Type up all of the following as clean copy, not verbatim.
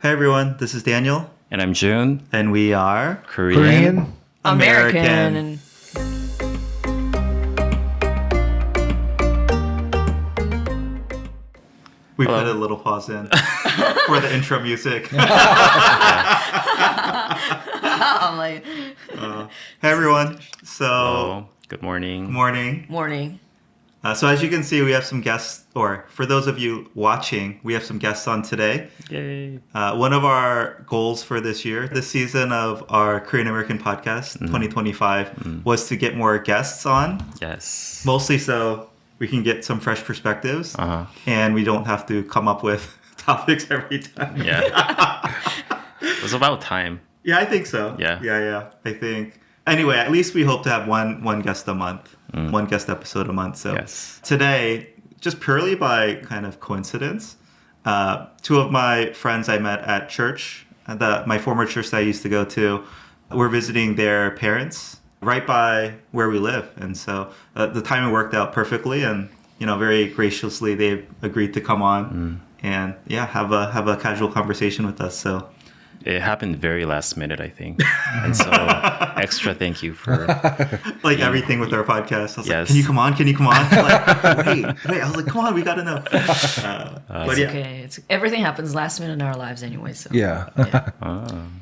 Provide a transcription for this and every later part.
Hey everyone, this is Daniel. And I'm Jun. And we are Korean American. and We put a little pause in for the intro music. I'm like, Hey everyone. So, Hello. Good morning. morning. morning. So as you can see, we have some guests, or for those of you watching, we have some guests on today. Yay. One of our goals for this year, this season of our Korean American podcast, 2025, was to get more guests on. Yes. Mostly so we can get some fresh perspectives Uh-huh. and we don't have to come up with topics every time. Yeah. It was about time. Yeah, I think so. Yeah. I think. Anyway, at least we hope to have one guest a month, one guest episode a month. So Yes. today, just purely by kind of coincidence, two of my friends I met at church, my former church that I used to go to, were visiting their parents right by where we live. And so the timing worked out perfectly, and very graciously they've agreed to come on and have a casual conversation with us. So It happened very last minute, I think. And so extra thank you for like everything with our podcast. I was like, Yes. can you come on? Can you come on? Like, wait. I was like, come on, we got to know. But yeah, Okay, everything happens last minute in our lives anyway. So Yeah.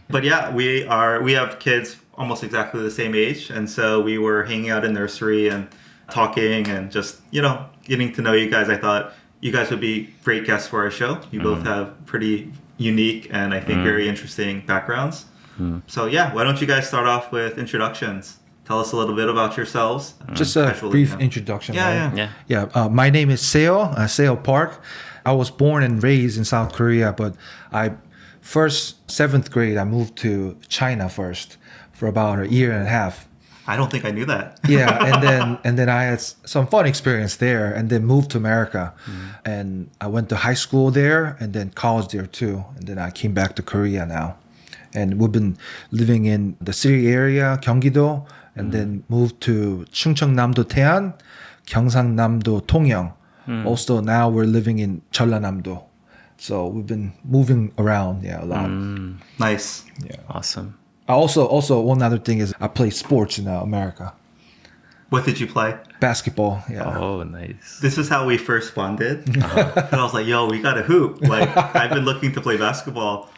but yeah, we have kids almost exactly the same age. And so we were hanging out in nursery and talking and just, getting to know you guys. I thought you guys would be great guests for our show. You both have pretty unique and I think very interesting backgrounds. So yeah, why don't you guys start off with introductions? Tell us a little bit about yourselves. Just a Casually, brief introduction. right? yeah. My name is Seil Park. I was born and raised in South Korea, but seventh grade, I moved to China first for about a year and a half. I don't think I knew that. Yeah, and then I had some fun experience there, and then moved to America, and I went to high school there, and then college there too, and then I came back to Korea now, and we've been living in the city area, Gyeonggi-do, and then moved to Chungcheongnam-do, Taean, Gyeongsangnam-do, Tongyeong. Also now we're living in Jeollanamdo, so we've been moving around, a lot. Nice. Awesome. Also one other thing is I play sports in America, What did you play? basketball. Yeah. Oh, nice. This is how we first bonded. And I was like, yo, we got to hoop. Like, I've been looking to play basketball.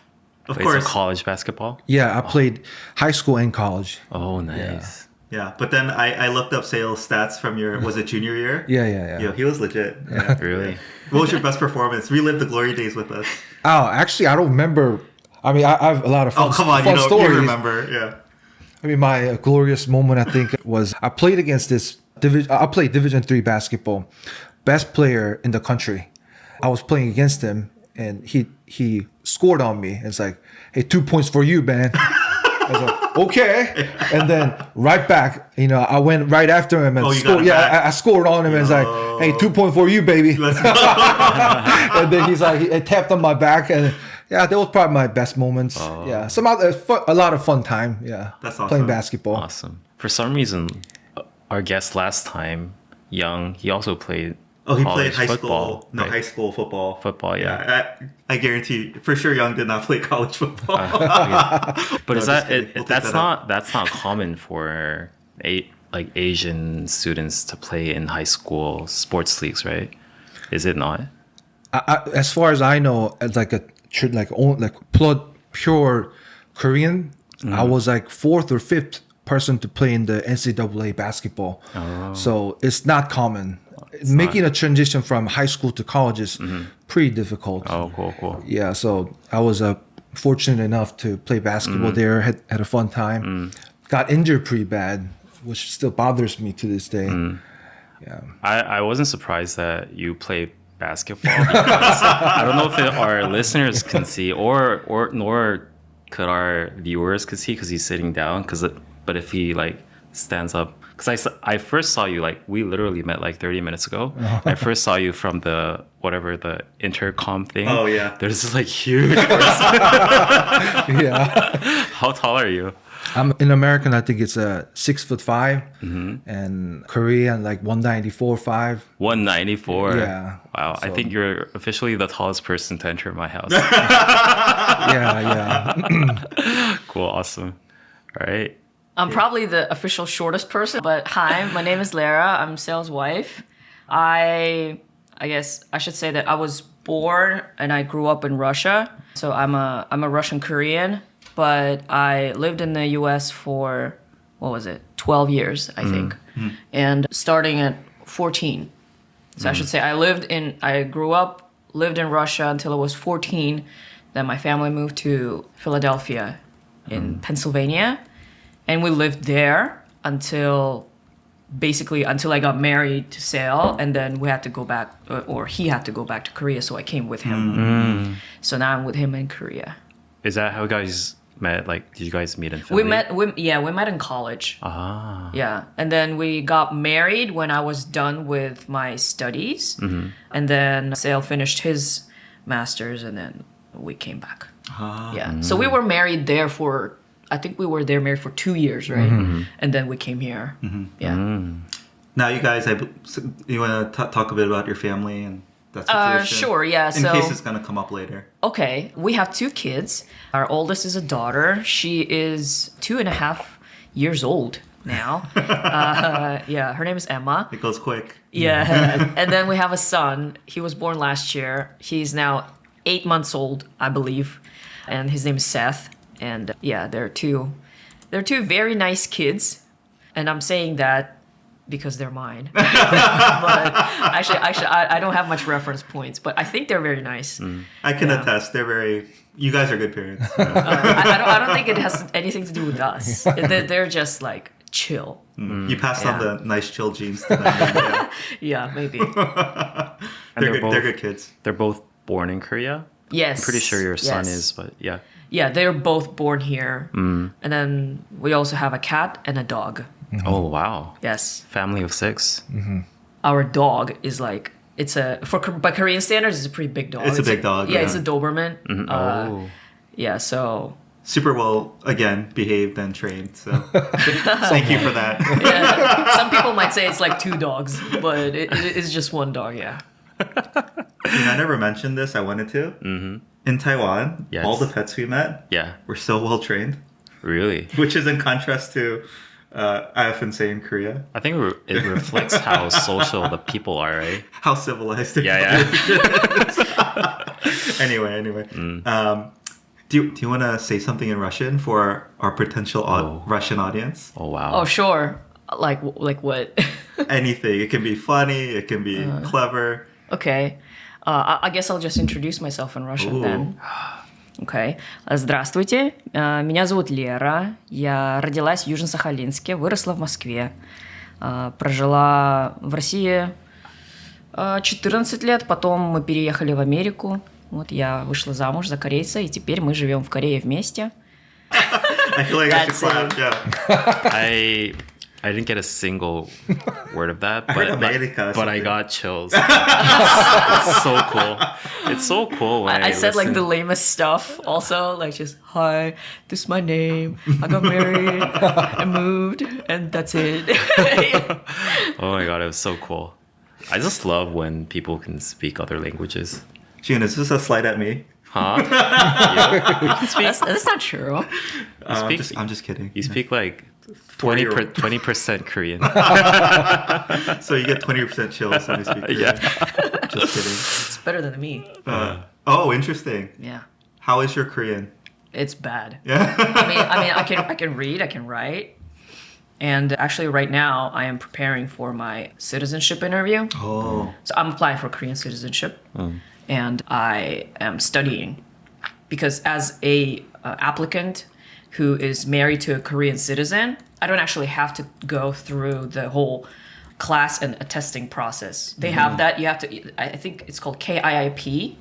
Of Wait, course. so college basketball? Yeah, I played high school and college. Oh, nice. Yeah. But then I looked up Seil's stats from was it junior year? Yeah. Yo, he was legit. Yeah. Really? What was your best performance? Relive the glory days with us. Oh, actually, I don't remember. I mean, I have a lot of fun, Oh, come on. fun stories. You remember. Yeah. I mean, my glorious moment, I think, was I played against I played Division 3 basketball, best player in the country. I was playing against him, and he scored on me. It's like, hey, 2 points for you, man. I was like, okay. And then right back, I went right after him and Oh, you scored. got it Yeah, back? I scored on him, and it's like, hey, 2 points for you, baby. Let's go. And then he's like, he tapped on my back, and yeah, that was probably my best moments. Yeah, a lot of fun time. Yeah, That's awesome. Playing basketball. Awesome. For some reason, our guest last time, Young, he also played Oh, he college played high football, school. No, right? high school football. Football, yeah. I guarantee for sure Young did not play college football. But is just that kidding. We'll take that's that out. that's not common for Asian students to play in high school sports leagues, right? Is it not? As far as I know, as pure Korean, I was like fourth or fifth person to play in the NCAA basketball. So it's not common. Making a transition from high school to college is pretty difficult. Oh, cool. Yeah, so I was fortunate enough to play basketball there, had a fun time. Got injured pretty bad, which still bothers me to this day. Yeah. I wasn't surprised that you play basketball because I don't know if our listeners can see or nor could our viewers could see because he's sitting down. But if he stands up, Because I first saw you, like, we literally met like 30 minutes ago. I first saw you from the intercom thing. Oh, yeah. There's this like huge person. Yeah. How tall are you? I'm in American. I think it's 6'5", and Korean like 194.5. 194. Yeah. Wow. I So- think you're officially the tallest person to enter my house. Yeah. Cool. Awesome. All right. I'm probably the official shortest person, but hi, my name is Lara. I'm Seil's wife. I guess I should say that I was born and I grew up in Russia. So I'm a Russian Korean, but I lived in the US for 12 years, I think. And starting at 14. So I should say I grew up, lived in Russia until I was 14. Then my family moved to Philadelphia in Pennsylvania. And we lived there until I got married to Seil, and then we had to go back, or he had to go back to Korea, so I came with him. So now I'm with him in Korea. Is that how you guys met? Like, did you guys meet in Philly? We met in college. Ah. Yeah, and then we got married when I was done with my studies, and then Seil finished his master's, and then we came back. Yeah, so we were married there for. I think we were there married for 2 years, right? And then we came here. Yeah. Now, you guys, you want to talk a bit about your family and that situation? Sure, yeah. In So, case it's going to come up later. okay, we have 2 kids. Our oldest is a daughter. She is 2.5 years old now. Yeah, her name is Emma. It goes quick. Yeah. And then we have a son. He was born last year. He's now 8 months old, I believe. And his name is Seth. And yeah, they're two very nice kids. And I'm saying that because they're mine. But actually, I don't have much reference points, but I think they're very nice. I can attest. You guys are good parents. I don't think it has anything to do with us. They're just like chill. You passed on the nice chill genes to them. Yeah. Yeah, maybe. They're good kids. They're both born in Korea? Yes. I'm pretty sure your son Yes. is, but yeah. Yeah, they're both born here. And then we also have a cat and a dog. Oh, wow. Yes. Family of 6. Our dog is like, by Korean standards, it's a pretty big dog. It's a big dog, Yeah, yeah. it's a Doberman. Oh. Yeah, so Super well, again, behaved and trained. So thank you for that. yeah, some people might say it's like 2 dogs, but it's just 1 dog, yeah. I never mentioned this. I wanted to. In Taiwan, Yes. all the pets we met Yeah. were so well trained, Really? which is in contrast to I often say in Korea, I think it reflects how social the people are, right? how civilized they are. Yeah. Anyway. Do you want to say something in Russian for our potential Russian audience? Oh, wow. Oh, sure. Like what? Anything. It can be funny. It can be clever. Okay. I guess I'll just introduce myself in Russian then. Okay. Здравствуйте. Меня зовут Лера. Я родилась в Южно-Сахалинске, выросла в Москве. Прожила в России 14 лет, потом мы переехали в Америку. Вот я вышла замуж за корейца, и теперь мы живем в Корее вместе. I feel like I should That's clap. Yeah. I didn't get a single word of that, heard but America or but I something. got chills. It's so cool. It's so cool when I said like listen. the lamest stuff also, like just, hi, this is my name, I got married, I moved, and that's it. Oh my god, it was so cool. I just love when people can speak other languages. Jun, is this a slight at me? Huh? You can speak. That's not true. I'm just kidding. You speak like 40-year-old. 20% Korean. So you get 20% chills when you speak Korean. Yeah. Just kidding. It's better than me. Oh, interesting. Yeah. How is your Korean? It's bad. Yeah. I mean, I can read, I can write. And actually right now I am preparing for my citizenship interview. Oh. So I'm applying for Korean citizenship. And I am studying because as a applicant who is married to a Korean citizen, I don't actually have to go through the whole class and attesting process. They have that. You have to, I think it's called KIIP.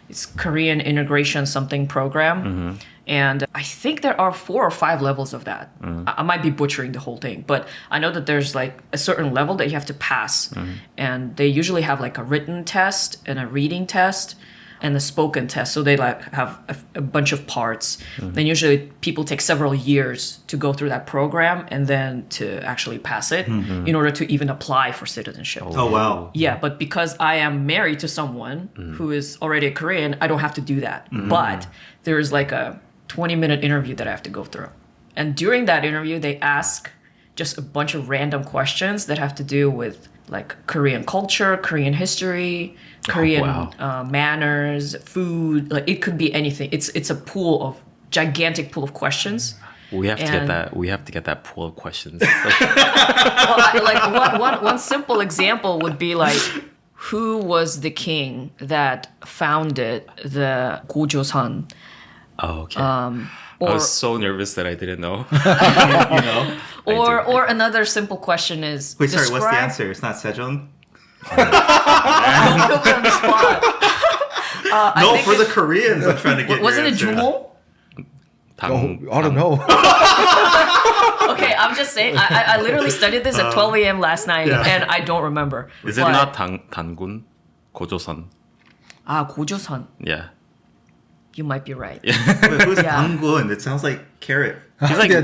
it's Korean integration something program. And I think there are 4 or 5 levels of that. I might be butchering the whole thing, but I know that there's like a certain level that you have to pass. And they usually have like a written test and a reading test and a spoken test. So they like have a bunch of parts. Then usually people take several years to go through that program and then to actually pass it in order to even apply for citizenship. Oh, wow. Yeah, but because I am married to someone who is already a Korean, I don't have to do that. But there is like a 20-minute interview that I have to go through. And during that interview, they ask just a bunch of random questions that have to do with like Korean culture, Korean history, Korean manners, food. Like it could be anything. It's a gigantic pool of questions. We have to get And- that. We have to get that pool of questions. One simple example would be like, who was the king that founded the Gojoseon? Oh, okay. I Or was so nervous that I didn't know. You know? or another simple question is Wait, sorry, what's the describe- answer? It's not Sejong? Don't put me on the spot. I No, think for the Koreans, I'm trying to get wasn't your it answer. Jumo? I don't know. Okay, I'm just saying. I literally studied this at 12 a.m. last night, yeah. and I don't remember. Is it But- not 단군? 고조선. Gojoseon. Yeah. You might be right. Wait, who's Yeah. Dangun? It sounds like carrot. He's like, Yeah,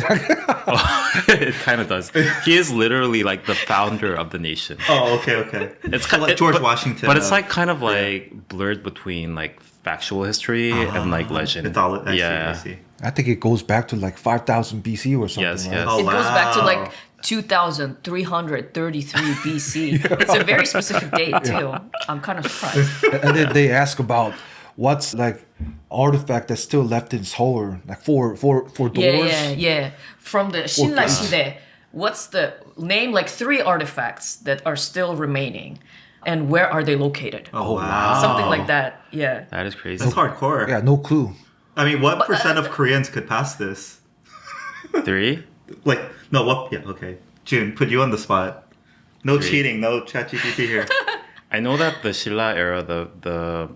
it kind of does. He is literally like the founder of the nation. Oh, okay. It's So like George Washington. but it's like kind of like blurred between like factual history and like legend. mythology. Yeah. I see. I think it goes back to like 5000 BC or something. Yes, right? yes. Oh, It goes back to wow. like 2333 BC. It's a very specific date too. I'm kind of surprised. And then they ask about what's like artifact that's still left in Seoul, like four doors. Yeah. From the Shinla Shide, what's the name? Like 3 artifacts that are still remaining, and where are they located? Oh, wow. Something like that. Yeah. That is crazy. That's hardcore. Yeah, no clue. I mean, what percent of Koreans could pass this? 3? Like, no, what? Yeah, okay. Jun, put you on the spot. No 3. cheating, no ChatGPT here. I know that the Silla era, the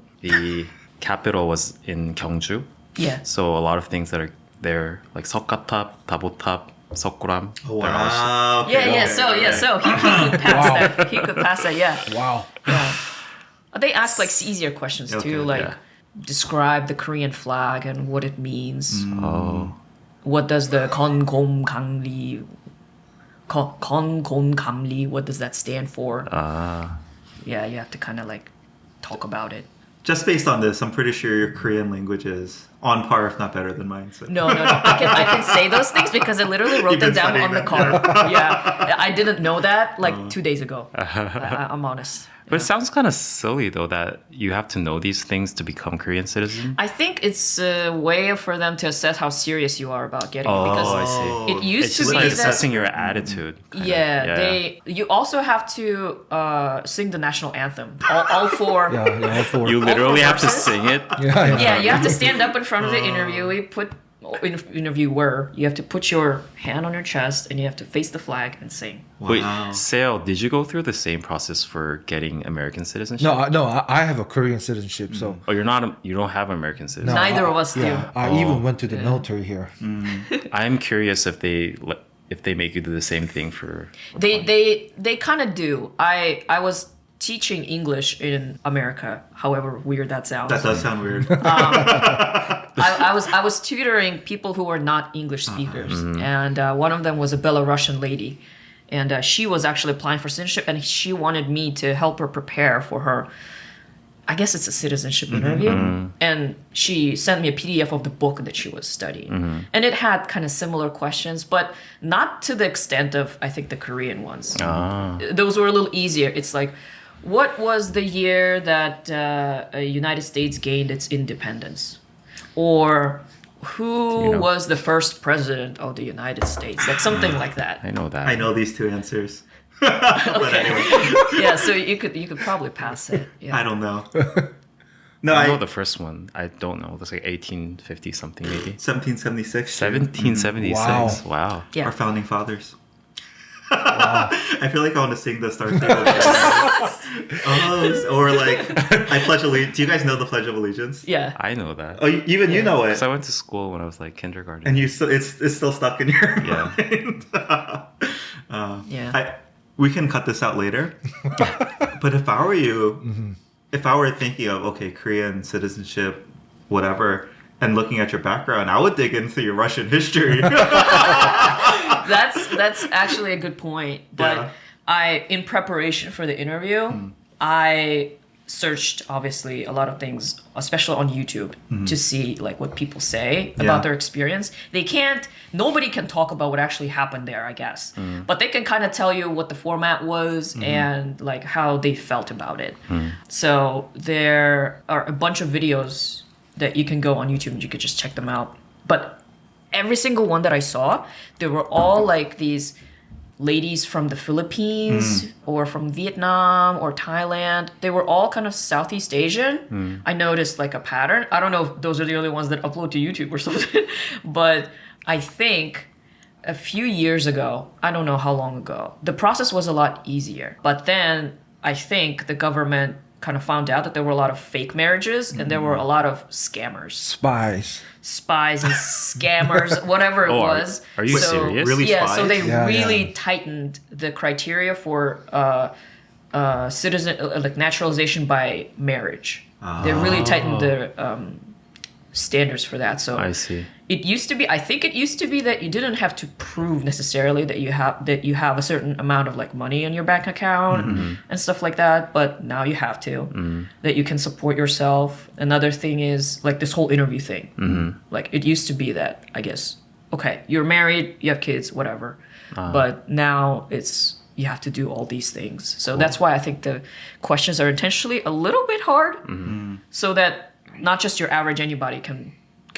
capital was in Gyeongju. Yeah. So a lot of things that are there, like Seokgatab, Dabotab, Seokguram. Oh, they're also- wow. Okay, Yeah. okay. So he could pass that. He could pass that. Yeah. Wow. They ask like easier questions Okay, too, like yeah. describe the Korean flag and what it means. Oh. What does the Kongomgangli Kongomgamli, what does that stand for? Yeah, you have to kind of like talk about it. Just based on this, I'm pretty sure your Korean language is on par, if not better than mine. So. No. I can say those things because I literally wrote You've them been down studying on the them. card. Yeah, I didn't know that like 2 days ago. I'm honest. But it sounds kind of silly though that you have to know these things to become Korean citizen. I think it's a way for them to assess how serious you are about getting it Oh, because I see. it used It's to just be like that. assessing your attitude. kinda. Yeah, you also have to sing the national anthem. All four. Yeah, all four. You literally have to verses? sing it. Yeah, you have to stand up in front of the interviewee, interviewer. You have to put your hand on your chest and you have to face the flag and sing. Wait, Wow. Seil, did you go through the same process for getting American citizenship? No, I have a Korean citizenship, so Oh, you don't have American citizenship. no, Neither of us do. yeah, I even went to the military here. I'm curious if they make you do the same thing for. They kind of do. I was teaching English in America, however weird that sounds. That does sound weird. I was tutoring people who were not English speakers, and one of them was a Belarusian lady, and she was actually applying for citizenship, and she wanted me to help her prepare for her. I guess it's a citizenship interview, and she sent me a PDF of the book that she was studying, and it had kind of similar questions, but not to the extent of I think the Korean ones. Those were a little easier. It's like, what was the year that United States gained its independence? Or who was the first president of the United States? Like something like that. I know that. I know these 2 answers. But anyway, Yeah, so you could probably pass it. Yeah. I don't know. No, I know I the first one. I don't know. It's like 1850 something maybe. 1776. 1776. Wow. Yeah. Our founding fathers. I feel like I want to sing the Star Spangled Banner. Or like I pledge allegiance. Do you guys know the Pledge of Allegiance? Yeah. I know that. Oh, even you know it. Because I went to school when I was like kindergarten. And you still, it's still stuck in your Yeah. mind. Yeah. We can cut this out later. But if I were you, if I were thinking of, okay, Korean citizenship, whatever, and looking at your background, I would dig into your Russian history. That's actually a good point. But Yeah. in preparation for the interview, I searched obviously a lot of things, especially on YouTube, to see like what people say Yeah. about their experience. Nobody can talk about what actually happened there, I guess. But they can kind of tell you what the format was and like how they felt about it. So there are a bunch of videos that you can go on YouTube and you could just check them out. But every single one that I saw, they were all like these ladies from the Philippines or from Vietnam or Thailand. They were all kind of Southeast Asian. I noticed like a pattern. I don't know if those are the only ones that upload to YouTube or something, but I think a few years ago, I don't know how long ago, the process was a lot easier. But then I think the government kind of found out that there were a lot of fake marriages and there were a lot of scammers. Spies and scammers, whatever it was. Are you serious? Really Yeah, spies? so they Yeah, really tightened the criteria for citizen like naturalization by marriage. They really tightened the standards for that. So I see. it used to be, I think it used to be that you didn't have to prove necessarily that you have a certain amount of like money in your bank account and stuff like that, but now you have to, that you can support yourself. Another thing is like this whole interview thing. Like it used to be that, I guess, okay, you're married, you have kids, whatever. But now you have to do all these things. So that's why I think the questions are intentionally a little bit hard so that not just your average anybody can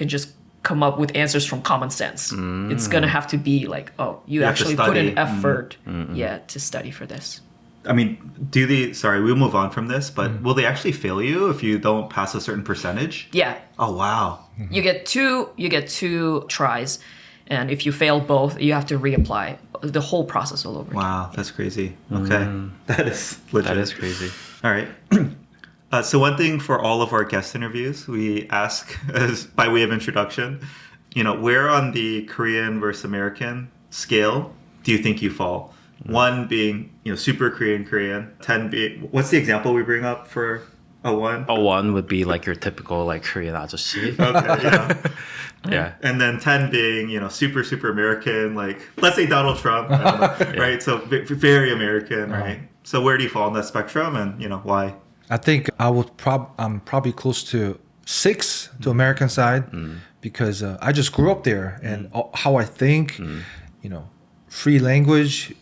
just come up with answers from common sense. It's gonna have to be like, oh, you have to actually put study. in effort, to study for this. I mean, sorry, we'll move on from this, but will they actually fail you if you don't pass a certain percentage? Yeah, Oh, wow. you get two tries, and if you fail both, you have to reapply the whole process all over. Wow, that's crazy. Okay. That is legit. That is crazy. All right. So one thing for all of our guest interviews, we ask as by way of introduction, where on the Korean versus American scale do you think you fall? 1 being, super Korean, 10 being, what's the example we bring up for a 1? A 1 would be like your typical like Korean a저씨. Okay, yeah. Yeah. And then 10 being, super American, like, let's say Donald Trump, I don't know, right? So very American, right? So where do you fall on that spectrum and, why? I think I'm probably close to 6 to American side because I just grew up there and how I think, free language,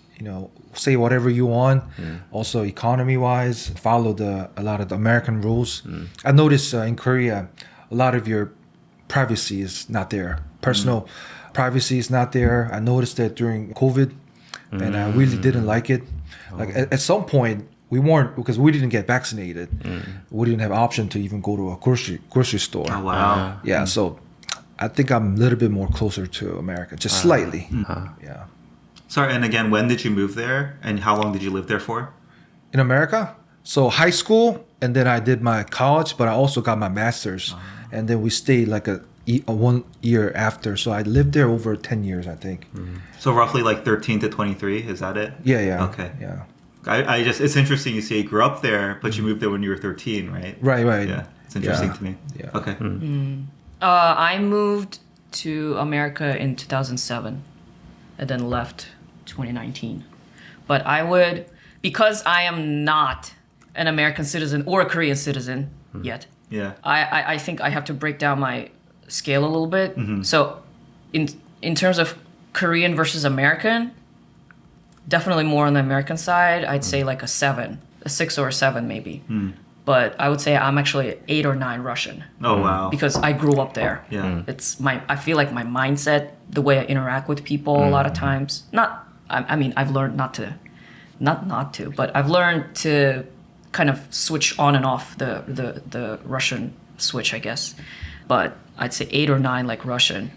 say whatever you want. Also economy wise, follow a lot of the American rules. I noticed in Korea, a lot of your privacy is not there. Personal privacy is not there. I noticed that during COVID and I really didn't like it. Like at some point, we weren't, because we didn't get vaccinated. We didn't have option to even go to a grocery store. Oh, wow. Yeah, so I think I'm a little bit more closer to America, just slightly. Yeah. Sorry, and again, when did you move there and how long did you live there for? In America, so high school, and then I did my college, but I also got my master's. And then we stayed like a 1 year after. So I lived there over 10 years, I think. So roughly like 13 to 23, is that it? Yeah. Okay. Yeah. It's interesting you say you grew up there, but you moved there when you were 13, right? Right. Yeah, it's interesting Yeah. to me. Yeah. Okay. I moved to America in 2007 and then left 2019. But because I am not an American citizen or a Korean citizen yet, Yeah. I think I have to break down my scale a little bit. So in terms of Korean versus American, definitely more on the American side. I'd say like a 6 or a 7 maybe. But I would say I'm actually 8 or 9 Russian. Oh, wow. Because I grew up there. Yeah. I feel like my mindset, the way I interact with people a lot of times, I've learned but I've learned to kind of switch on and off the Russian switch, I guess. But I'd say 8 or 9 like Russian,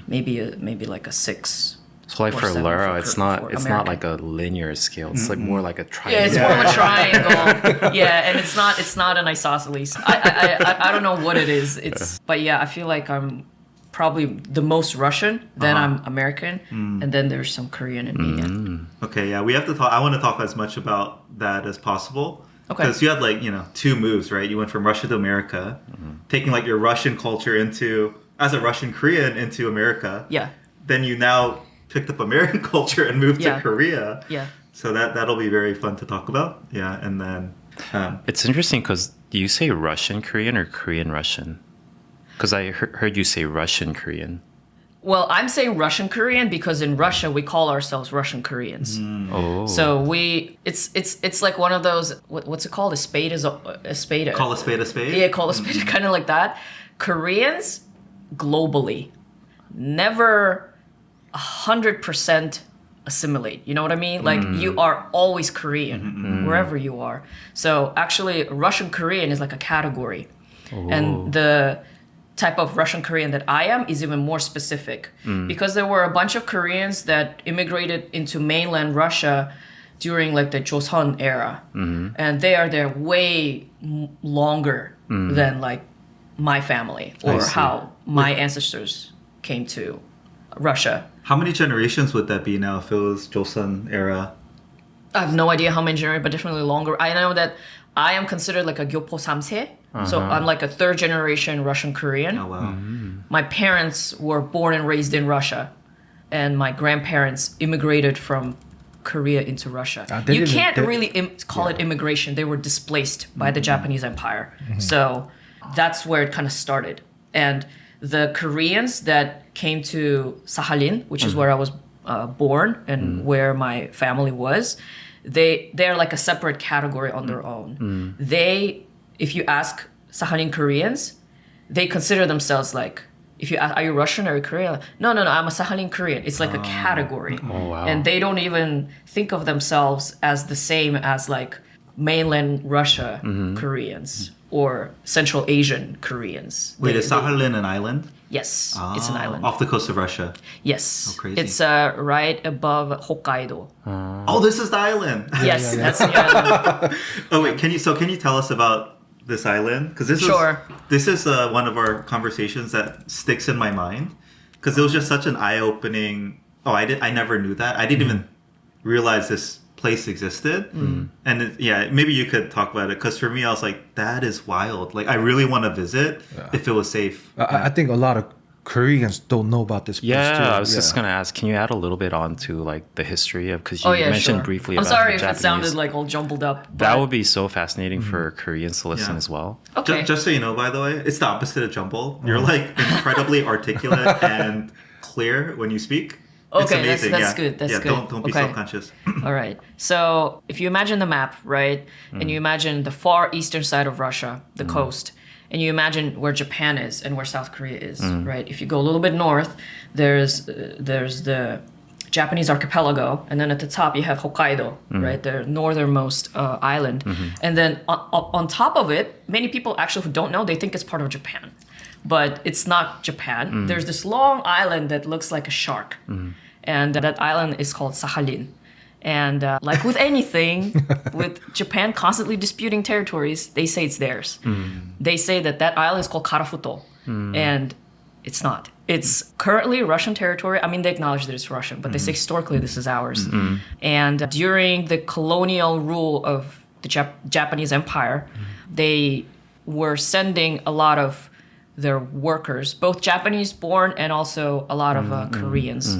maybe like a 6 So like or for 7 Lara, it's not American. like a linear scale. It's like more like a triangle. Yeah, it's more of a triangle. Yeah, and it's not an isosceles. I don't know what it is. But yeah, I feel like I'm probably the most Russian. Then I'm American, and then there's some Korean in me. Yeah. Okay, yeah, we have to talk. I want to talk as much about that as possible. Okay. Because you had like, 2 moves, right? You went from Russia to America, taking like your Russian culture as a Russian Korean into America. Yeah. Then you now picked up American culture and moved to Korea. Yeah. So that'll be very fun to talk about. Yeah, and then It's interesting because do you say Russian Korean or Korean Russian? Because I heard you say Russian Korean. Well, I'm saying Russian Korean because in Russia we call ourselves Russian Koreans. Oh. So it's like one of those what's it called? A spade is a spade. call a spade a spade. Yeah, call a spade, kind of like that. Koreans, globally, never 100% assimilate. You know what I mean? Like you are always Korean wherever you are. So actually, Russian Korean is like a category, and the type of Russian Korean that I am is even more specific because there were a bunch of Koreans that immigrated into mainland Russia during like the Joseon era, and they are there way longer than like my family or how my ancestors came to Russia. How many generations would that be now if it was Joseon era? I have no idea how many generations, but definitely longer. I know that I am considered like a Gyopo Samse, so I'm like a 3rd generation Russian Korean. Oh wow. My parents were born and raised in Russia, and my grandparents immigrated from Korea into Russia. You can't really call it immigration. They were displaced by the Japanese Empire. So that's where it kind of started. And the Koreans that came to Sakhalin, which is where I was born and where my family was, they're like a separate category on their own. If you ask Sakhalin Koreans, they consider themselves like, if you ask, are you Russian or are you Korean? No, I'm a Sakhalin Korean. It's like a category. Oh, wow. And they don't even think of themselves as the same as like mainland Russia Koreans or Central Asian Koreans. Wait, is Sakhalin an island? Yes, it's an island. Off the coast of Russia. Yes. Oh, crazy. It's right above Hokkaido. Oh, this is the island. Yes, that's the island. Oh wait, can you tell us about this island? Because this is one of our conversations that sticks in my mind because it was just such an eye-opening. Oh, I never knew that. I didn't even realize this place existed. And maybe you could talk about it because for me, I was like, that is wild. Like, I really want to visit if it was safe. I think a lot of Koreans don't know about this place too. I was just gonna ask, can you add a little bit on to like the history of, because you mentioned briefly I'm about sorry the if Japanese. it sounded like all jumbled up. That would be so fascinating for Koreans to listen as well. Okay. Just so you know, by the way, it's the opposite of jumble. You're like incredibly articulate and clear when you speak. It's Okay, amazing. that's good. That's good. Don't be self-conscious. All right. So if you imagine the map, right, and you imagine the far eastern side of Russia, the coast, and you imagine where Japan is and where South Korea is, right? If you go a little bit north, there's the Japanese archipelago, and then at the top you have Hokkaido, right, the northernmost island, and then on top of it, many people actually who don't know, they think it's part of Japan, but it's not Japan. There's this long island that looks like a shark, and that island is called Sakhalin. And like with anything, with Japan constantly disputing territories, they say it's theirs. They say that island is called Karafuto, and it's not. It's currently Russian territory. I mean, they acknowledge that it's Russian, but they say historically this is ours. And during the colonial rule of the Japanese Empire, they were sending a lot of their workers, both Japanese born and also a lot of Koreans,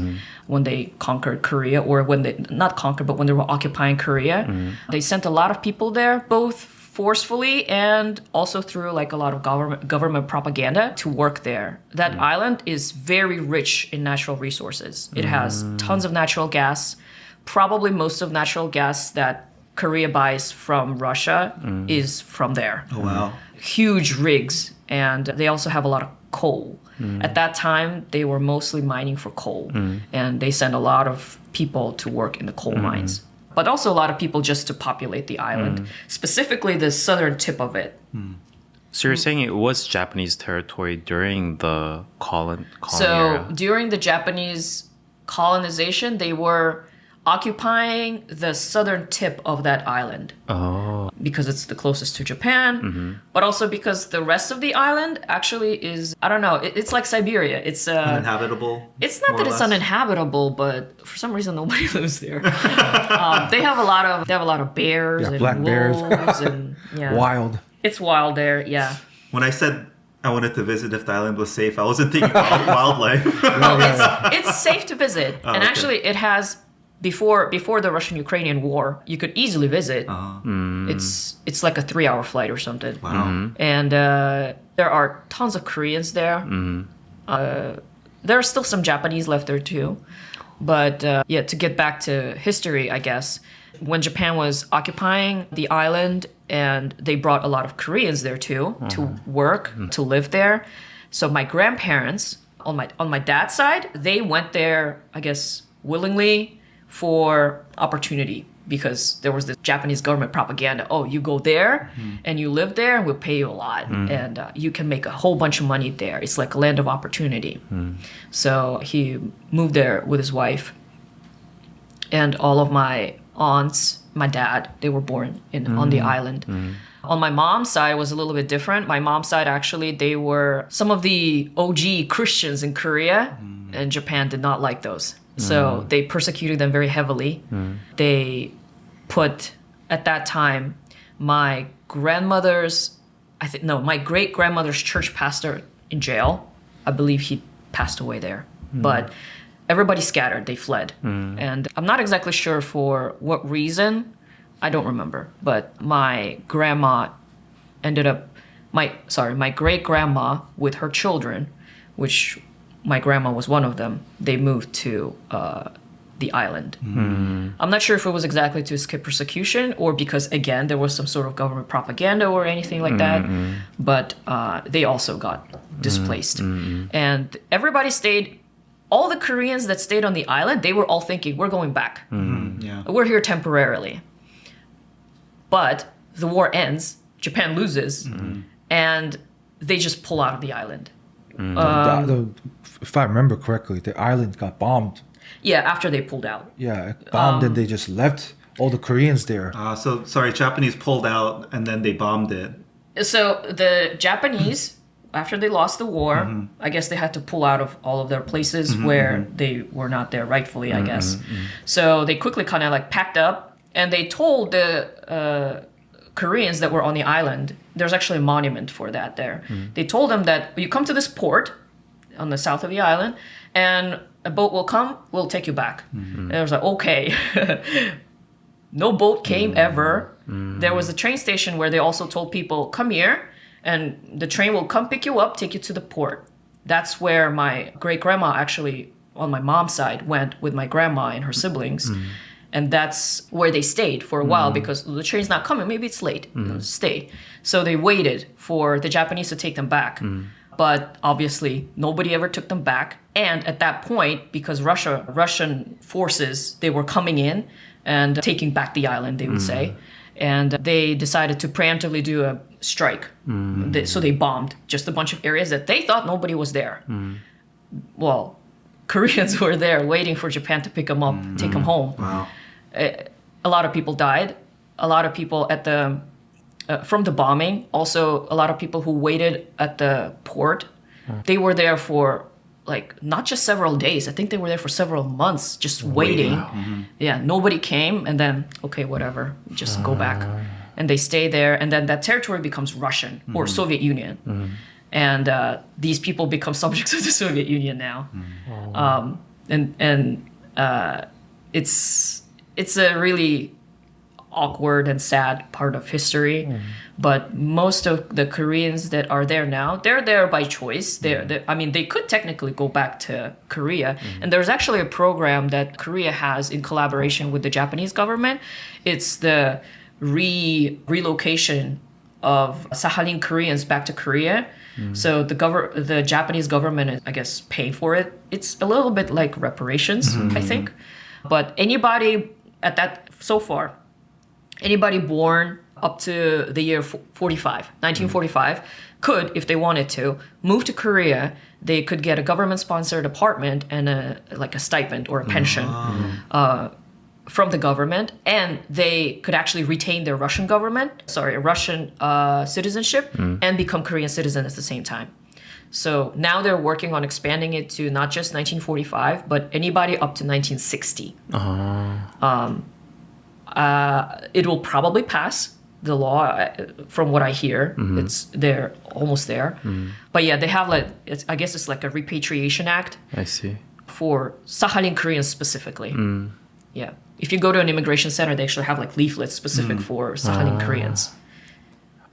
when they conquered Korea, or when they, not conquered, but when they were occupying Korea. They sent a lot of people there, both forcefully and also through like a lot of government propaganda to work there. That island is very rich in natural resources. It has tons of natural gas. Probably most of natural gas that Korea buys from Russia is from there. Oh, wow. Huge rigs. And they also have a lot of coal. At that time, they were mostly mining for coal. And they sent a lot of people to work in the coal mines. But also a lot of people just to populate the island, specifically the southern tip of it. So you're saying it was Japanese territory during the colony So era? during the Japanese colonization, they were occupying the southern tip of that island. Oh. Because it's the closest to Japan, but also because the rest of the island actually is, I don't know, it's like Siberia. It's Uninhabitable. it's not more that or it's less? uninhabitable, but for some reason nobody lives there. They have a lot of bears Yeah, and black bears. wolves and yeah. Wild. It's wild there, yeah. When I said I wanted to visit if the island was safe, I wasn't thinking about wildlife. It's safe to visit, and okay. actually it has before the Russian-Ukrainian war, you could easily visit. It's like a 3-hour flight or something. Wow. And there are tons of Koreans there. There are still some Japanese left there too. But yeah, to get back to history, I guess, when Japan was occupying the island and they brought a lot of Koreans there too to work, to live there. So my grandparents on my dad's side, they went there, I guess, willingly for opportunity, because there was this Japanese government propaganda. Oh, you go there and you live there and we'll pay you a lot. And you can make a whole bunch of money there. It's like a land of opportunity. So he moved there with his wife. And all of my aunts, my dad, they were born on the island. On my mom's side, it was a little bit different. My mom's side, actually, they were some of the OG Christians in Korea, and Japan did not like those. So they persecuted them very heavily. They put, at that time, my my great-grandmother's church pastor in jail. I believe he passed away there. But everybody scattered. They fled. And I'm not exactly sure for what reason. I don't remember. But my grandma my great-grandma with her children, which my grandma was one of them, they moved to the island. I'm not sure if it was exactly to escape persecution or because, again, there was some sort of government propaganda or anything like that. But they also got displaced. And everybody stayed. All the Koreans that stayed on the island, they were all thinking, we're going back. Yeah. We're here temporarily. But the war ends, Japan loses, and they just pull out of the island. If I remember correctly, the island got bombed. Yeah, after they pulled out. Yeah, bombed and they just left all the Koreans there. So, sorry, Japanese pulled out and then they bombed it. So the Japanese, after they lost the war, I guess they had to pull out of all of their places where they were not there rightfully, I guess. So they quickly kind of like packed up and they told the Koreans that were on the island, there's actually a monument for that there. They told them that you come to this port on the south of the island and a boat will come, we'll take you back. And I was like, okay. No boat came ever. There was a train station where they also told people, come here, and the train will come pick you up, take you to the port. That's where my great-grandma actually, on my mom's side, went with my grandma and her siblings. And that's where they stayed for a while because the train's not coming.Maybe it's late. Stay. So they waited for the Japanese to take them back. But obviously, nobody ever took them back. And at that point, because Russian forces, they were coming in and taking back the island, they would say. And they decided to preemptively do a strike. So they bombed just a bunch of areas that they thought nobody was there. Well, Koreans were there waiting for Japan to pick them up, take them home. Wow. A lot of people died. A lot of people at the from the bombing. Also, a lot of people who waited at the port. They were there for like not just several days. I think they were there for several months, just waiting. Yeah, nobody came, and then okay, whatever, just go back, and they stay there, and then that territory becomes Russian or Soviet Union, and these people become subjects of the Soviet Union now, and it's a really awkward and sad part of history. But most of the Koreans that are there now, they're there by choice. They could technically go back to Korea. And there's actually a program that Korea has in collaboration with the Japanese government. It's the relocation of Sakhalin Koreans back to Korea. So the Japanese government, I guess, pay for it. It's a little bit like reparations, I think. But anybody at that, so far, anybody born up to the year 1945, could, if they wanted to, move to Korea. They could get a government-sponsored apartment and a stipend or a pension from the government, and they could actually retain their Russian citizenship and become Korean citizens at the same time. So now they're working on expanding it to not just 1945, but anybody up to 1960. It will probably pass the law, from what I hear. They're almost there. But yeah, they have I guess it's like a repatriation act. I see. For Sakhalin Koreans specifically. Yeah. If you go to an immigration center, they actually have like leaflets specific for Sakhalin Koreans.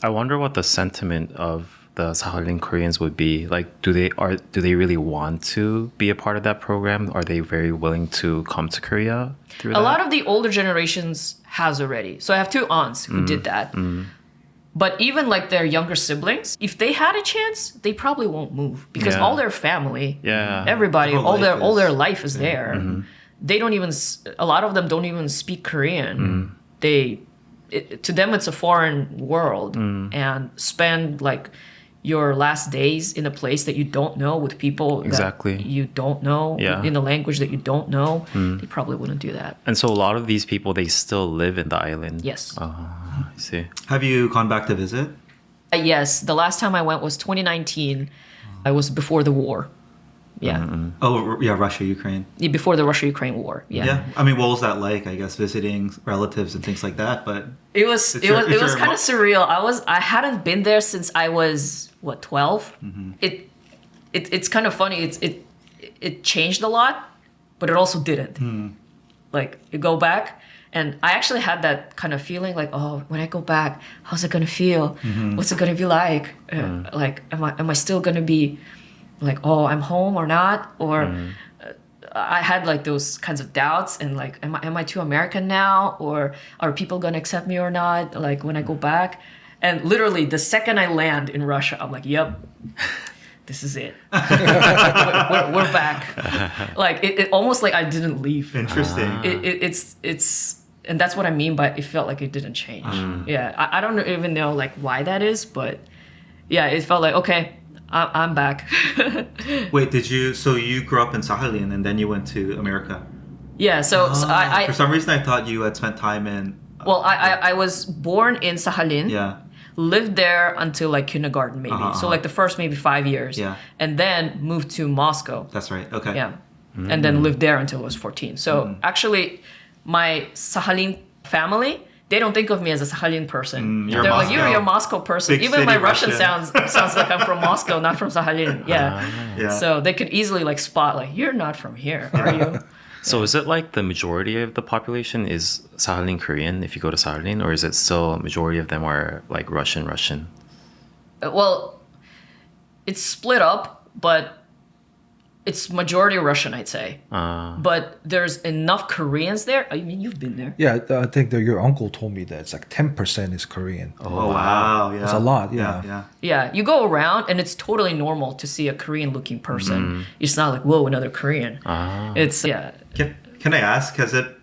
I wonder what the sentiment of the Sakhalin Koreans would be. Like, do they really want to be a part of that program? Are they very willing to come to Korea through that? A lot of the older generations has already. So I have two aunts who did that. But even like their younger siblings, if they had a chance, they probably won't move because all their family, everybody, all their life is there. They don't even. A lot of them don't even speak Korean. To them, it's a foreign world, and spend like your last days in a place that you don't know with people that you don't know in a language that you don't know. They probably wouldn't do that. And so a lot of these people, they still live in the island. Yes. I see. Have you gone back to visit? Yes. The last time I went was 2019. I was before the war. Yeah. Oh, yeah, Russia, Ukraine. Before the Russia-Ukraine war. Yeah. I mean, what was that like? I guess visiting relatives and things like that. But it was kind of surreal. I hadn't been there since I was 12. It's kind of funny. It changed a lot, but it also didn't. Like you go back, and I actually had that kind of feeling like, oh, when I go back, how's it gonna feel? What's it gonna be like? Like, am I still gonna be like, oh, I'm home or not? Or I had like those kinds of doubts and like, am I too American now? Or are people going to accept me or not? Like when I go back. And literally the second I land in Russia, I'm like, yep, this is it. we're back. Like it almost like I didn't leave. Interesting. It's and that's what I mean by it felt like it didn't change. Yeah, I don't even know like why that is, but yeah, it felt like, okay, I'm back. Wait, so you grew up in Sakhalin and then you went to America? Yeah, so I for some reason I thought you had spent time in... Well, I was born in Sakhalin. Yeah. Lived there until like kindergarten maybe. So like the first maybe 5 years. Yeah. And then moved to Moscow. That's right, okay. Yeah. And then lived there until I was 14. So actually my Sakhalin family... They don't think of me as a Sakhalin person. They're like, you're a Moscow person. Big Even my city Russian Russian. sounds like I'm from Moscow, not from Sakhalin. Yeah. Yeah. So they could easily like spot like, you're not from here, are you? So is it like the majority of the population is Sakhalin Korean if you go to Sakhalin, or is it still majority of them are like Russian? Well, it's split up, but it's majority Russian, I'd say. But there's enough Koreans there. I mean, you've been there. Yeah, I think that your uncle told me that it's like 10% is Korean. Oh, wow. Yeah. It's a lot, yeah. Yeah, you go around and it's totally normal to see a Korean-looking person. It's not like, whoa, another Korean. It's, yeah. Can I ask, has it...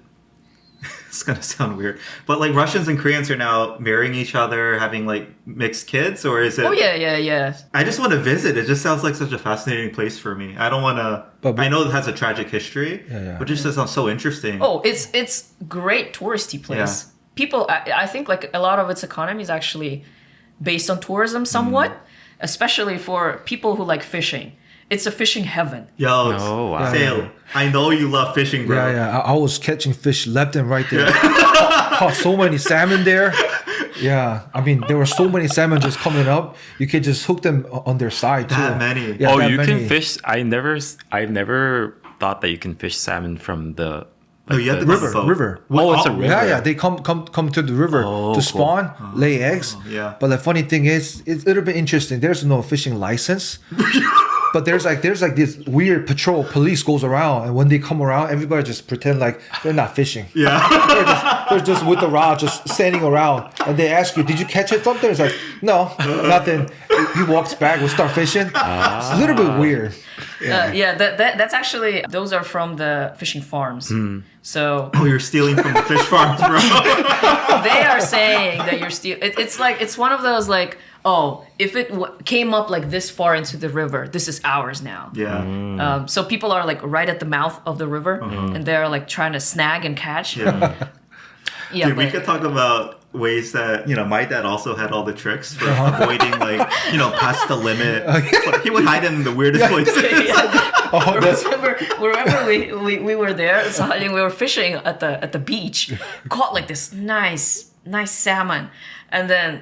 It's going to sound weird. But like Russians and Koreans are now marrying each other, having like mixed kids, or is it... Oh, yeah. I just want to visit. It just sounds like such a fascinating place for me. I don't want to... But I know it has a tragic history, but it just sounds so interesting. Oh, it's great touristy place. Yeah. People, I think like a lot of its economy is actually based on tourism somewhat, especially for people who like fishing. It's a fishing heaven. Yo, wow. Seil, I know you love fishing, bro. Yeah. I was catching fish left and right there. Caught so many salmon there. Yeah, I mean, there were so many salmon just coming up. You could just hook them on their side too. That many. Yeah, that you many. can fish. I never thought that you can fish salmon from the... No, you have the to river. Oh, it's a river. Yeah. They come to the river to spawn, lay eggs. Yeah. But the funny thing is, it's a little bit interesting. There's no fishing license. But there's like this weird patrol police goes around, and when they come around, everybody just pretend like they're not fishing. Yeah. They're just with the rod, just standing around, and they ask you, "Did you catch it something?" It's like, "No, nothing." He walks back, we start fishing. It's a little bit weird. That's actually, those are from the fishing farms. So Oh, you're stealing from the fish farms, bro. they are saying that you're stealing. It's like, it's one of those like, oh, if it came up like this far into the river, this is ours now. Yeah. So people are like right at the mouth of the river, and they're like trying to snag and catch. Yeah. Yeah, Dude, we but- could talk about ways that, my dad also had all the tricks for avoiding, like, past the limit. But he would hide in the weirdest places. Oh, that's remember we were there, Sakhalin, we were fishing at the beach, caught like this nice salmon. And then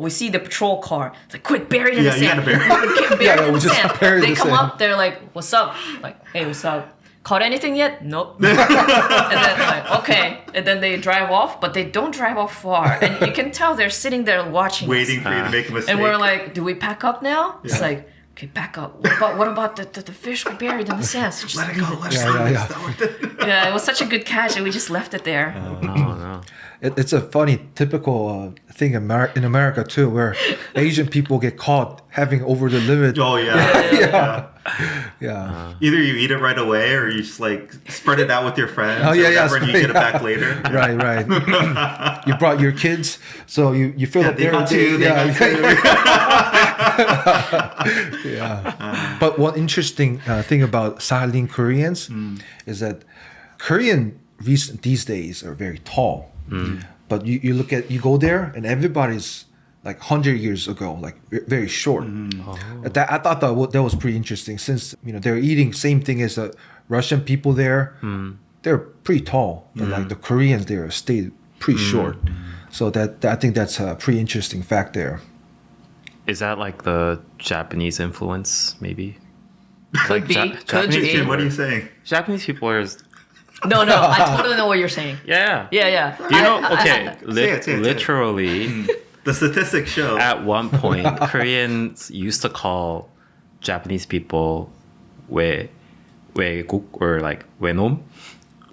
we see the patrol car. It's like, quick, bury it in the Yeah, you sand. gotta bury Bury it in we the just sand. bury They the come sand. up, they're like, what's up? Like, hey, what's up? Caught anything yet? Nope. And then like, okay. And then they drive off, but they don't drive off far. And you can tell they're sitting there watching Waiting us. for you to make a mistake. And we're like, do we pack up now? It's Yeah. like, okay, back up. What about the fish we buried in the sand? So just let it leave go. Let it Yeah, slip. yeah. Yeah, it was such a good catch, and we just left it there. Oh no. it's a funny, typical thing in America too, where Asian people get caught having over the limit. Oh, yeah. Yeah. Either you eat it right away or you just, like, spread it out with your friends. Oh, yeah, or yeah, whatever, and you get it back later. Right. You brought your kids, so you fill up They their got two. They got two. Yeah. But one interesting thing about Sakhalin Koreans is that Korean these days are very tall. But you go there and everybody's like 100 years ago, like very short. I thought that was pretty interesting, since they're eating same thing as the Russian people there. They're pretty tall, but like the Koreans there stayed pretty short. So I think that's a pretty interesting fact there. Is that like the Japanese influence, maybe? Could be. Could Japanese be. Dude, what are you saying? Japanese people are. No, I totally know what you're saying. Yeah. Yeah. Do you know? Okay, Say it. literally, The statistics show. at one point, Koreans used to call Japanese people 외국 or like 외놈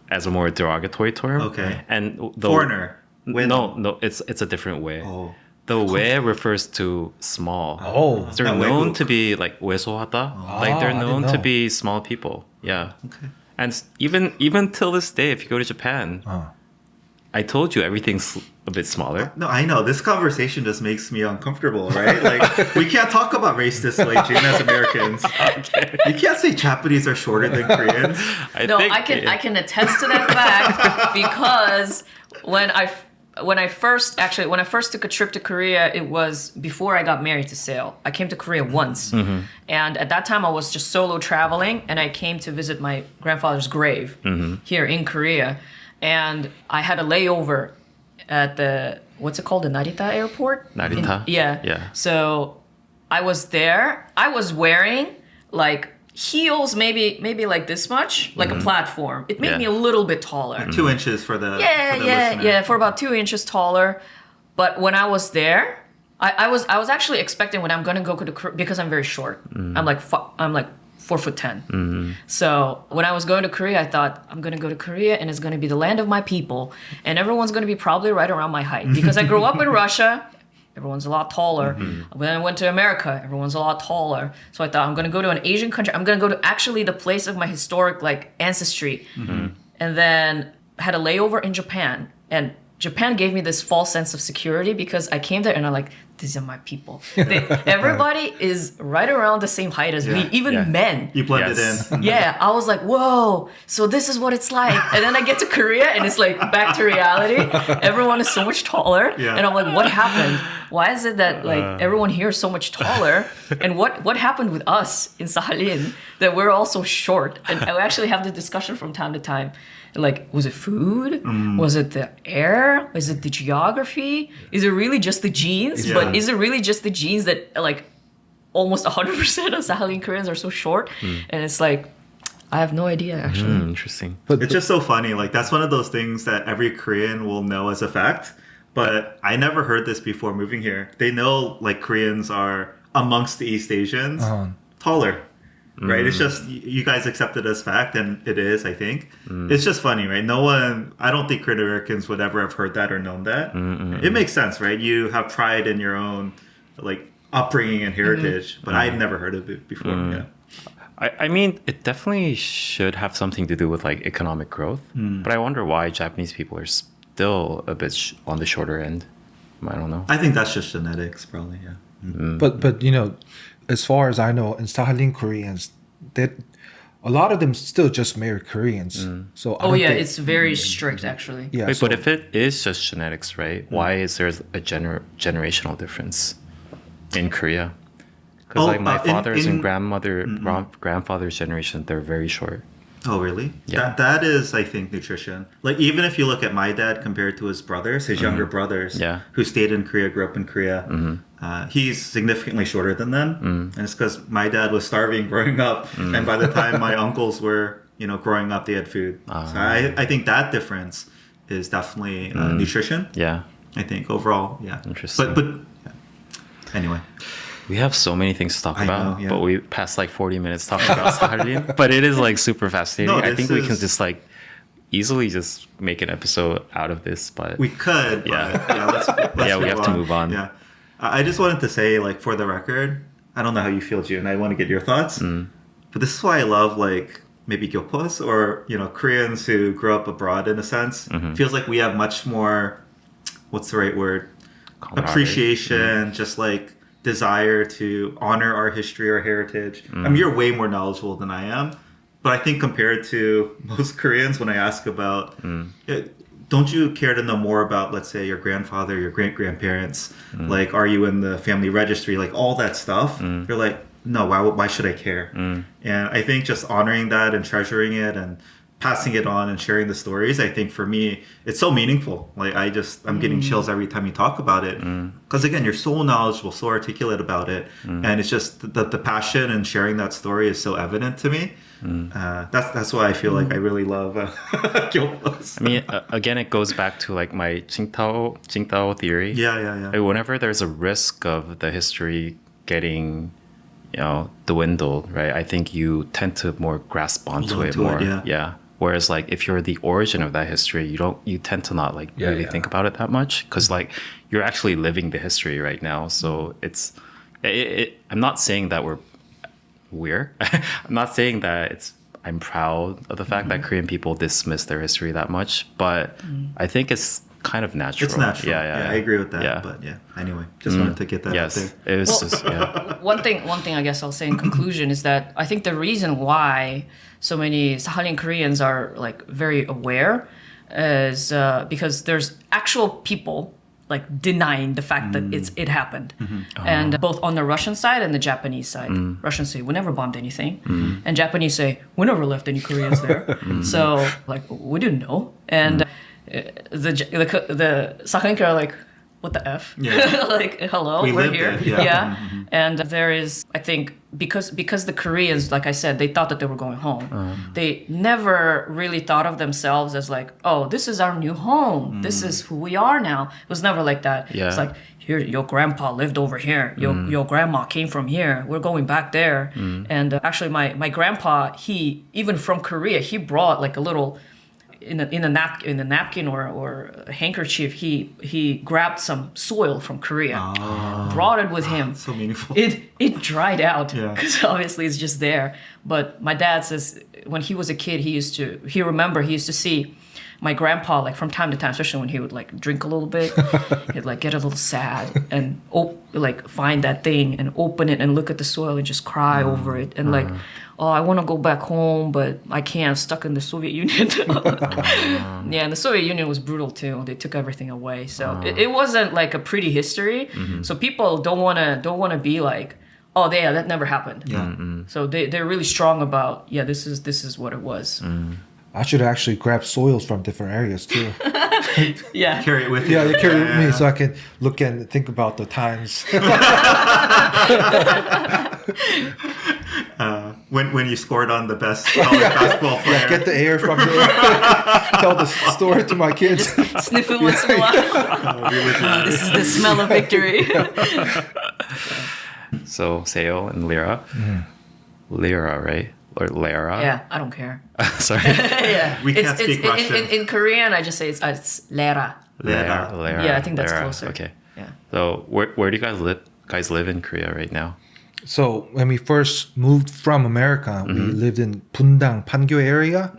as a more derogatory term. Okay. And the Foreigner. No, it's a different way. Oh. The way refers to small. Oh. They're Not known 외국. to be like 외소하다. Like I they're didn't known to know. be small people. Yeah. Okay. And even till this day, if you go to Japan, I told you everything's a bit smaller. No, I know. This conversation just makes me uncomfortable, right? Like, we can't talk about race this way, Jun, as Americans. You can't say Japanese are shorter than Koreans. I can attest to that fact because when I first took a trip to Korea, it was before I got married to Seil. I came to Korea once, and at that time I was just solo traveling, and I came to visit my grandfather's grave here in Korea, and I had a layover at the what's it called, the Narita airport. Narita? Yeah. So I was there. I was wearing like heels, maybe like this much, like a platform. It made Yeah. me a little bit taller. 2 inches for the Yeah, for about 2 inches taller. But when I was there, I was actually expecting when I'm gonna go to Korea, because I'm very short. I'm like 4'10". So when I was going to Korea, I thought I'm gonna go to Korea and it's gonna be the land of my people, and everyone's gonna be probably right around my height because I grew up in Russia. Everyone's a lot taller. When I went to America, everyone's a lot taller. So I thought I'm gonna go to an Asian country. I'm gonna go to actually the place of my historic like ancestry, and then had a layover in Japan. And Japan gave me this false sense of security because I came there and I'm like, these are my people. Everybody is right around the same height as me, even Yeah. men. You blended Yes. in. Yeah, I was like, whoa, so this is what it's like. And then I get to Korea and it's like back to reality. Everyone is so much taller. Yeah. And I'm like, what happened? Why is it that like everyone here is so much taller? And what happened with us in Sakhalin that we're all so short? And I actually have this discussion from time to time. Like, was it food? Was it the air? Is it the geography? Is it really just the genes? Yeah. But is it really just the genes that like almost 100% of Sakhalin Koreans are so short? And it's like, I have no idea actually. Interesting. It's just so funny. Like, that's one of those things that every Korean will know as a fact. But I never heard this before moving here. They know, like, Koreans are amongst the East Asians taller. right? It's just you guys accept it as fact, and it is, I think. It's just funny, right? I don't think Korean Americans would ever have heard that or known that. It makes sense, right? You have pride in your own like upbringing and heritage, but I'd never heard of it before. Yeah. I mean, it definitely should have something to do with like economic growth, but I wonder why Japanese people are still a bit on the shorter end. I don't know. I think that's just genetics, probably. Yeah. But as far as I know, in Sakhalin Koreans, a lot of them still just marry Koreans. So I don't think- it's very strict actually. yeah. Wait, so- but if it is just genetics, right? Why is there a generational difference in Korea? Because like my father's and grandfather's generation, they're very short. Oh, really? Yeah. That is, I think, nutrition. Like, even if you look at my dad compared to his brothers, his younger brothers, who stayed in Korea, grew up in Korea, he's significantly shorter than them. And it's because my dad was starving growing up. And by the time my uncles were, growing up, they had food. So I think that difference is definitely nutrition. Yeah. I think overall, yeah. Interesting. But yeah. Anyway. We have so many things to talk I about, know, yeah. but we passed like 40 minutes talking about Sakhalin. But it is like super fascinating. No, I think we can is- just like easily just make an episode out of this. But We could, Yeah. but yeah, let's Yeah, we have to move on. Yeah. I just wanted to say, like, for the record, I don't know how you feel, Jun. I want to get your thoughts. But this is why I love, like, maybe Gyopos or, Koreans who grew up abroad in a sense. Feels like we have much more, what's the right word? Camaraderie. Appreciation, just like desire to honor our history, our heritage. I mean, you're way more knowledgeable than I am. But I think compared to most Koreans, when I ask about, don't you care to know more about, let's say, your grandfather, your great-grandparents? Like, are you in the family registry? Like, all that stuff. You're like, no, why should I care? And I think just honoring that and treasuring it and passing it on and sharing the stories, I think for me, it's so meaningful. Like, I'm getting chills every time you talk about it. Because again, you're so knowledgeable, so articulate about it. And it's just the passion and sharing that story is so evident to me. That's why I feel like I really love Gyopos. I mean, again, it goes back to like my Qingdao theory. Yeah. Like, whenever there's a risk of the history getting, dwindled, right? I think you tend to more grasp onto it more. Yeah. Whereas like if you're the origin of that history, you tend to not like really think about it that much because like you're actually living the history right now. So I'm not saying that we're I'm not saying that I'm proud of the fact that Korean people dismiss their history that much, but I think it's kind of natural. It's natural. Yeah. I agree with that. Yeah. But yeah, anyway, just wanted to get that out there. It was just, yeah. One thing I guess I'll say in conclusion is that I think the reason why so many Sakhalin Koreans are like very aware is because there's actual people like denying the fact that it happened. And both on the Russian side and the Japanese side. Russians say, we never bombed anything. And Japanese say, we never left any Koreans there. So like, we didn't know. And the Sakhalin are like, what the F? Yeah. Like, hello, We we're lived here. it, yeah. And there is, I think, because the Koreans, like I said, they thought that they were going home. They never really thought of themselves as like, oh, this is our new home. This is who we are now. It was never like that. Yeah. It's like, here, your grandpa lived over here. Your grandma came from here. We're going back there. And actually, my grandpa, he, even from Korea, he brought like a little... In a napkin or a handkerchief, he grabbed some soil from Korea, brought it with him. So meaningful. It dried out Yeah. because obviously it's just there. But my dad says when he was a kid, he used to see my grandpa like from time to time, especially when he would like drink a little bit, he'd like get a little sad and like find that thing and open it and look at the soil and just cry over it and like. Oh, I want to go back home, but I can't. I'm stuck in the Soviet Union. Yeah, and the Soviet Union was brutal too. They took everything away, so it wasn't like a pretty history. So people don't wanna be like, oh, yeah, that never happened. Yeah. So they're really strong about this is what it was. I should actually grab soils from different areas too. Yeah. Carry it with you. Yeah, you carry it with me so I can look and think about the times. When you scored on the best college basketball player. Yeah, get the air from there. Tell the story to my kids. Sniff it once in a while. This is the smell of victory. So Seil and Lera, Lera, right? Or Lara? Yeah, I don't care. Sorry. Yeah, We can't speak Russian. In Korean. I just say it's Lera. Lera. Yeah, I think that's Lera. closer. Okay. Yeah. So where do you guys live in Korea right now? So when we first moved from America, we lived in Bundang, Pangyo area,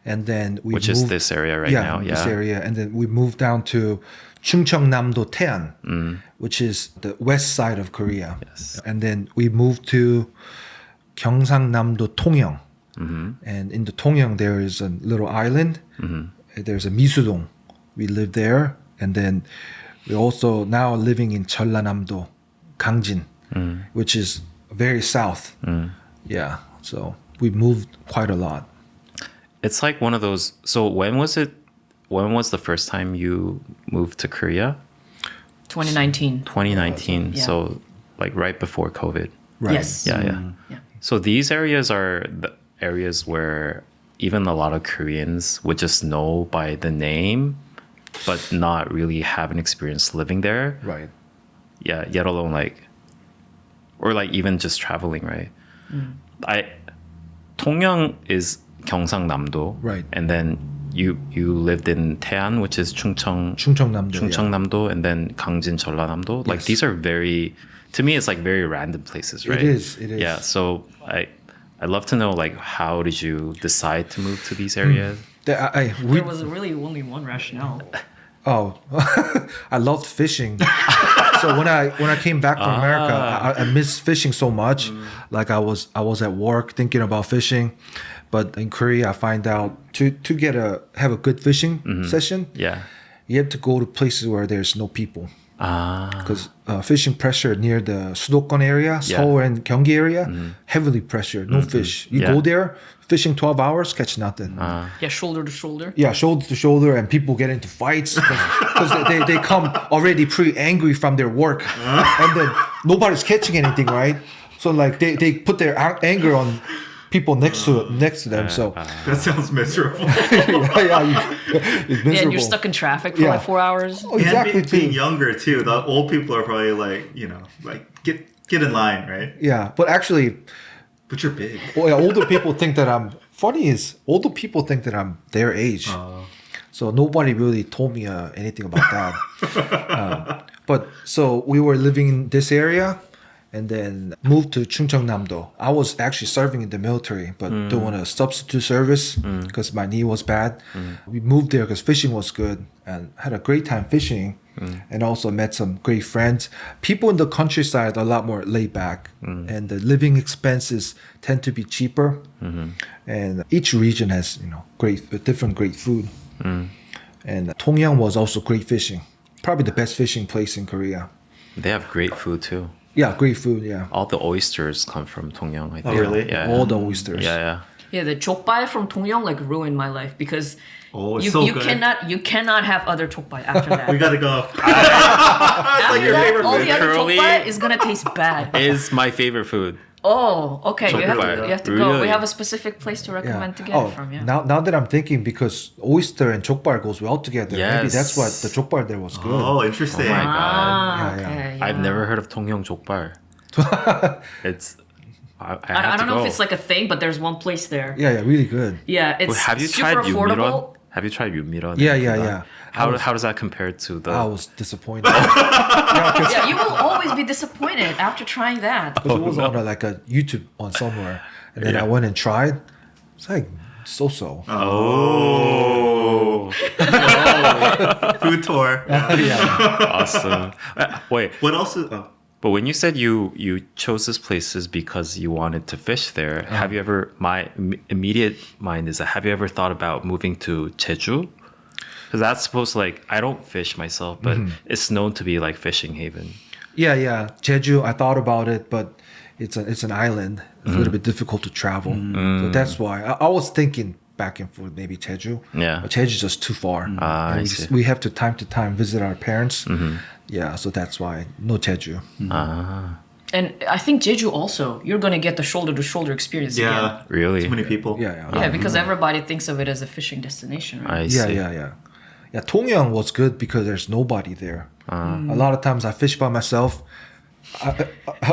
and then we Which moved, is this area right now? this Yeah. area, and then we moved down to Chungcheongnam-do, Taean, which is the west side of Korea. Yes. And then we moved to Gyeongsangnam-do, Tongyeong, and in the Tongyeong there is a little island. There's a Misudong. We live there, and then we also now living in Jeollanamdo, Gangjin, which is very south. Yeah, so we moved quite a lot. It's like one of those. So when was it? When was the first time you moved to Korea? 2019. 2019. Yeah. So like right before COVID. Right. Yes. Yeah. Yeah. So these areas are the areas where even a lot of Koreans would just know by the name, but not really have an experience living there. Right. Yeah, yet alone or even just traveling, right? Tongyeong is Gyeongsangnam-do, Right. and then you lived in Taean, which is Chungcheongnam-do. Chungcheongnam-do, and then Gangjin, Jeollanamdo. Like Yes. these are very, to me, it's like very random places, right? It is. Yeah. So I'd love to know how did you decide to move to these areas? There was really only one rationale. Oh, I loved fishing. So when I came back from America, I missed fishing so much. Like I was at work thinking about fishing, but in Korea I find out to have a good fishing session, Yeah. you have to go to places where there's no people. Ah. Because fishing pressure near the Sudokon area, Seoul and Gyeonggi area, heavily pressured, no fish. You Yeah. go there, fishing 12 hours, catch nothing. Yeah, shoulder to shoulder. Yeah, shoulder to shoulder, and people get into fights because they come already pretty angry from their work, and then nobody's catching anything, right? So like they put their anger on people next to them. So That sounds miserable. it's miserable. Yeah, and you're stuck in traffic for Yeah. like 4 hours. Oh, exactly. And being too. younger too, the old people are probably get in line, right? Yeah, but actually, But you're big. older people think that I'm. Funny is, older people think that I'm their age. So nobody really told me anything about that. But so we were living in this area, and then moved to Chungcheongnam-do. I was actually serving in the military, but doing a substitute service because my knee was bad. We moved there because fishing was good and had a great time fishing, and also met some great friends. People in the countryside are a lot more laid back, and the living expenses tend to be cheaper. And each region has different great food. And Tongyeong was also great fishing, probably the best fishing place in Korea. They have great food too. Yeah, great food. Yeah. All the oysters come from Tongyeong, I think. really? Yeah. All the oysters. Yeah. Yeah, the jokbal from Tongyeong ruined my life because Oh, it's you so you good. cannot have other jokbal after that. We gotta go. After your that, favorite all food. the other Curly. jokbal is gonna taste bad. Is my favorite food. Oh, okay. You Jokbal. have to go. Really? We have a specific place to recommend to get it from. Yeah. Now that I'm thinking, because oyster and jokbal goes well together, maybe Yes. that's why the jokbal there was good. Oh, interesting. Oh my God. Ah, Yeah, okay. I've yeah. never heard of Tongyeong Jokbal. It's. I I don't know if it's like a thing, but there's one place there. Yeah, really good. Yeah, it's Have you super tried affordable. Yumiron? Have you tried Yumiron? Yeah. How does that compare to the? I was disappointed. Yeah, Yeah, you will always be disappointed after trying that. because it was on a YouTube on somewhere, and then I went and tried. It's like so. Oh. Food tour. Awesome. Wait, What else is? Oh. but when you said you chose this places because you wanted to fish there, have you ever? My immediate mind is that have you ever thought about moving to Jeju? Because that's supposed to I don't fish myself, but it's known to be like fishing haven. Yeah. Jeju, I thought about it, but it's an island. It's a little bit difficult to travel, so that's why I was thinking back and forth maybe Jeju. Yeah. But Jeju is just too far. I And see. we have to time visit our parents. Yeah, so that's why no Jeju. And I think Jeju also, you're gonna get the shoulder to shoulder experience again. Yeah. Really? Too many people. Yeah. Yeah, because everybody thinks of it as a fishing destination, right? I see. Yeah. Tongyeong was good because there's nobody there. A lot of times I fish by myself.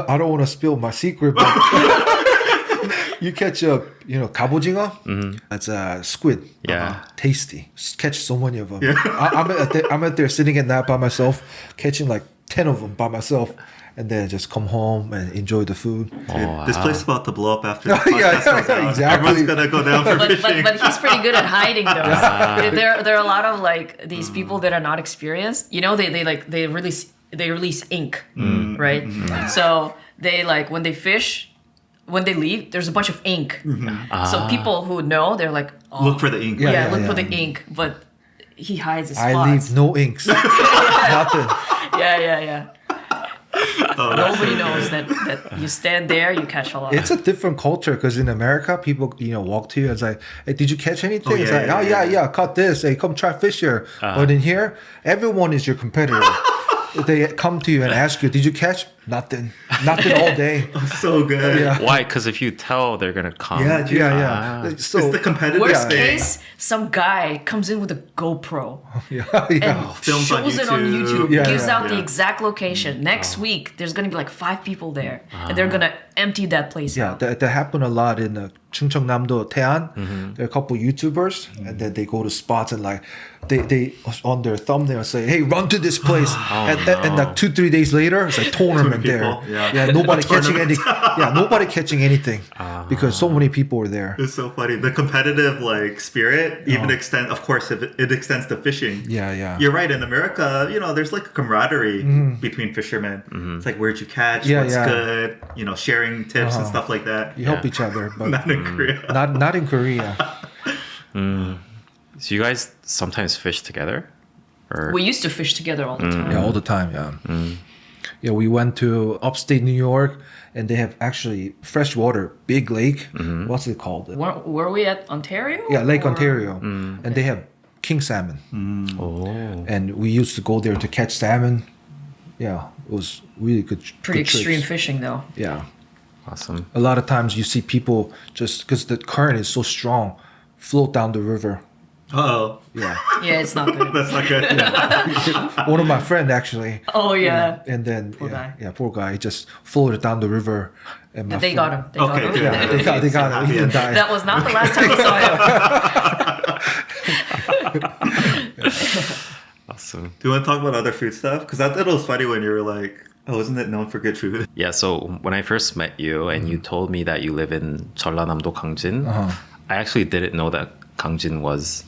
I don't want to spill my secret, but You catch a, 갑오징어. That's a squid. Yeah. Tasty. Catch so many of them. I'm out there sitting at night by myself, catching like 10 of them by myself. And then just come home and enjoy the food. Dude, this place is about to blow up after this podcast goes out. exactly. Everyone's gonna go down for fishing. But he's pretty good at hiding those. There are a lot of like these people that are not experienced. They release ink, right? So they like when they fish, when they leave, there's a bunch of ink. So people who know, they're like, oh, Look for the ink. look for the ink. But he hides his spots. I leave no inks. Nothing. Yeah. Nobody knows that you stand there, you catch a lot. It's a different culture because in America, people walk to you and it's like, "Hey, did you catch anything?" It's like, "Yeah, caught this. Hey, come try fish here." But in here, everyone is your competitor. They come to you and ask you, "Did you catch?" Nothing all day. So good. Yeah. Why? Because if you tell, they're gonna come. Yeah, dude. So It's the competitive Worst thing. case, some guy comes in with a GoPro yeah. Films on shows it on YouTube, Yeah, gives yeah. out the exact location. Next week, there's gonna be like 5 people there, and they're gonna empty that place Yeah, out. that happened a lot in Jeollanamdo, Taean. There are a couple YouTubers, and then they go to spots and like they on their thumbnail say, "Hey, run to this place," and like 2-3 days later, it's a tournament there. people, yeah. Nobody catching any. Yeah, nobody catching anything because so many people were there. It's so funny. The competitive like spirit even extends. Of course, if it extends to fishing. Yeah. You're right. In America, there's like a camaraderie between fishermen. It's like, where'd you catch? Yeah, What's yeah. good? Sharing tips and stuff like that. You help each other, but Not in Korea. not in Korea. So you guys sometimes fish together, or We used to fish together all the time. Yeah, all the time. Yeah. Yeah, we went to upstate New York, and they have actually freshwater, big lake. What's it called? Were we at Ontario? Yeah, Lake or- Ontario, and they have king salmon. Oh, And we used to go there to catch salmon. Yeah, it was really good. Pretty good extreme trips. fishing though. Yeah, awesome. a lot of times you see people just because the current is so strong, float down the river. Oh, Yeah, Yeah, it's not good. that's not good. one of my friend actually. Oh yeah. And then Poor guy. poor guy, he just floated down the river. And my They friend- got him. They Okay, got him. good. Yeah, they got him. He didn't die. That was not the last time we saw him. Awesome. Do you want to talk about other food stuff? Because I thought it was funny when you were like, "Oh, isn't it known for good food?" Yeah. So when I first met you and you told me that you live in Jeollanamdo, Gangjin, I actually didn't know that Gangjin was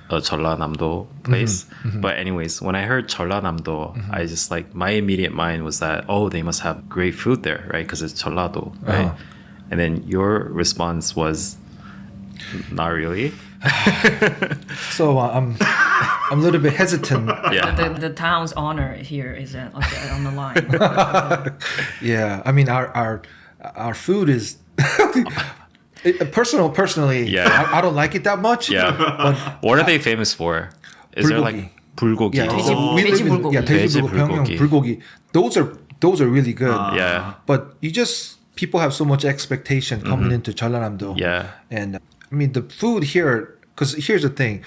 a Jeollanamdo place. But anyways, when I heard Jeollanamdo, I just like my immediate mind was that they must have great food there, right? Because it's Jeollado, right? And then your response was, not really. So I'm a little bit hesitant. Yeah. The town's honor here is on the line. Yeah, I mean our food is personally. Yeah. I don't like it that much. Yeah. But What are they famous for? Is there like bulgogi? yeah, 돼지- we live in 돼지 yeah, 돼지 돼지 불고기. 평양 bulgogi. Those are really good. Yeah. But people have so much expectation coming into Jeollanamdo. Yeah. And I mean the food here, because here's the thing,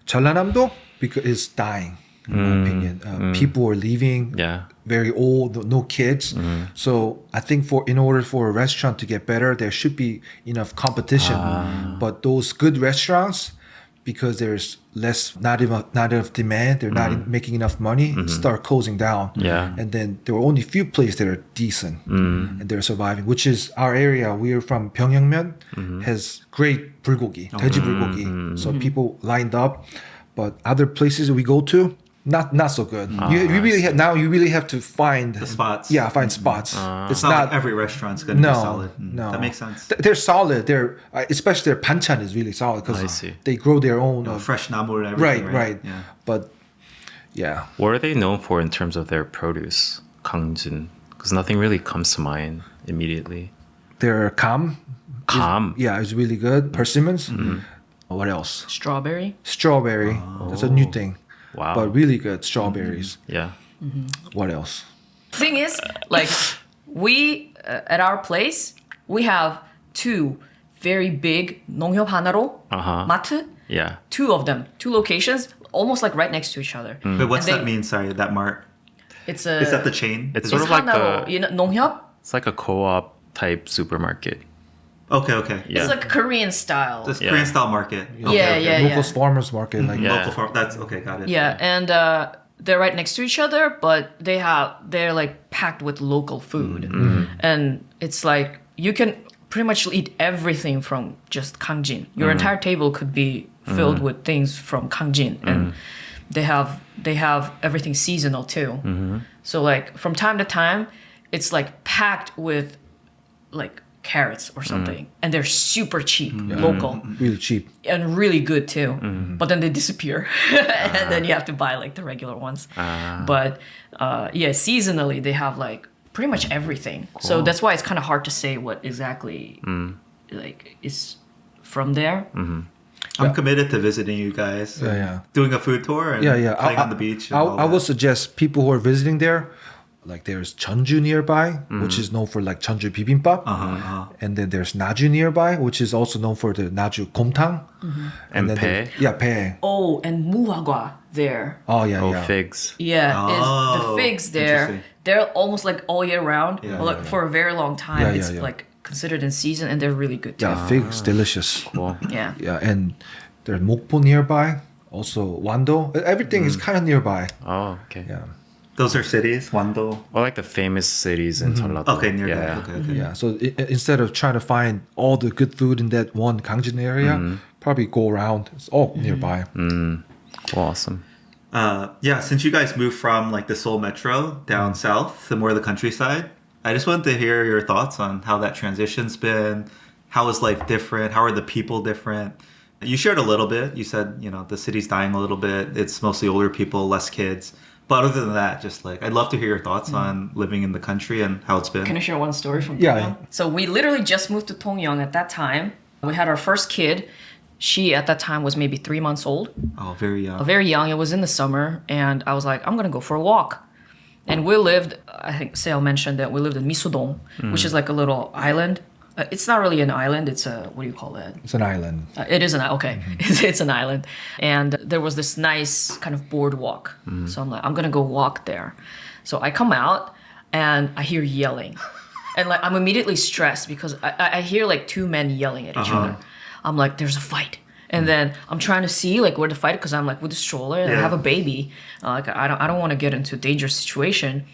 Jeollanamdo is dying. In my opinion, people are leaving. Yeah. Very old, no kids. So I think in order for a restaurant to get better, there should be enough competition. But those good restaurants, because there's not enough demand, they're not making enough money, start closing down. Yeah. And then there were only a few places that are decent and they're surviving, which is our area. We are from Pyeongyangmyeon, has great bulgogi, 돼지 bulgogi. So people lined up. But other places we go to, not so good. You really have to find The spots. Yeah, find spots. It's not like every restaurant's gonna be solid. No, That makes sense. They're solid. They're especially their banchan is really solid I because see. they grow their own. Fresh namu and everything. right. Yeah. But yeah, What are they known for in terms of their produce? Gangjin. Because nothing really comes to mind immediately. their kam. Kam. Yeah, it's really good. Persimmons. What else? Strawberry. Strawberry. That's a new thing. Wow. But really good strawberries. Yeah. What else? Thing is, like we at our place, we have 2 very big 농협 하나로 마트. Yeah. 2 of them, 2 locations, almost like right next to each other. But what's And that mean? Sorry, that mart. It's Is that the chain? It's Is sort it- of like 하나로, a 농협. it's like a co-op type supermarket. Okay. Yeah. It's like Korean style. This Yeah. Korean style market. Yeah. Local farmers market, like Yeah. Local farm. That's okay. Got it. Yeah, and they're right next to each other, but they're like packed with local food, and it's like you can pretty much eat everything from just Kangjin. Your entire table could be filled with things from Kangjin, and they have everything seasonal too. So like from time to time, it's like packed with like carrots or something, and they're super cheap, local, really cheap. and really good too. But then they disappear, and then you have to buy like the regular ones. But yeah, seasonally they have like pretty much everything. So that's why it's kind of hard to say what exactly like is from there. I'm committed to visiting you guys. Yeah. Doing a food tour and playing on the beach. And all I that. would suggest people who are visiting there, like there's Jeonju nearby, which is known for like Jeonju bibimbap, and then there's Naju nearby, which is also known for the Naju gomtang, And then Pae. Pae. Oh, and muagwa there. Oh yeah, Oh, yeah. figs. Yeah, is the Oh, figs there. interesting. They're almost like all year round. Yeah, or like yeah. for a very long time. Yeah, It's yeah. like considered in season, and they're really good too. Yeah, figs, delicious. Cool. Yeah. Yeah, and there's Mokpo nearby, also Wando. Everything is kind of nearby. Oh, okay. Yeah. Those are cities. Wando. Or like the famous cities in Jeollanamdo. Okay, near yeah. that. Okay. Yeah, so instead of trying to find all the good food in that one Gangjin area, probably go around. It's all nearby. Cool, awesome. Yeah, since you guys moved from like the Seoul Metro down south to more of the countryside, I just wanted to hear your thoughts on how that transition's been. How is life different? How are the people different? You shared a little bit. You said, the city's dying a little bit. It's mostly older people, less kids. But other than that, just like, I'd love to hear your thoughts on living in the country and how it's been. Can I share one story from Yeah. Tongyeong? So we literally just moved to Tongyeong at that time. We had our first kid. She at that time was maybe 3 months old. Oh, very young. Very young. It was in the summer, and I was like, I'm gonna go for a walk. And we lived. I think Seil mentioned that we lived in Misudong, which is like a little island. It's not really an island. It's a what do you call that? It's an island. It is okay. It's an island, and there was this nice kind of boardwalk. So I'm like, I'm gonna go walk there. So I come out, and I hear yelling, and like I'm immediately stressed because I hear like two men yelling at each other. I'm like, there's a fight. And then I'm trying to see like where to fight because I'm like with the stroller and I have a baby. Like I don't want to get into a dangerous situation.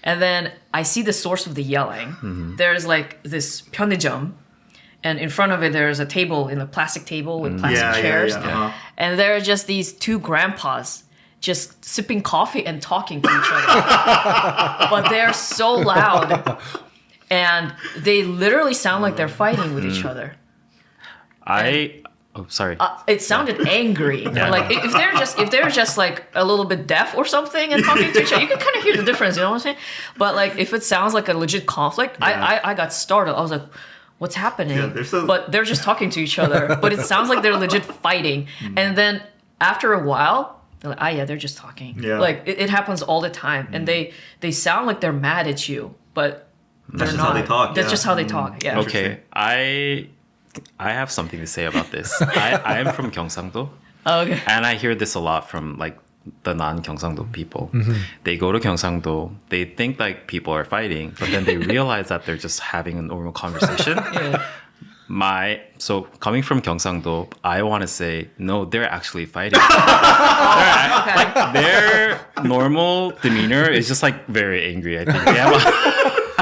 And then I see the source of the yelling. There's like this 편의점, and in front of it there's a table, in a plastic table with plastic chairs. And there are just these two grandpas just sipping coffee and talking to each other. But they're so loud. And they literally sound like they're fighting with each other. Oh, sorry. It sounded angry. Like if they're just like a little bit deaf or something and talking to each other, you can kind of hear the difference. You know what I'm saying? But like if it sounds like a legit conflict, I got startled. I was like, what's happening? Yeah, but they're just talking to each other. But it sounds like they're legit fighting. And then after a while, they're like, they're just talking. Yeah. Like it happens all the time, and they sound like they're mad at you, but they're just not. how they talk, That's yeah. just how they talk. Yeah. Okay, I have something to say about this. I am from Gyeongsangdo, Oh, okay. and I hear this a lot from like the non-Gyeongsangdo people. They go to Gyeongsangdo, they think like people are fighting, but then they realize that they're just having a normal conversation. So coming from Gyeongsangdo, I want to say no, they're actually fighting. Like their normal demeanor is just like very angry. I think they have a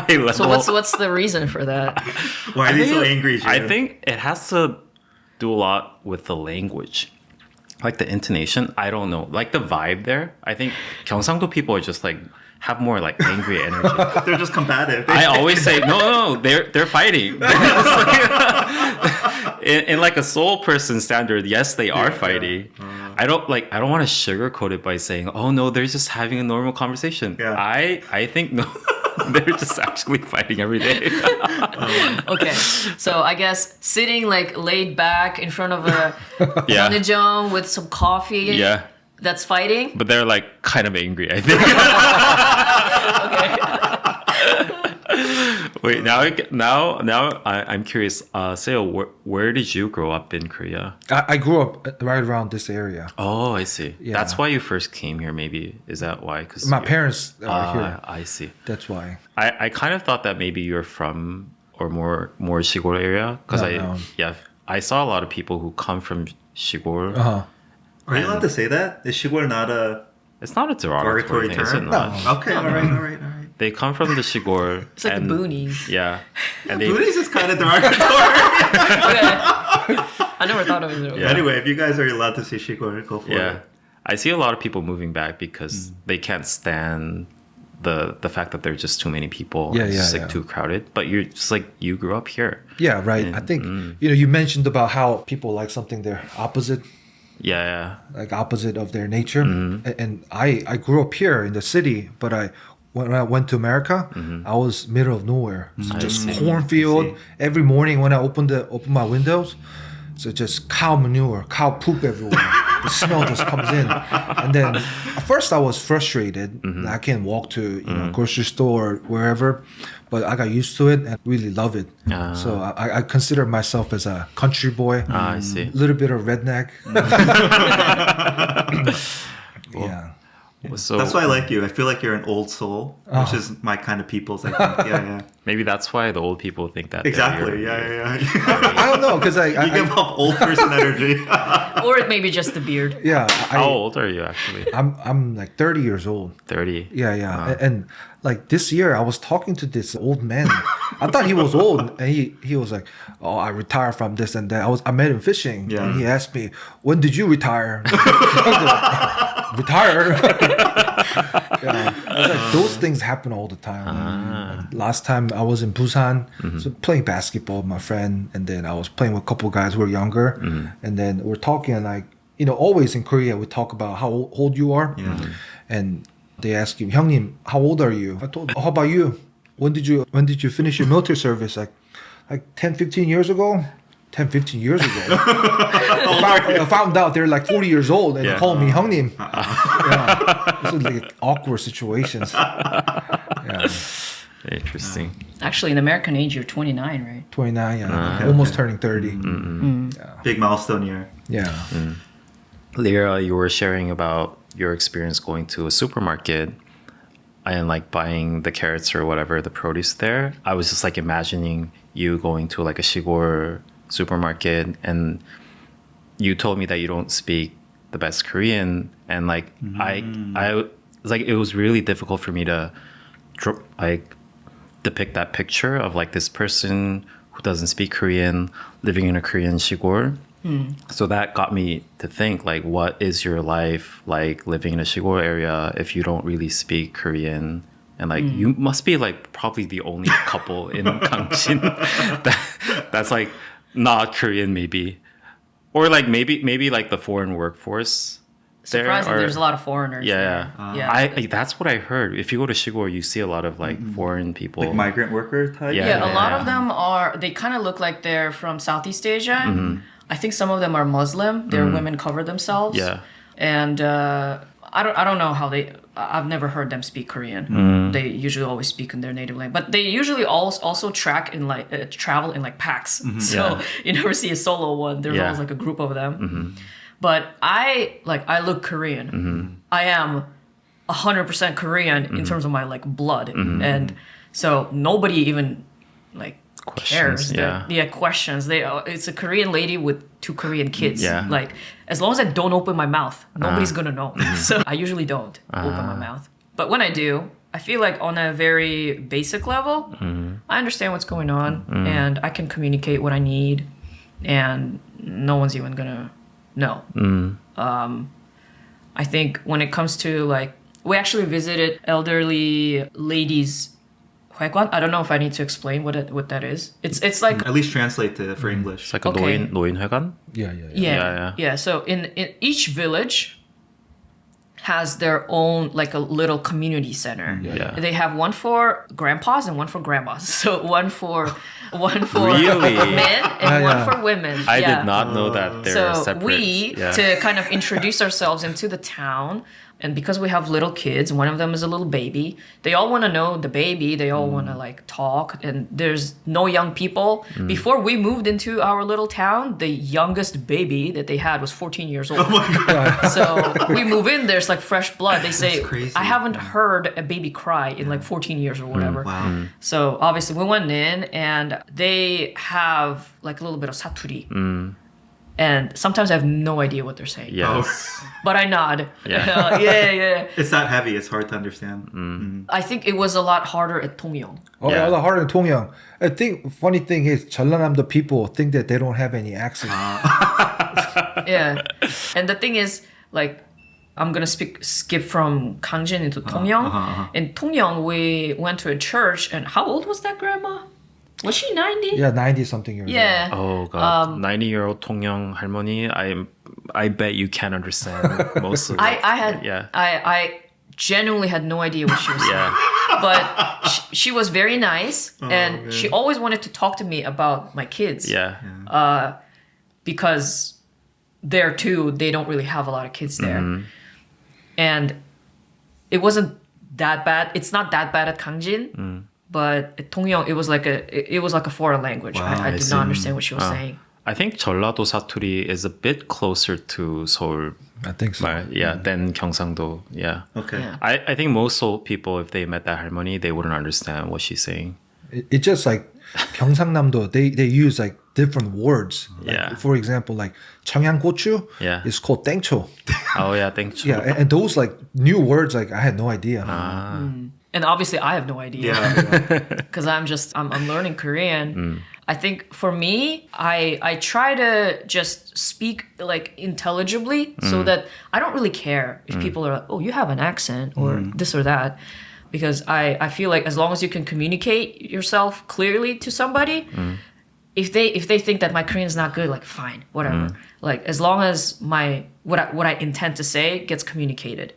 high level. So what's the reason for that? Why are they so angry, Jun? I think it has to do a lot with the language. Like the intonation, I don't know. Like the vibe there, I think Gyeongsangdo people are just like have more like angry energy. They're just combative. I always say no, they're fighting. in like a Seoul person standard, yes, they are fighting. I don't want to sugarcoat it by saying, oh no, they're just having a normal conversation. Yeah. I think no, they're just actually fighting every day. Okay, so I guess sitting like laid back in front of a Yeah. panajong with some coffee. Yeah. That's fighting. But they're like kind of angry, I think. Wait, now I'm curious. Seo, where did you grow up in Korea? I grew up right around this area. Oh, I see. Yeah. That's why you first came here. Maybe is that why? Because My parents are here. I see. That's why. I kind of thought that maybe you're from or more 시골 area? Because No. I saw a lot of people who come from 시골. Uh-huh. Are you allowed to say that? Is 시골 not a It's not a derogatory thing, is it term? not? Okay, all right. They come from the 시골. It's like the boonies. Yeah. And they, Boonies is kind of derogatory. Okay. I never thought of it. Yeah. Anyway, if you guys are allowed to say 시골, go for yeah. it. I see a lot of people moving back because they can't stand the fact that there's just too many people. Yeah, It's just yeah, like yeah. too crowded. But you're just like, you grew up here. Yeah, right. I think you mentioned about how people like something they're opposite, Yeah. like opposite of their nature. And I grew up here in the city, but when I went to America, I was middle of nowhere. So just cornfield. Every morning when I open my windows, so just cow manure, cow poop everywhere. The smell just comes in. And then at first I was frustrated. I can't walk to grocery store or wherever, but I got used to it and really love it. So I consider myself as a country boy. I see. A little bit of redneck. Yeah. So That's why I like you. I feel like you're an old soul, which is my kind of people's, I think. Yeah. maybe that's why the old people think that. Exactly. They're- Yeah. I don't know because You give off old person energy. Or it may be just the beard. How old are you actually? I'm like 30 years old. 30. Yeah. And like this year, I was talking to this old man. I thought he was old, and he was like, "Oh, I retired from this and that." I met him fishing, Yeah. and he asked me, "When did you retire?" Retire? Yeah. It's like those things happen all the time. Like last time I was in Busan, so playing basketball with my friend, and then I was playing with a couple of guys who were younger, and then we're talking like always in Korea we talk about how old you are, and they ask you, "형님, how old are you?" I told them, "How about you? When did you finish your military service?" Like 10, 15 years ago. 10, 15 years ago. I found out they're like 40 years old and they call me 형님. Yeah. This is like awkward situations. Yeah. Interesting. Actually, in American age, you're 29, right? 29, yeah. Almost turning 30. Big milestone year. Yeah. Lera, you were sharing about your experience going to a supermarket and like buying the carrots or whatever, the produce there. I was just like imagining you going to like a 시골 supermarket, and you told me that you don't speak the best Korean, and like I like it was really difficult for me to like depict that picture of like this person who doesn't speak Korean living in a Korean 시골. So that got me to think like, what is your life like living in a 시골 area if you don't really speak Korean? And like you must be like probably the only couple in Gangshin that's like not Korean maybe, or like maybe like the foreign workforce. Surprisingly, there's a lot of foreigners. Yeah, Yeah. I that's what I heard. If you go to 시골, you see a lot of like foreign people, Like migrant worker type? Yeah. A lot of them they kind of look like they're from Southeast Asia. I think some of them are Muslim. Their women cover themselves. Yeah. And I don't know how I've never heard them speak Korean. They usually always speak in their native language, but they usually also travel in like packs. So you never see a solo one. There's always like a group of them. But I look Korean. I am 100% Korean in terms of my like blood, and so nobody even like cares. Questions. It's a Korean lady with 2 Korean kids. Yeah. Like as long as I don't open my mouth, nobody's gonna know. So I usually don't open my mouth. But when I do, I feel like on a very basic level, I understand what's going on and I can communicate what I need, and no one's even gonna know. I think when it comes to like, we actually visited elderly ladies. I don't know if I need to explain what that is. It's like At least translate to for English. It's like a Okay. 노인회관. yeah. So in each village has their own like a little community center. Yeah. They have one for grandpas and one for grandmas. So one for Really? men and one yeah. for women. I Yeah. did not know that they're So separate. we, to kind of introduce ourselves into the town, And because we have little kids, one of them is a little baby. They all want to know the baby. They all want to like talk. And there's no young people. Before we moved into our little town, the youngest baby that they had was 14 years old. Oh my God. So we move in, there's like fresh blood. They say, crazy. I haven't heard a baby cry in like 14 years or whatever. Wow. So obviously we went in and they have like a little bit of saturi. And sometimes I have no idea what they're saying. Yes. But I nod. Yeah. Yeah. It's that heavy. It's hard to understand. I think it was a lot harder at Tongyeong. Oh, Yeah. yeah, the harder in Tongyeong. I think funny thing is Jeollanamdo people think that they don't have any accent. Yeah. And the thing is, like, I'm gonna skip from Gangjin into Tongyeong. In Tongyeong, we went to a church, and how old was that grandma? Was she 90? Yeah, 90 something years old. Yeah. Oh God, 90-year-old Tongyeong 할머니. I bet you can't understand most of it. I genuinely had no idea what she was saying. Yeah. But she was very nice, and she always wanted to talk to me about my kids. Yeah. Because there too, they don't really have a lot of kids there. And it wasn't that bad. It's not that bad at Gangjin. But at Tongyeong, it was like a foreign language. Wow, I did not understand what she was saying. I think 전라도 사투리 is a bit closer to 서울. I think so. Than 경상도. Yeah. Okay. Yeah. I think most Seoul people, if they met that 할머니, they wouldn't understand what she's saying. It's just like 경상남도, they use like different words. Like, Yeah. For example, like 청양고추 Yeah. is called 땡초. Oh yeah, thank you. Yeah, and those like new words, like I had no idea. And obviously, I have no idea. Yeah. Because I'm learning Korean. I think for me, I try to just speak like intelligibly so that I don't really care if people are like, oh, you have an accent or this or that. Because I feel like as long as you can communicate yourself clearly to somebody, if they think that my Korean is not good, like fine, whatever. Like as long as what I intend to say gets communicated.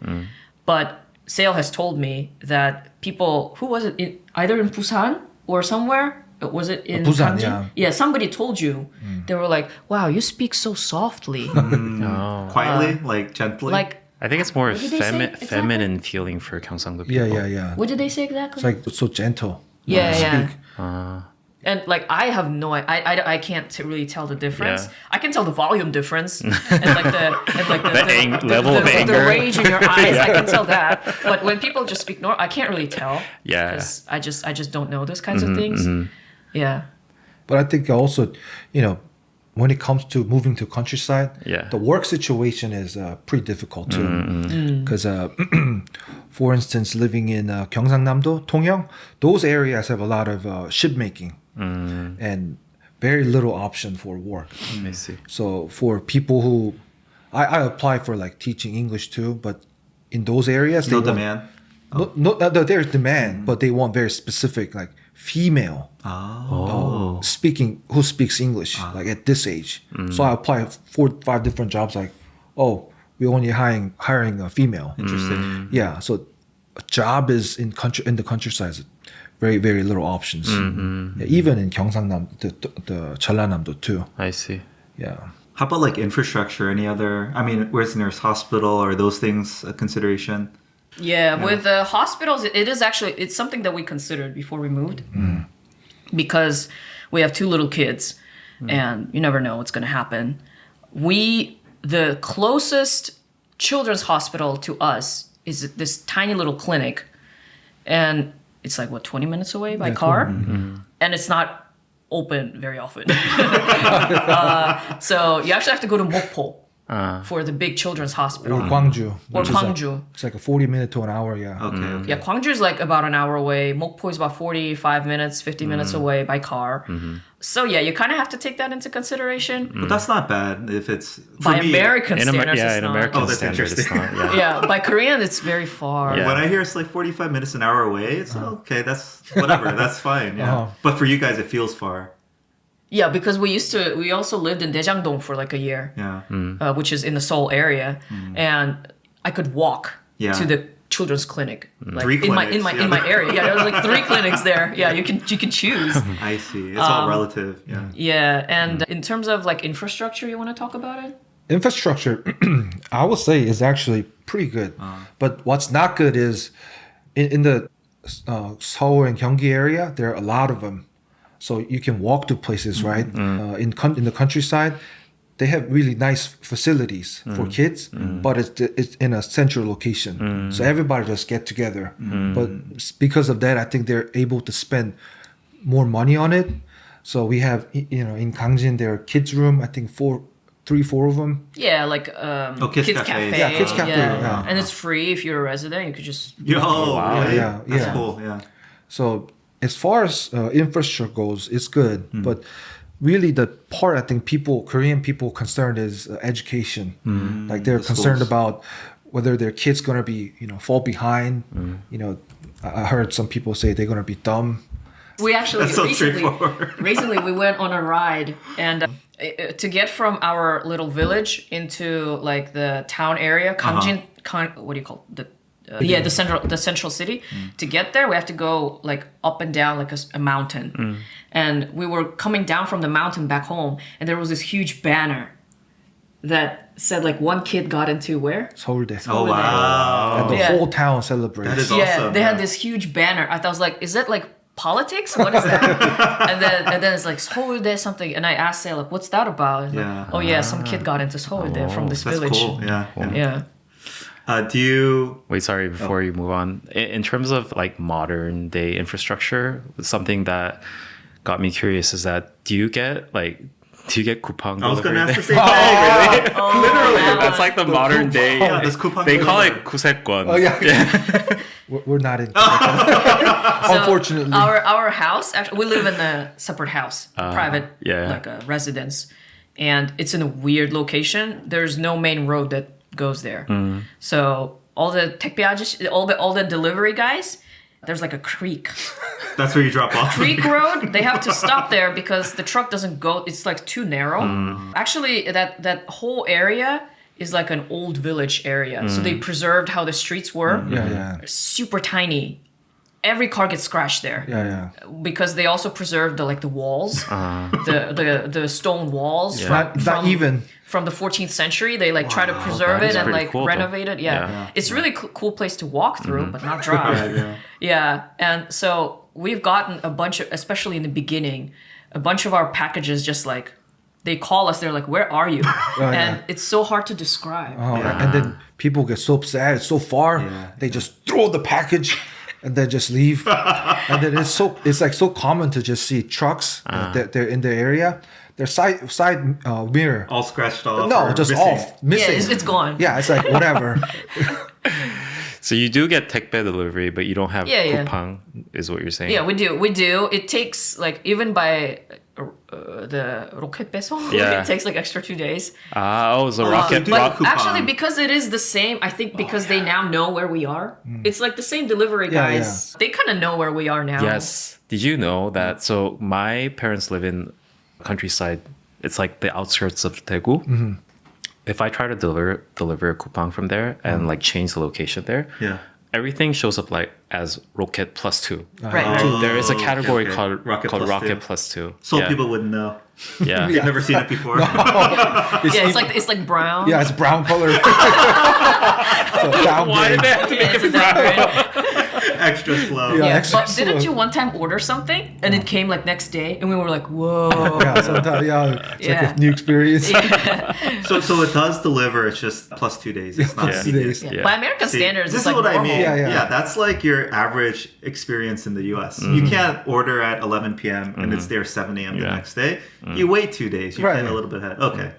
But Seil has told me that people, who was it, either in Busan or somewhere, was it in Busan, Gangjin? Yeah, somebody told you. They were like, wow, you speak so softly. Quietly, like gently. Like, I think it's more What did they say exactly? feminine feeling for 경상도 people. Yeah. what did they say exactly? It's like so gentle. Yeah. Speak. And like I have no, I can't really tell the difference. Yeah. I can tell the volume difference and like the level of anger. the rage in your eyes. I can tell that. But when people just speak normal, I can't really tell. Yeah. because I just don't know those kinds of things. Yeah. But I think also, when it comes to moving to countryside, Yeah. the work situation is pretty difficult too. Because, for instance, living in Gyeongsangnam-do, Tongyeong, those areas have a lot of ship making and very little option for work. I see. So for people who, I apply for like teaching English too, but in those areas, no they want- demand. No, there's demand, but they want very specific, like female who speaks English, like at this age. So I apply 4-5 different jobs, like, oh, we're only hiring a female. Interesting. Yeah, so a job is in the countryside, very very little options. Yeah, even in Gyeongsangnam, the Jeollanamdo too. I see. Yeah. How about like infrastructure? Any other? I mean, where's nearest hospital? Or those things a consideration? Yeah, with the hospitals, it's something that we considered before we moved. Because we have 2 little kids and you never know what's going to happen. The closest children's hospital to us is this tiny little clinic. And it's like, 20 minutes away by car? And it's not open very often. So you actually have to go to Mokpo. For the big children's hospital. Or Gwangju. Or which is like- Gwangju. it's like a 40-minute to an hour, yeah. Okay. Yeah, Gwangju is like about an hour away. Mokpo is about 45 minutes, 50 minutes away by car. So yeah, you kind of have to take that into consideration. But that's not bad if it's for By me. American standards, it's in not. American Oh, that's standards, it's interesting. not. Yeah. Yeah, by Korean, it's very far. Yeah. When I hear it's like 45 minutes an hour away, it's okay. That's whatever. That's fine. Yeah. But for you guys, it feels far. Yeah, because we also lived in Daejangdong for like a year, Yeah. which is in the Seoul area, and I could walk Yeah. to the children's clinic, like 3 in clinics, in my area. Yeah, there was like 3 clinics there. Yeah, you can choose. I see. It's all relative. Yeah. Yeah, and in terms of like infrastructure, you want to talk about it? Infrastructure, I would say, is actually pretty good. But what's not good is in the Seoul and Gyeonggi area, there are a lot of them. So you can walk to places, right? In the countryside, they have really nice facilities for kids, but it's in a central location. So everybody just get together. But because of that, I think they're able to spend more money on it. So we have, in Gangjin, there are kids' room, I think 3-4 of them. Yeah, like Kids kids cafes. cafe. Yeah, kids cafe, yeah. And it's free if you're a resident. You could just Wow. Really? Yeah, That's yeah. cool. Yeah. So as far as infrastructure goes, it's good. But really the part I think Korean people concerned is education. Like they're concerned schools. about whether their kids going to be, fall behind. I heard some people say they're going to be dumb. We actually That's so straightforward. recently we went on a ride, and to get from our little village into like the town area, Gangjin, what do you call it? The central city. To get there, we have to go like up and down like a mountain. And we were coming down from the mountain back home, and there was this huge banner that said like one kid got into where? Seoulde. Oh, wow. And the Yeah. whole town celebrates. That is Yeah, awesome. they Yeah. had this huge banner. I thought, I was like, is that like politics? What is that? and then it's like Seoulde something. And I asked Say like, what's that about? And Yeah. like, oh yeah, some kid got into Seoulde from this That's village. cool. Yeah. Yeah. Do you? Wait, sorry, before you move on. In terms of like modern day infrastructure, something that got me curious is that do you get coupon I was going to ask the delivery? same thing. Literally. That's like the modern day. Yeah, this coupon They call delivery. it 구세권. Oh, yeah. We're not in. Unfortunately. Our house, actually, we live in a separate house, private, yeah. like a residence. And it's in a weird location. There's no main road that goes there. So all the 택배 all the delivery guys, there's like a creek. That's where you drop off. Creek road, they have to stop there because the truck doesn't go. It's like too narrow. Actually, that whole area is like an old village area. So they preserved how the streets were. Yeah. Super tiny. Every car gets scratched there. Yeah. Because they also preserved the walls, the stone walls Not even. from the 14th century. They like try to preserve that is it and pretty like cool, though. renovate it. Yeah. It's really cool place to walk through, but not drive. Yeah. Yeah, and so we've gotten a bunch of, especially in the beginning, a bunch of our packages just like, they call us, they're like, where are you? And it's so hard to describe. Oh, and then people get so sad. It's so far. Yeah. They just throw the package and then just leave. And then it's like so common to just see trucks that they're in the area. Their side mirror. All scratched off. No, or just missing. off. Missing. Yeah, it's gone. Yeah, it's like whatever. So you do get 택배 delivery, but you don't have Yeah. coupon, is what you're saying? Yeah, we do. It takes like, even by the rocket 배송, Yeah. it takes like extra 2 days. So so rocket. do But coupon. actually, because it is the same, I think because they now know where we are. It's like the same delivery Yeah, guys. They kind of know where we are now. Yes. Did you know that? So my parents live in countryside. It's like the outskirts of Daegu. If I try to deliver a coupon from there and like change the location there, Yeah. everything shows up like as Rocket +2. Right. There is a category okay. called Rocket Rocket +2. +2. So yeah. people wouldn't know. Yeah. They've never seen it before. Yeah, it's like brown. Yeah, it's brown color. So Why did they have to Yeah, make it's it a downgrade. Extra slow. Yeah. Yeah, extra but didn't slow. you one time order something and it came like next day and we were like, whoa. Yeah, sometimes, it's Yeah. like a new experience. So it does deliver. It's just +2 days. It's not Yeah. 2 days. Yeah. Yeah. By American See, standards, this it's is like what I normal. mean. Yeah. That's like your average experience in the U.S. You can't order at 11 p.m. and it's there 7 a.m. the Yeah. next day. You wait 2 days. You Right. plan a little bit ahead. Okay.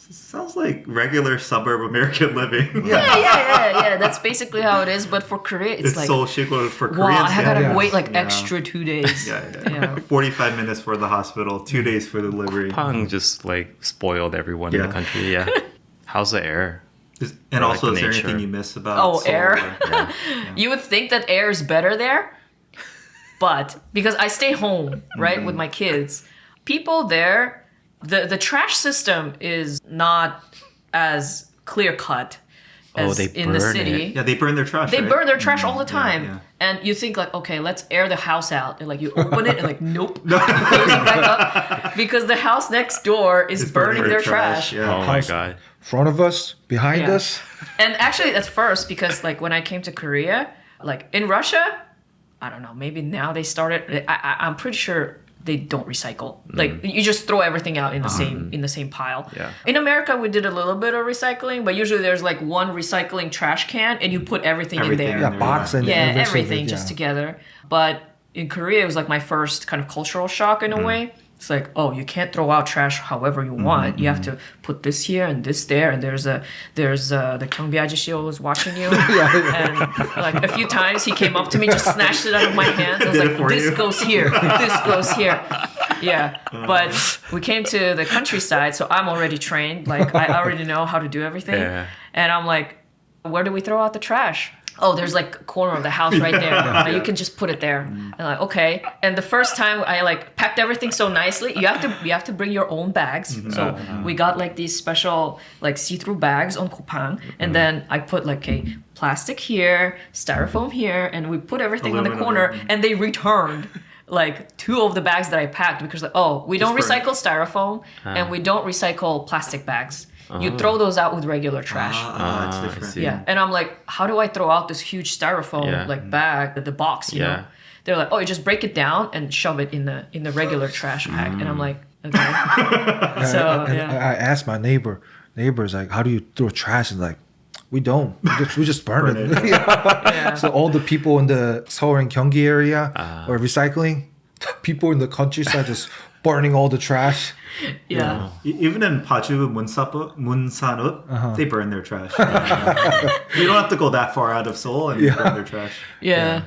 Sounds like regular suburb American living. Yeah. That's basically how it is. But for Korea, it's like, so shigol for wow, Koreans. I gotta yeah. wait like Yeah. extra 2 days. Yeah. 45 minutes for the hospital, 2 days for the delivery. Coupon just like spoiled everyone in the Yeah. country. Yeah. How's the air? And Or also, like is there nature. anything you miss about Oh, Seoul? air? Yeah. You would think that air is better there, but because I stay home, right, with my kids, people there, the trash system is not as clear cut. as they in the burn city. it. Yeah, they burn their trash. They right? burn their trash all the Yeah, time. yeah. And you think like, okay, let's air the house out. And like you open it and like, nope. Close it back up. Because the house next door is It's burning their trash. Yeah. Oh my God. Front of us, behind Yeah. us. And actually at first, because like when I came to Korea, like in Russia, I don't know, maybe now they started, I'm pretty sure they don't recycle. Like you just throw everything out in the same pile. Yeah. In America, we did a little bit of recycling, but usually there's like one recycling trash can and you put everything in there. Yeah, box and Yeah, the rest of it, everything just yeah. together. But in Korea, it was like my first kind of cultural shock in a way. It's like, oh, you can't throw out trash however you want. You have to put this here and this there, and there's the 경비 아저씨 always watching you. And like a few times he came up to me, just snatched it out of my hands. I was Did it for like, this you? goes here, this goes here. Yeah, but we came to the countryside, so I'm already trained. Like I already know how to do everything. Yeah. And I'm like, where do we throw out the trash? Oh, there's like a corner of the house right there. You can just put it there. And like, okay. And the first time I like packed everything so nicely, you have to bring your own bags. So we got like these special like see-through bags on Coupang. And then I put like a plastic here, styrofoam here, and we put everything on the Aluminum, corner. yeah. And they returned like 2 of the bags that I packed because like, oh, we don't Just burn recycle styrofoam and we don't recycle plastic bags. You throw those out with regular trash. It's different. I see. Yeah, and I'm like, how do I throw out this huge styrofoam like bag, the box? You know, they're like, oh, you just break it down and shove it in the regular trash bag, and I'm like, okay. So And yeah, I asked my neighbors like, how do you throw trash? And like, we don't. We just burn it. yeah. So all the people in the Seoul and Gyeonggi area are recycling. People in the countryside just burning all the trash. yeah. Even in Paju, Munsanut, they burn their trash. You don't have to go that far out of Seoul and burn their trash. Yeah.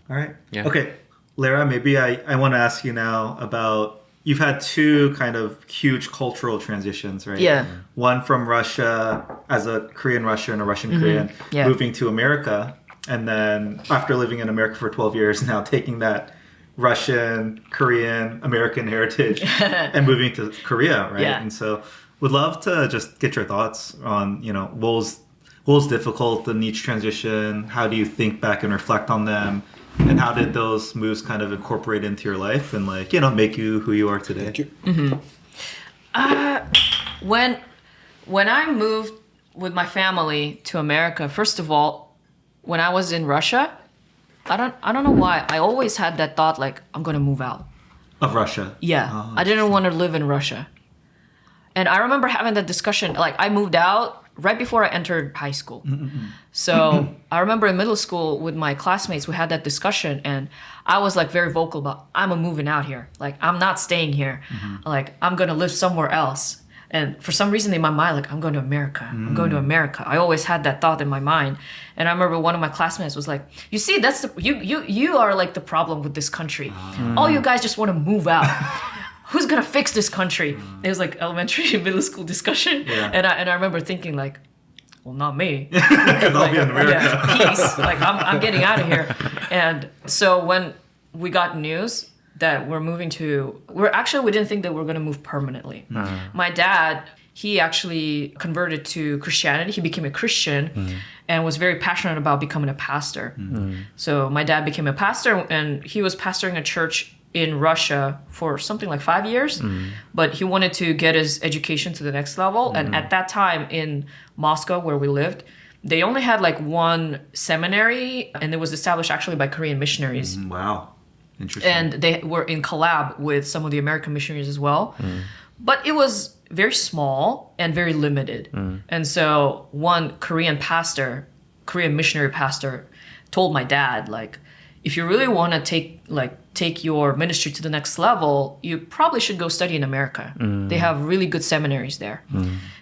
All right. Yeah. Okay. Lara, maybe I want to ask you now about, you've had 2 kind of huge cultural transitions, right? Yeah. One from Russia as a Korean Russian, a Russian Korean, Yeah. moving to America. And then after living in America for 12 years, now taking that Russian, Korean, American heritage and moving to Korea, right? Yeah. And so would love to just get your thoughts on, what was difficult in each transition? How do you think back and reflect on them? And how did those moves kind of incorporate into your life and make you who you are today? When I moved with my family to America, first of all, when I was in Russia, I don't know why I always had that thought like I'm gonna move out. Of Russia. Yeah, Oh, I didn't want to live in Russia. And I remember having that discussion. Like I moved out right before I entered high school. So I remember in middle school with my classmates, we had that discussion, and I was like very vocal about I'm moving out here. Like I'm not staying here. Like I'm gonna live somewhere else. And for some reason in my mind, like I'm going to America. I'm going to America. I always had that thought in my mind. And I remember one of my classmates was like, "You see, that's you are like the problem with this country. All you guys just want to move out." Who's gonna fix this country? It was like elementary and middle school discussion, and I remember thinking like, well, not me. Because I'll be in America. Yeah, peace. Like I'm getting out of here. And so when we got news that we didn't think that we were gonna move permanently. My dad, he actually converted to Christianity. He became a Christian and was very passionate about becoming a pastor. So my dad became a pastor, and he was pastoring a church in Russia for something like 5 years, but he wanted to get his education to the next level. And at that time in Moscow, where we lived, they only had like one seminary, and it was established actually by Korean missionaries. Wow. Interesting. And they were in collab with some of the American missionaries as well. But it was very small and very limited. And so one Korean missionary pastor told my dad, like, if you really want to take your ministry to the next level, you probably should go study in America. They have really good seminaries there.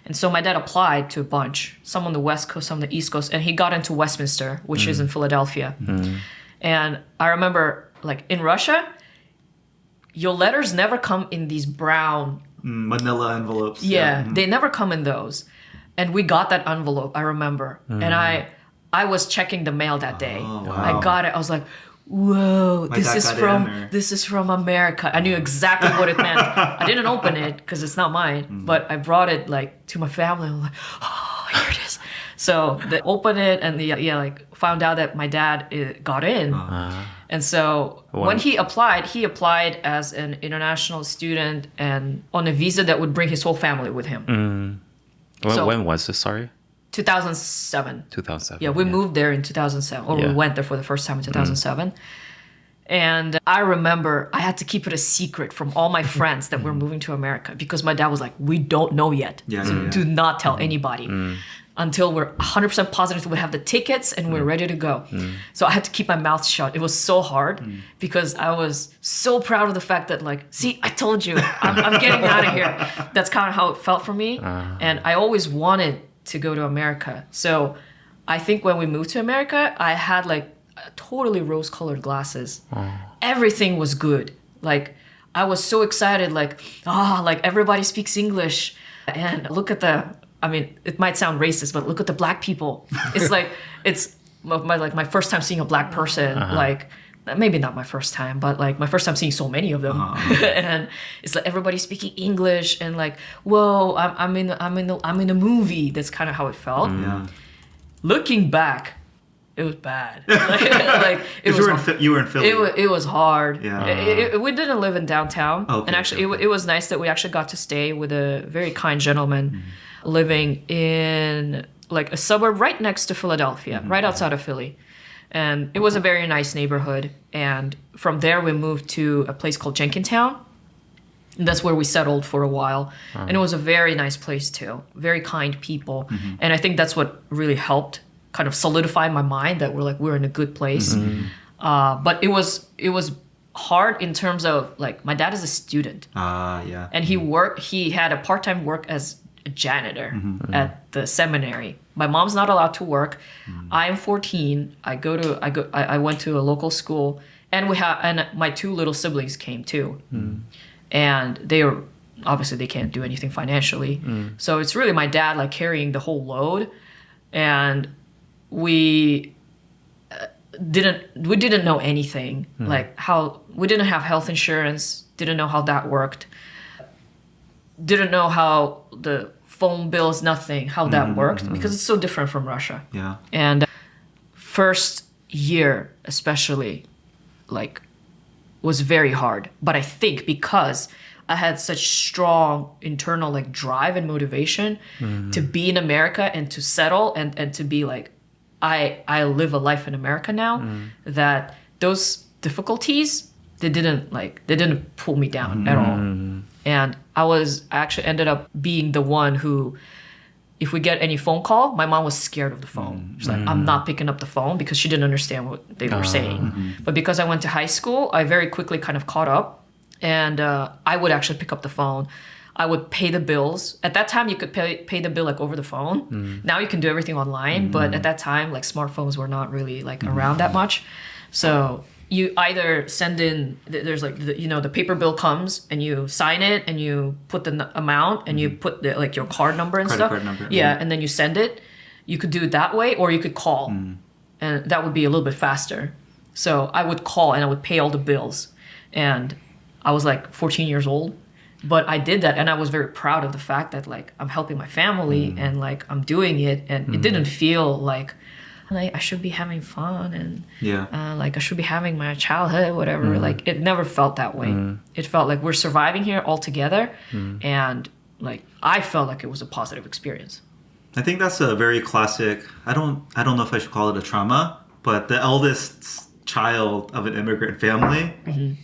And so my dad applied to a bunch, some on the West Coast, some on the East Coast, and he got into Westminster, which is in Philadelphia. And I remember, like, in Russia, your letters never come in these brown... Manila envelopes. Yeah, they never come in those. And we got that envelope, I remember. And I was checking the mail that day. Oh, wow. I got it. I was like, whoa, My this dad is got it from in there. this is from America. I knew exactly what it meant. I didn't open it because it's not mine, but I brought it like to my family. I'm like, oh, here it is. So they opened it and like found out that my dad got in. And so when he applied as an international student and on a visa that would bring his whole family with him. When was this, sorry? 2007. 2007. Yeah, we moved there in 2007, or we went there for the first time in 2007. And I remember I had to keep it a secret from all my friends that we're moving to America because my dad was like, we don't know yet. Do not tell anybody until we're 100% positive we have the tickets and we're ready to go. So I had to keep my mouth shut. It was so hard because I was so proud of the fact that like, see, I told you, I'm getting out of here. That's kind of how it felt for me. And I always wanted to go to America. So I think when we moved to America, I had like totally rose-colored glasses. Everything was good. Like I was so excited, like everybody speaks English. And look at I mean, it might sound racist, but look at the black people. It's like it's my first time seeing a black person. Like maybe not my first time, but like my first time seeing so many of them. And it's like everybody speaking English and like, whoa, I'm in a movie. That's kind of how it felt. Looking back, it was bad. Like it was. You were in Philly. It was hard. Yeah. We didn't live in downtown, and actually, it was nice that we actually got to stay with a very kind gentleman living in like a suburb right next to Philadelphia, right outside of Philly, and it was a very nice neighborhood. And from there, we moved to a place called Jenkintown. And that's where we settled for a while, and it was a very nice place too. Very kind people, and I think that's what really helped kind of solidify in my mind that we're in a good place. But it was hard in terms of like my dad is a student. And he had a part-time work as a janitor at the seminary. My mom's not allowed to work. I'm 14. I went to a local school and my two little siblings came too. And they can't do anything financially. So it's really my dad like carrying the whole load. And we didn't know anything, like how we didn't have health insurance, didn't know how that worked, didn't know how the phone bills, nothing, how that worked, because it's so different from Russia. And first year especially like was very hard, but I think because I had such strong internal like drive and motivation to be in America and to settle and to be like I live a life in America now, that those difficulties they didn't pull me down at all. And I actually ended up being the one who, if we get any phone call, my mom was scared of the phone. She's like, I'm not picking up the phone because she didn't understand what they were saying. But because I went to high school, I very quickly kind of caught up, and I would actually pick up the phone. I would pay the bills. At that time, you could pay the bill like over the phone. Now you can do everything online, but at that time, like smartphones were not really like around that much. So you either send in, there's like, the paper bill comes and you sign it and you put the amount and you put like your card number and Credit stuff. card number. Yeah, and then you send it. You could do it that way, or you could call, and that would be a little bit faster. So I would call and I would pay all the bills, and I was like 14 years old, but I did that, and I was very proud of the fact that like I'm helping my family and like I'm doing it, and it didn't feel like I should be having fun and like I should be having my childhood, whatever. Like it never felt that way. It felt like we're surviving here all together, and like I felt like it was a positive experience. I think that's a very classic. I don't know if I should call it a trauma, but the eldest child of an immigrant family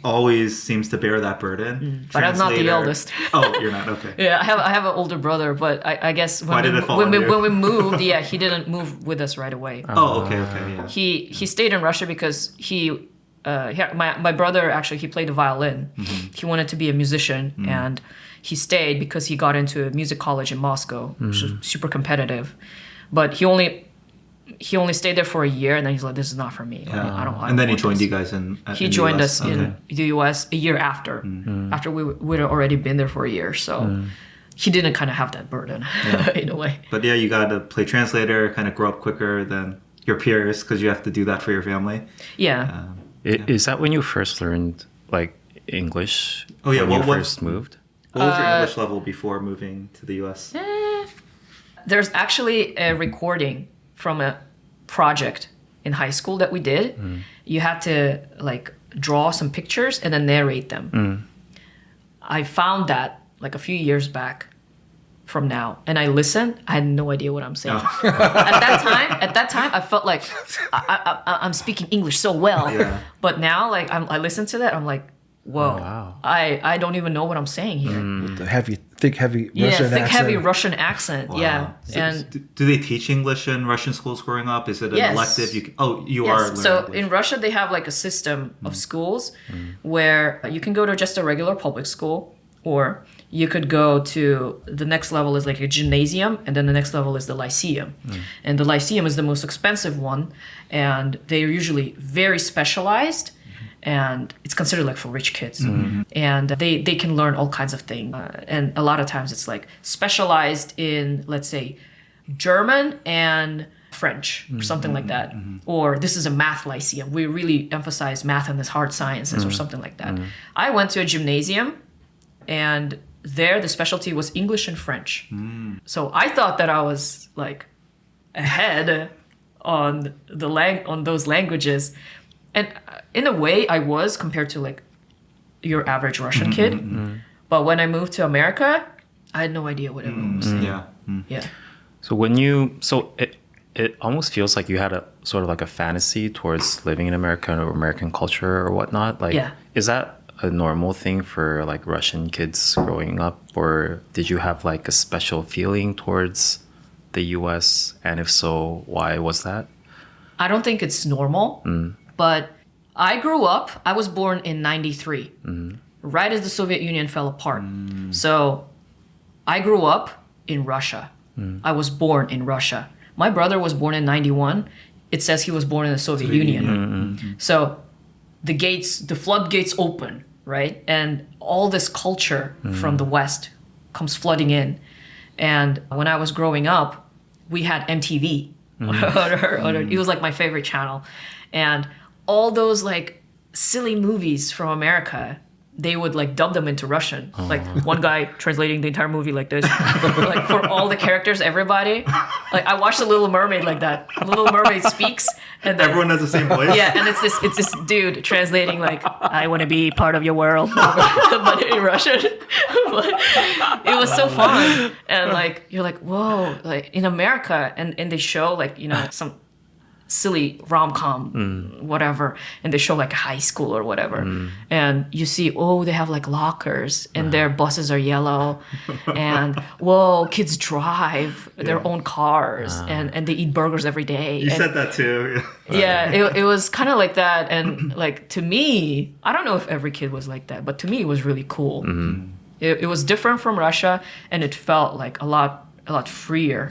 always seems to bear that burden. But I'm not the eldest. Oh, you're not? Okay. Yeah, I have an older brother, but I guess when we moved, he didn't move with us right away. Oh, okay, yeah. He stayed in Russia because my brother actually he played the violin. He wanted to be a musician, and he stayed because he got into a music college in Moscow, which is super competitive. But he only stayed there for a year, and then he's like, "This is not for me. Yeah. I don't." And then he joined you guys in. He joined us in the U.S. a year after we'd already been there for a year. So he didn't kind of have that burden in a way. But yeah, you got to play translator, kind of grow up quicker than your peers because you have to do that for your family. Yeah. Is that when you first learned like English? Oh yeah, when you first moved. What was your English level before moving to the U.S.? there's actually a recording from a project in high school that we did. You had to like draw some pictures and then narrate them. I found that like a few years back from now, and I listened. I had no idea what I'm saying. At that time, I felt like I'm speaking English so well. Yeah. But now, like I listen to that, I'm like, whoa, Oh, wow. I don't even know what I'm saying here. The thick, heavy Russian Yeah, thick, accent. heavy Russian accent. Wow. Yeah, So, and do they teach English in Russian schools growing up? Is it an Yes. elective? You yes. are learning So English. in Russia, they have like a system of schools where you can go to just a regular public school, or you could go to the next level is like a gymnasium, and then the next level is the lyceum. And the lyceum is the most expensive one, and they're usually very specialized. And it's considered like for rich kids. And they can learn all kinds of things. And a lot of times it's like specialized in, let's say, German and French or something like that. Or this is a math lyceum. We really emphasize math and this hard sciences or something like that. I went to a gymnasium, and there the specialty was English and French. So I thought that I was like ahead on on those languages. And in a way, I was compared to like your average Russian kid. But when I moved to America, I had no idea what everyone was saying. Yeah. Yeah. So it almost feels like you had a sort of like a fantasy towards living in America or American culture or whatnot. Like, Yeah. is that a normal thing for like Russian kids growing up, or did you have like a special feeling towards the U.S.? And if so, why was that? I don't think it's normal, but I grew up, I was born in 93, right as the Soviet Union fell apart. So I grew up in Russia. I was born in Russia. My brother was born in 91. It says he was born in the Soviet Union. So the floodgates open, right? And all this culture from the West comes flooding in. And when I was growing up, we had MTV. It was like my favorite channel. And all those like silly movies from America, they would like dub them into Russian. Like one guy translating the entire movie like this. Like for all the characters, everybody. Like I watched The Little Mermaid like that. The Little Mermaid speaks, and then, Everyone has the same voice. yeah, and it's this dude translating like, I want to be part of your world, but in Russian. But it was so fun, and like you're like, whoa, like in America, and they show like, you know, some silly rom-com whatever, and they show like high school or whatever, and you see, oh, they have like lockers and their buses are yellow, and whoa, kids drive their own cars, and they eat burgers every day. You said that too. Yeah, it was kind of like that. And like to me, I don't know if every kid was like that, but to me it was really cool. It was different from Russia, and it felt like a lot freer.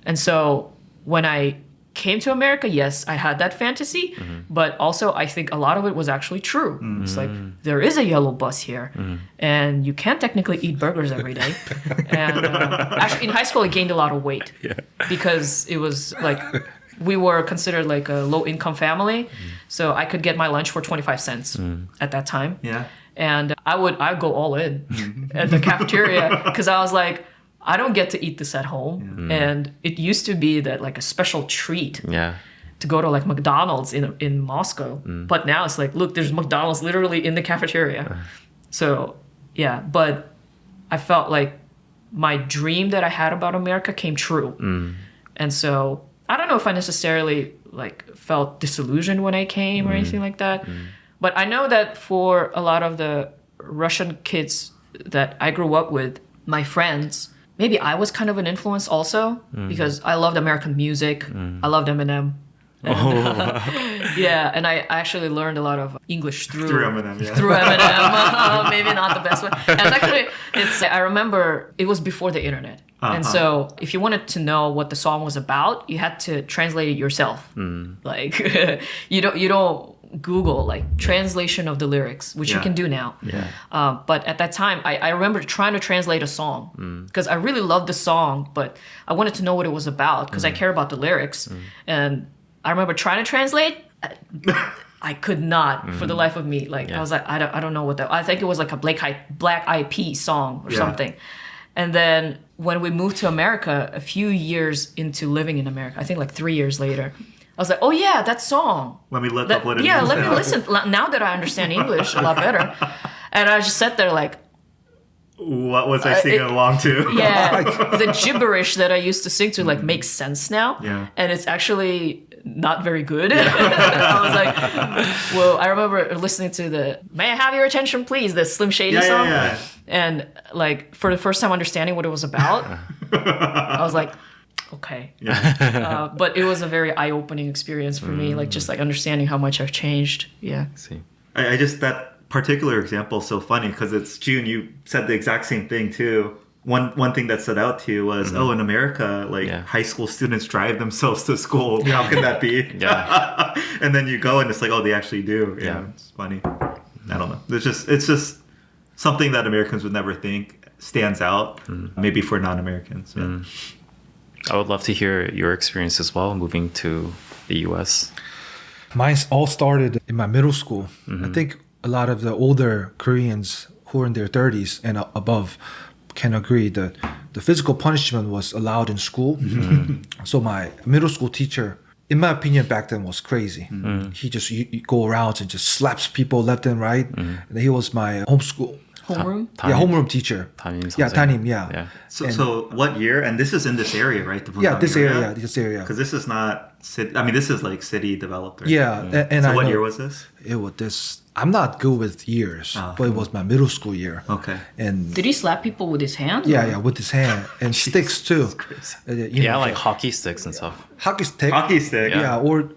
And so when I came to America, yes, I had that fantasy, but also I think a lot of it was actually true. It's like, there is a yellow bus here, and you can't technically eat burgers every day. And actually, in high school, I gained a lot of weight because it was like, we were considered like a low-income family, so I could get my lunch for 25 cents at that time. Yeah. And I'd go all in at the cafeteria because I was like, I don't get to eat this at home. And it used to be that like a special treat to go to like McDonald's in Moscow. But now it's like, look, there's McDonald's literally in the cafeteria. So yeah, but I felt like my dream that I had about America came true. And so I don't know if I necessarily like felt disillusioned when I came or anything like that. But I know that for a lot of the Russian kids that I grew up with, my friends, maybe I was kind of an influence also because I loved American music. I loved Eminem. And, yeah, and I actually learned a lot of English through Eminem. Yeah. Through Eminem. Maybe not the best way. And actually, I remember it was before the internet. And so if you wanted to know what the song was about, you had to translate it yourself. Like you don't Google like translation of the lyrics, which you can do now. But at that time, I remember trying to translate a song because I really loved the song, but I wanted to know what it was about because I care about the lyrics. And I remember trying to translate. I could not for the life of me. Like I was like, I don't know what that. I think it was like a Black Eyed Peas song or something. And then when we moved to America, a few years into living in America, I think like 3 years later, I was like, oh yeah, that song. Let me look up what it means. Yeah, let me listen. Now that I understand English a lot better. And I just sat there like, what was I singing along to? Yeah, the gibberish that I used to sing to like makes sense now. Yeah. And it's actually not very good. I was like, well, I remember listening to the "May I Have Your Attention Please," the Slim Shady song. Yeah. And like for the first time understanding what it was about, I was like, okay. Yeah. But it was a very eye-opening experience for me, like just like understanding how much I've changed. Yeah. See. I just, that particular example is so funny because it's June, you said the exact same thing too. One thing that stood out to you was, in America, like high school students drive themselves to school. How can that be? Yeah. And then you go and it's like, oh, they actually do. Yeah. It's funny. I don't know. It's just something that Americans would never think stands out, maybe for non-Americans. Yeah. I would love to hear your experience as well, moving to the U.S. Mine all started in my middle school. I think a lot of the older Koreans who are in their 30s and above can agree that the physical punishment was allowed in school. So my middle school teacher, in my opinion, back then was crazy. He just you go around and just slaps people left and right. And he was my homeschool. Homeroom? Homeroom teacher. Tanim, Yeah. So what year? And this is in this area, right? The this Bundang area. Because this is not city. I mean, this is like city developed. Right? Yeah. And so I what know year was this? It was this. I'm not good with years, but it was my middle school year. Okay. And Did he slap people with his hand? yeah, with his hand and sticks too. Like hockey sticks and stuff. Hockey stick. Hockey stick. Yeah, or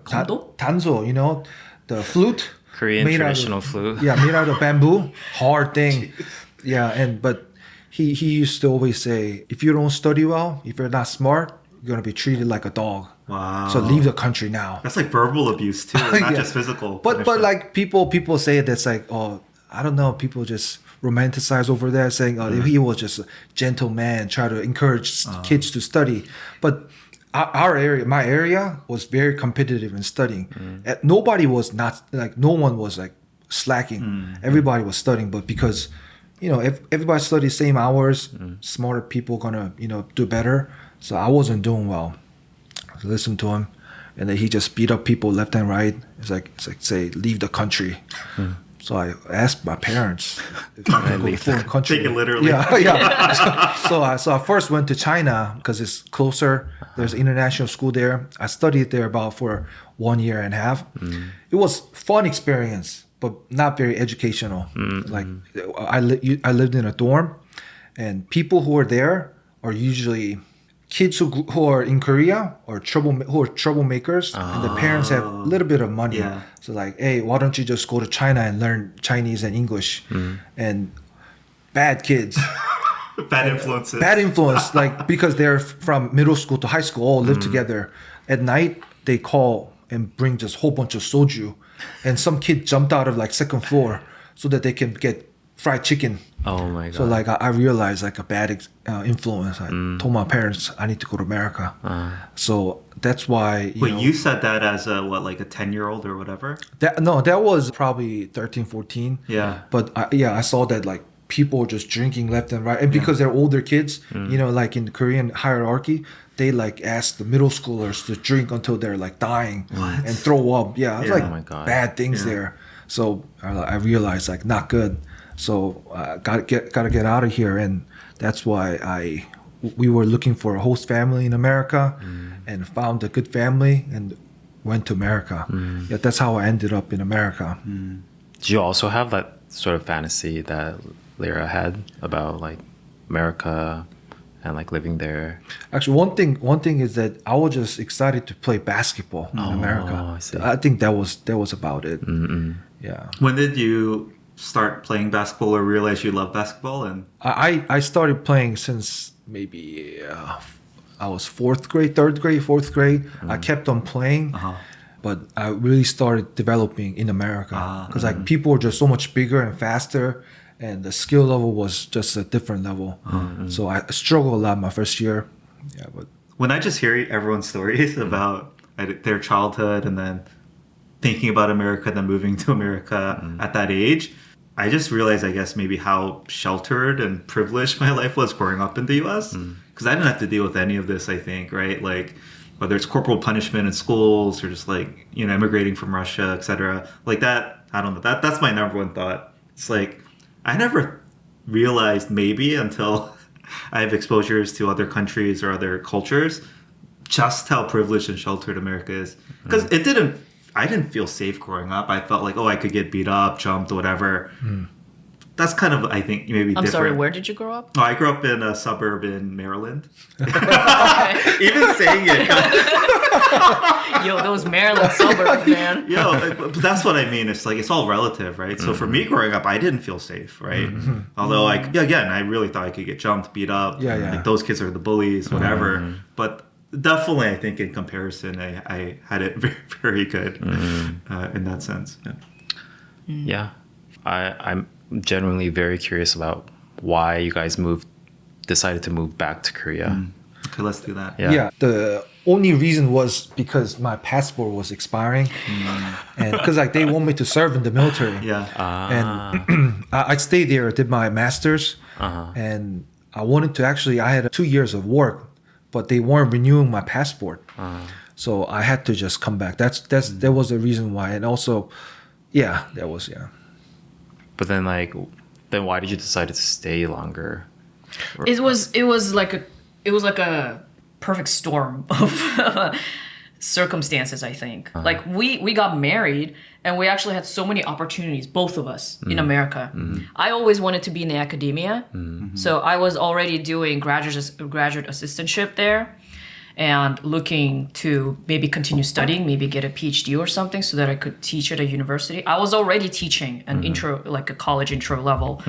Kondo? tanzo, the flute. Korean traditional flute. Yeah, made out of bamboo. Hard thing. But he used to always say, if you don't study well, if you're not smart, you're gonna be treated like a dog. Wow. So leave the country now. That's like verbal abuse too, not just physical. But like people say that's like, oh, I don't know, people just romanticize over there saying, oh, he was just a gentleman, try to encourage kids to study. But our area, my area, was very competitive in studying. Nobody was not like, no one was like slacking. Everybody was studying, but because if everybody studies same hours, smarter people gonna do better. So I wasn't doing well. I listened to him, and then he just beat up people left and right. It's like say leave the country. So I asked my parents if I could go to foreign country. Take it literally. Yeah. So I first went to China because it's closer. There's an international school there. I studied there about for 1 year and a half. It was fun experience, but not very educational. Like I lived in a dorm, and people who are there are usually kids who are in Korea or who are troublemakers, and the parents have a little bit of money. Yeah. So like, hey, why don't you just go to China and learn Chinese and English? And bad kids. Bad influences. Bad influence, like because they're from middle school to high school, all live together. At night, they call and bring just a whole bunch of soju, and some kid jumped out of like second floor so that they can get fried chicken. Oh my god! So like I realized like a bad influence. I told my parents I need to go to America. So that's why. You said that as a 10-year-old or whatever? That was probably 13, 14. Yeah. But I saw that like people just drinking left and right, and because they're older kids, like in the Korean hierarchy, they like ask the middle schoolers to drink until they're like dying and throw up. Yeah, it's like oh my God. bad things there. So I realized like not good. So gotta get out of here, and that's why we were looking for a host family in America, and found a good family and went to America. Yeah, that's how I ended up in America. Do you also have that sort of fantasy that Lara had about like America and like living there? Actually, one thing is that I was just excited to play basketball in America. I see. I think that was about it. Yeah. When did you start playing basketball or realize you love basketball? And I started playing since maybe I was fourth grade. I kept on playing, but I really started developing in America because like people were just so much bigger and faster, and the skill level was just a different level. So I struggled a lot my first year. Yeah, but when I just hear everyone's stories about their childhood and then thinking about America, then moving to America at that age, I just realized, I guess, maybe how sheltered and privileged my life was growing up in the U.S. Because I didn't have to deal with any of this, I think, right? Like, whether it's corporal punishment in schools or just like, immigrating from Russia, etc. Like that, I don't know. That's my number one thought. It's like, I never realized maybe until I have exposures to other countries or other cultures, just how privileged and sheltered America is. Because I didn't feel safe growing up. I felt like, I could get beat up, jumped, whatever. That's kind of, I think, maybe different. I'm sorry, where did you grow up? Oh, I grew up in a suburb in Maryland. Okay. Even saying it. Yo, those Maryland suburbs, man. But that's what I mean. It's like, it's all relative, right? So for me growing up, I didn't feel safe, right? Although, again, I really thought I could get jumped, beat up. Yeah. Like, those kids are the bullies, whatever. But definitely, I think in comparison, I had it very, very good in that sense. Yeah. I'm genuinely very curious about why you guys decided to move back to Korea. Okay, let's do that. Yeah. The only reason was because my passport was expiring, and because like they want me to serve in the military. And I stayed there, did my master's, and I wanted to I had 2 years of work, but they weren't renewing my passport, so I had to just come back. That was the reason why, and also, that was. But then why did you decide to stay longer? It was like a perfect storm of circumstances, I think. Like we got married and we actually had so many opportunities, both of us, in America. I always wanted to be in the academia. So I was already doing graduate assistantship there and looking to maybe continue studying, maybe get a PhD or something so that I could teach at a university. I was already teaching an intro, like a college intro level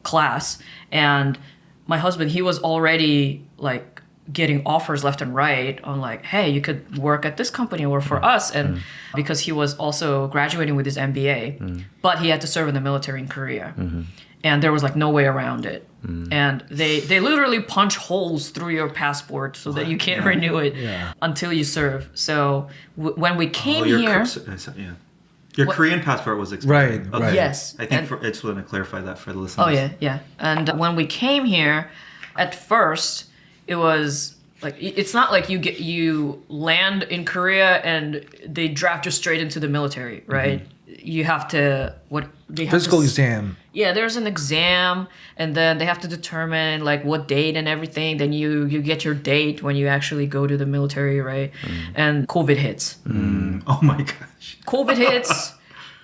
class. And my husband, he was already like getting offers left and right on like, hey, you could work at this company or for us. And because he was also graduating with his MBA, but he had to serve in the military in Korea. And there was like no way around it. And they literally punch holes through your passport so that you can't renew it until you serve. So when we came here... Your Korean passport was expired. Right. Yes. I think I just want to clarify that for the listeners. Oh, yeah. And when we came here, at first, it was... like, it's not like you land in Korea and they draft you straight into the military, right? You have to physical exam. Yeah, there's an exam, and then they have to determine like what date and everything. Then you get your date when you actually go to the military, right? And COVID hits. Oh my gosh. COVID hits.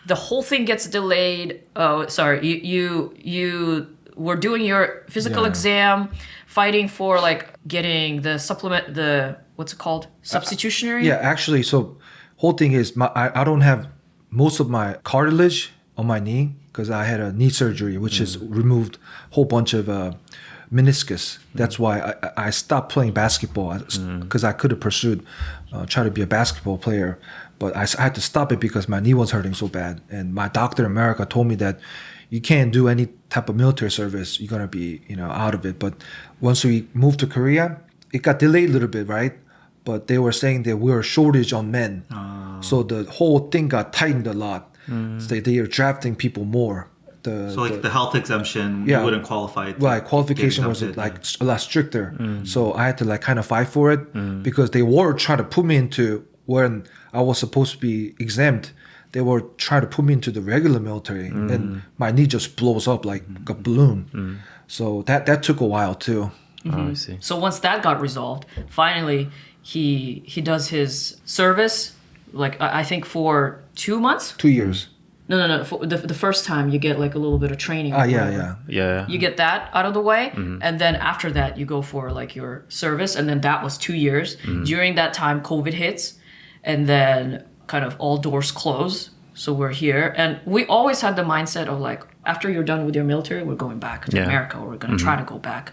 The whole thing gets delayed. Oh, sorry. You were doing your physical exam, fighting for like getting the supplement, what's it called? Substitutionary? Actually, so whole thing is I don't have most of my cartilage on my knee because I had a knee surgery, which has removed a whole bunch of meniscus. That's why I stopped playing basketball because I could have pursued, try to be a basketball player. But I had to stop it because my knee was hurting so bad. And my doctor in America told me that you can't do any type of military service. You're going to be, out of it. But once we moved to Korea, it got delayed a little bit, right? But they were saying that we were a shortage on men. So the whole thing got tightened a lot. So they are drafting people more. The health exemption, you wouldn't qualify. Right, qualification was like a lot stricter. So I had to like kind of fight for it because they were trying to put me into when I was supposed to be exempt. They were trying to put me into the regular military, and my knee just blows up like a balloon. So that took a while too. Oh, I see. So once that got resolved, finally he does his service, like I think for 2 months. 2 years. No. For the first time you get like a little bit of training. Yeah. You get that out of the way, and then after that you go for like your service, and then that was 2 years. During that time, COVID hits, and then kind of all doors close. So we're here, and we always had the mindset of like, after you're done with your military, we're going back to America, or we're going to try to go back.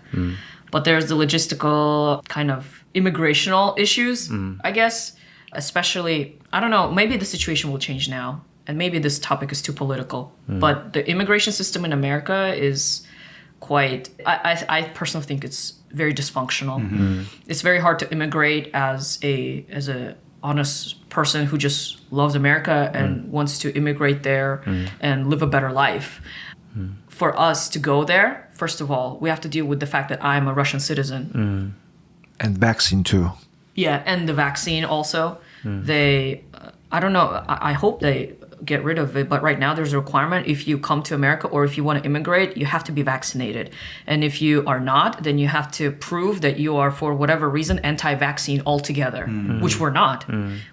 But there's the logistical kind of immigrational issues, I guess. Especially, I don't know, maybe the situation will change now, and maybe this topic is too political. But the immigration system in America is quite, I personally think it's very dysfunctional. It's very hard to immigrate as a honest person who just loves America and wants to immigrate there and live a better life. for us to go there, first of all, we have to deal with the fact that I'm a Russian citizen. And vaccine too. Yeah, and the vaccine also. They, I don't know, I hope they get rid of it, but right now there's a requirement. If you come to America or if you want to immigrate, you have to be vaccinated. And if you are not, then you have to prove that you are, for whatever reason, anti-vaccine altogether, which we're not.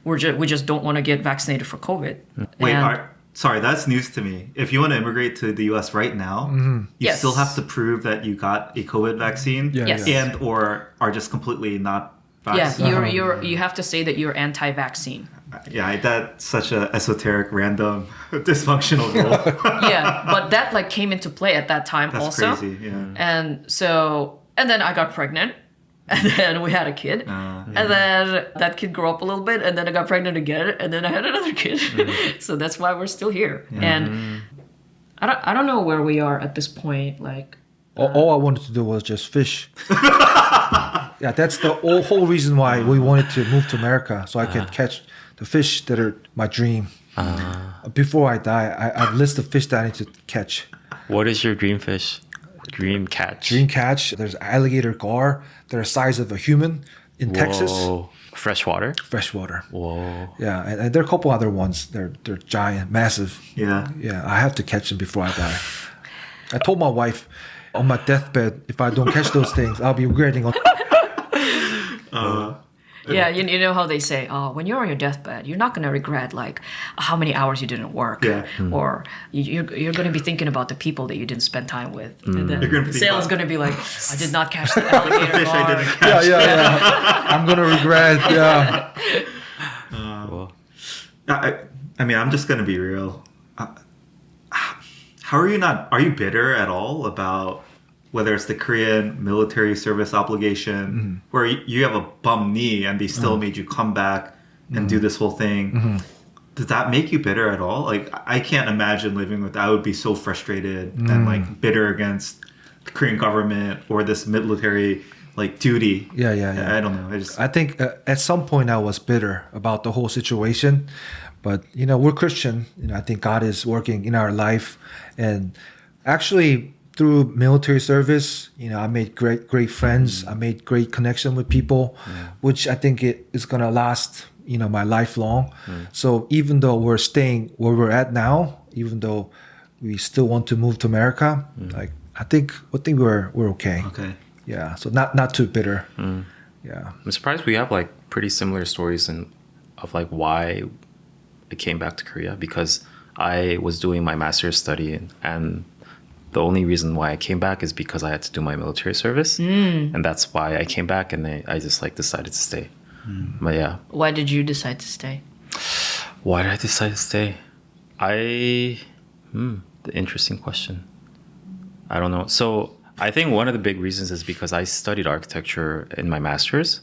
We just don't want to get vaccinated for COVID. Wait, sorry, that's news to me. If you want to immigrate to the U.S. right now, you Yes. still have to prove that you got a COVID vaccine Yes. and or are just completely not Yeah, vaccinated. you have to say that you're anti-vaccine. Yeah, that's such a esoteric, random, dysfunctional rule. Yeah, but that like came into play at that time That's also. crazy. Yeah. And then I got pregnant. And then we had a kid. And then that kid grew up a little bit. And then I got pregnant again. And then I had another kid. So that's why we're still here. And I don't know where we are at this point. Like, All I wanted to do was just fish. Yeah, that's the whole reason why we wanted to move to America, so I can catch the fish that are my dream. Before I die, I've listed fish that I need to catch. What is your dream fish? Dream catch? Dream catch. There's alligator gar. They're the size of a human in Texas. Whoa. Freshwater? Freshwater. Whoa. Yeah, and there are a couple other ones. They're giant, massive. Yeah. Yeah, I have to catch them before I die. I told my wife on my deathbed, if I don't catch those things, I'll be regretting it. yeah, you know how they say, oh, when you're on your deathbed, you're not going to regret like how many hours you didn't work. Yeah. Or you're going to be thinking about the people that you didn't spend time with. And then You're gonna think Seil's about- going to be like, I did not catch the alligator Fish I gar." didn't catch. Yeah. I'm gonna regret. Yeah. Whoa. I mean, I'm just gonna be real. How are you not? Are you bitter at all about whether it's the Korean military service obligation, where you have a bum knee and they still made you come back and do this whole thing? Does that make you bitter at all? Like, I can't imagine living with that. I would be so frustrated and like bitter against the Korean government or this military like duty. Yeah. I don't know. I think at some point I was bitter about the whole situation, but we're Christian. I think God is working in our life, and actually through military service, I made great friends. I made great connection with people, which I think it is gonna last, my lifelong. So even though we're staying where we're at now, even though we still want to move to America, like I think we're okay. Okay. Yeah, so not too bitter. Yeah. I'm surprised we have like pretty similar stories of like why I came back to Korea, because I was doing my master's study and the only reason why I came back is because I had to do my military service. And that's why I came back, and I just like decided to stay. But yeah. Why did you decide to stay? Why did I decide to stay? The interesting question. I don't know. So I think one of the big reasons is because I studied architecture in my master's,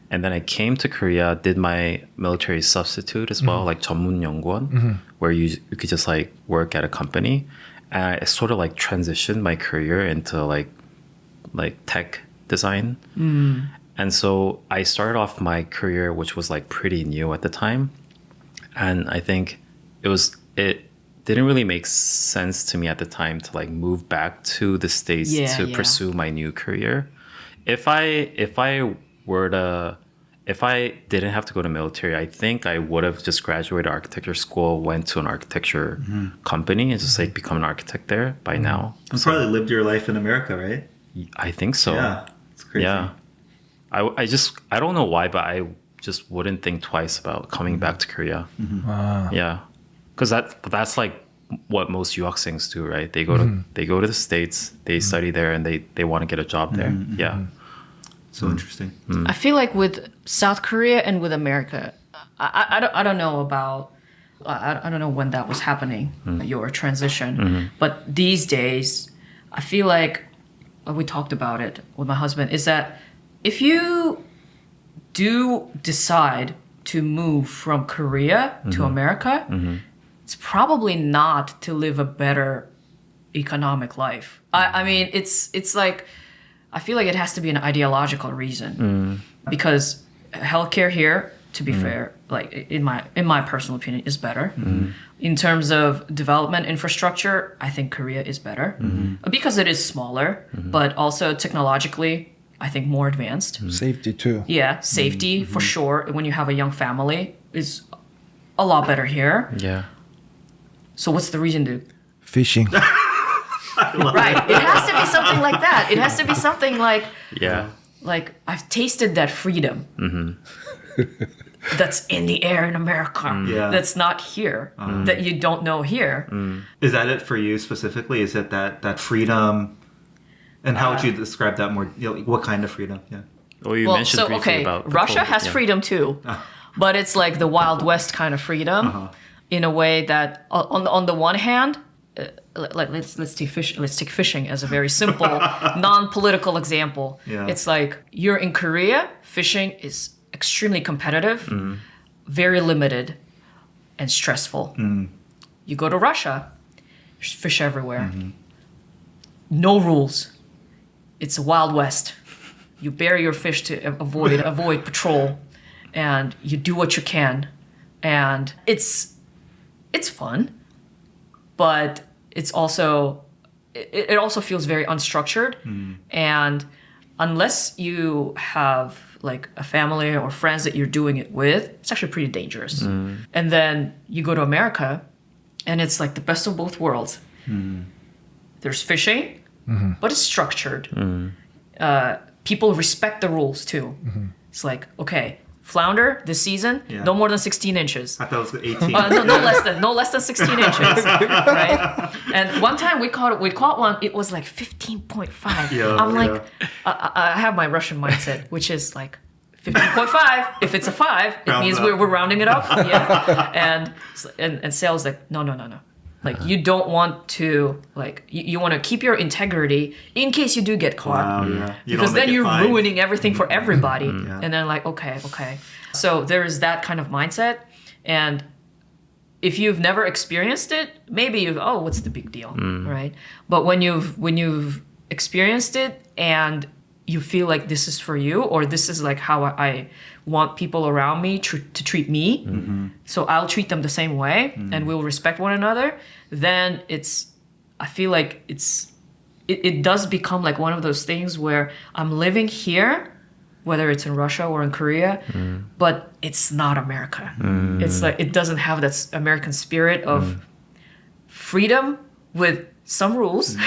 and then I came to Korea, did my military substitute as well, like 전문연구원, where you could just like work at a company. And I sort of like transitioned my career into like tech design. And so I started off my career, which was like pretty new at the time. And I think it didn't really make sense to me at the time to like move back to the States to pursue my new career. If I didn't have to go to military, I think I would have just graduated architecture school, went to an architecture company, and just like become an architect there by now. You probably lived your life in America, right? I think so. Yeah, it's crazy. Yeah. I don't know why, but I just wouldn't think twice about coming back to Korea. Yeah. Because that's like what most 유학생s do, right? They go to the States, they study there, and they want to get a job there. Yeah. So interesting. I feel like with South Korea and with America, I don't know about, I don't know when that was happening, your transition. But these days, I feel like, we talked about it with my husband, is that if you do decide to move from Korea to America, it's probably not to live a better economic life. I mean, it's like, I feel like it has to be an ideological reason, because healthcare here to be fair, like in my personal opinion, is better. In terms of development infrastructure, I think Korea is better because it is smaller, but also technologically, I think more advanced. Safety too. Yeah, safety for sure. When you have a young family, is a lot better here. Yeah. So what's the reason to? Fishing. Right. It has to be something like that. It has to be something like. Yeah. Like I've tasted that freedom that's in the air in America. That's not here. That you don't know here. Is that it for you specifically? Is it that freedom? And how would you describe that more? What kind of freedom? Yeah. Well, you mentioned briefly about Russia COVID, has freedom too, but it's like the Wild West kind of freedom, in a way that on the one hand. Like let's take fishing as a very simple non-political example. It's like you're in Korea, fishing is extremely competitive, very limited, and stressful. You go to Russia, there's fish everywhere. No rules. It's a Wild West. You bury your fish to avoid patrol, and you do what you can, and it's fun, but it also feels very unstructured, and unless you have like a family or friends that you're doing it with, it's actually pretty dangerous. And then you go to America, and it's like the best of both worlds. There's fishing, but it's structured. People respect the rules too. It's like, okay, flounder this season, no more than 16 inches. I thought it was 18. No less than 16 inches, right? And one time we caught one. It was like 15.5. I'm like, I have my Russian mindset, which is like 15.5. If it's a 5, it means we're rounding it up. Yeah. And Seil's like, no. Like you don't want to you want to keep your integrity in case you do get caught. Because then you're ruining everything for everybody. And then like, okay. So there is that kind of mindset. And if you've never experienced it, maybe what's the big deal, right? But when you've experienced it and you feel like this is for you, or this is like how I want people around me to treat me, so I'll treat them the same way, and we'll respect one another, then I feel like it does become like one of those things where I'm living here, whether it's in Russia or in Korea, but it's not America. It's like it doesn't have that American spirit of freedom with some rules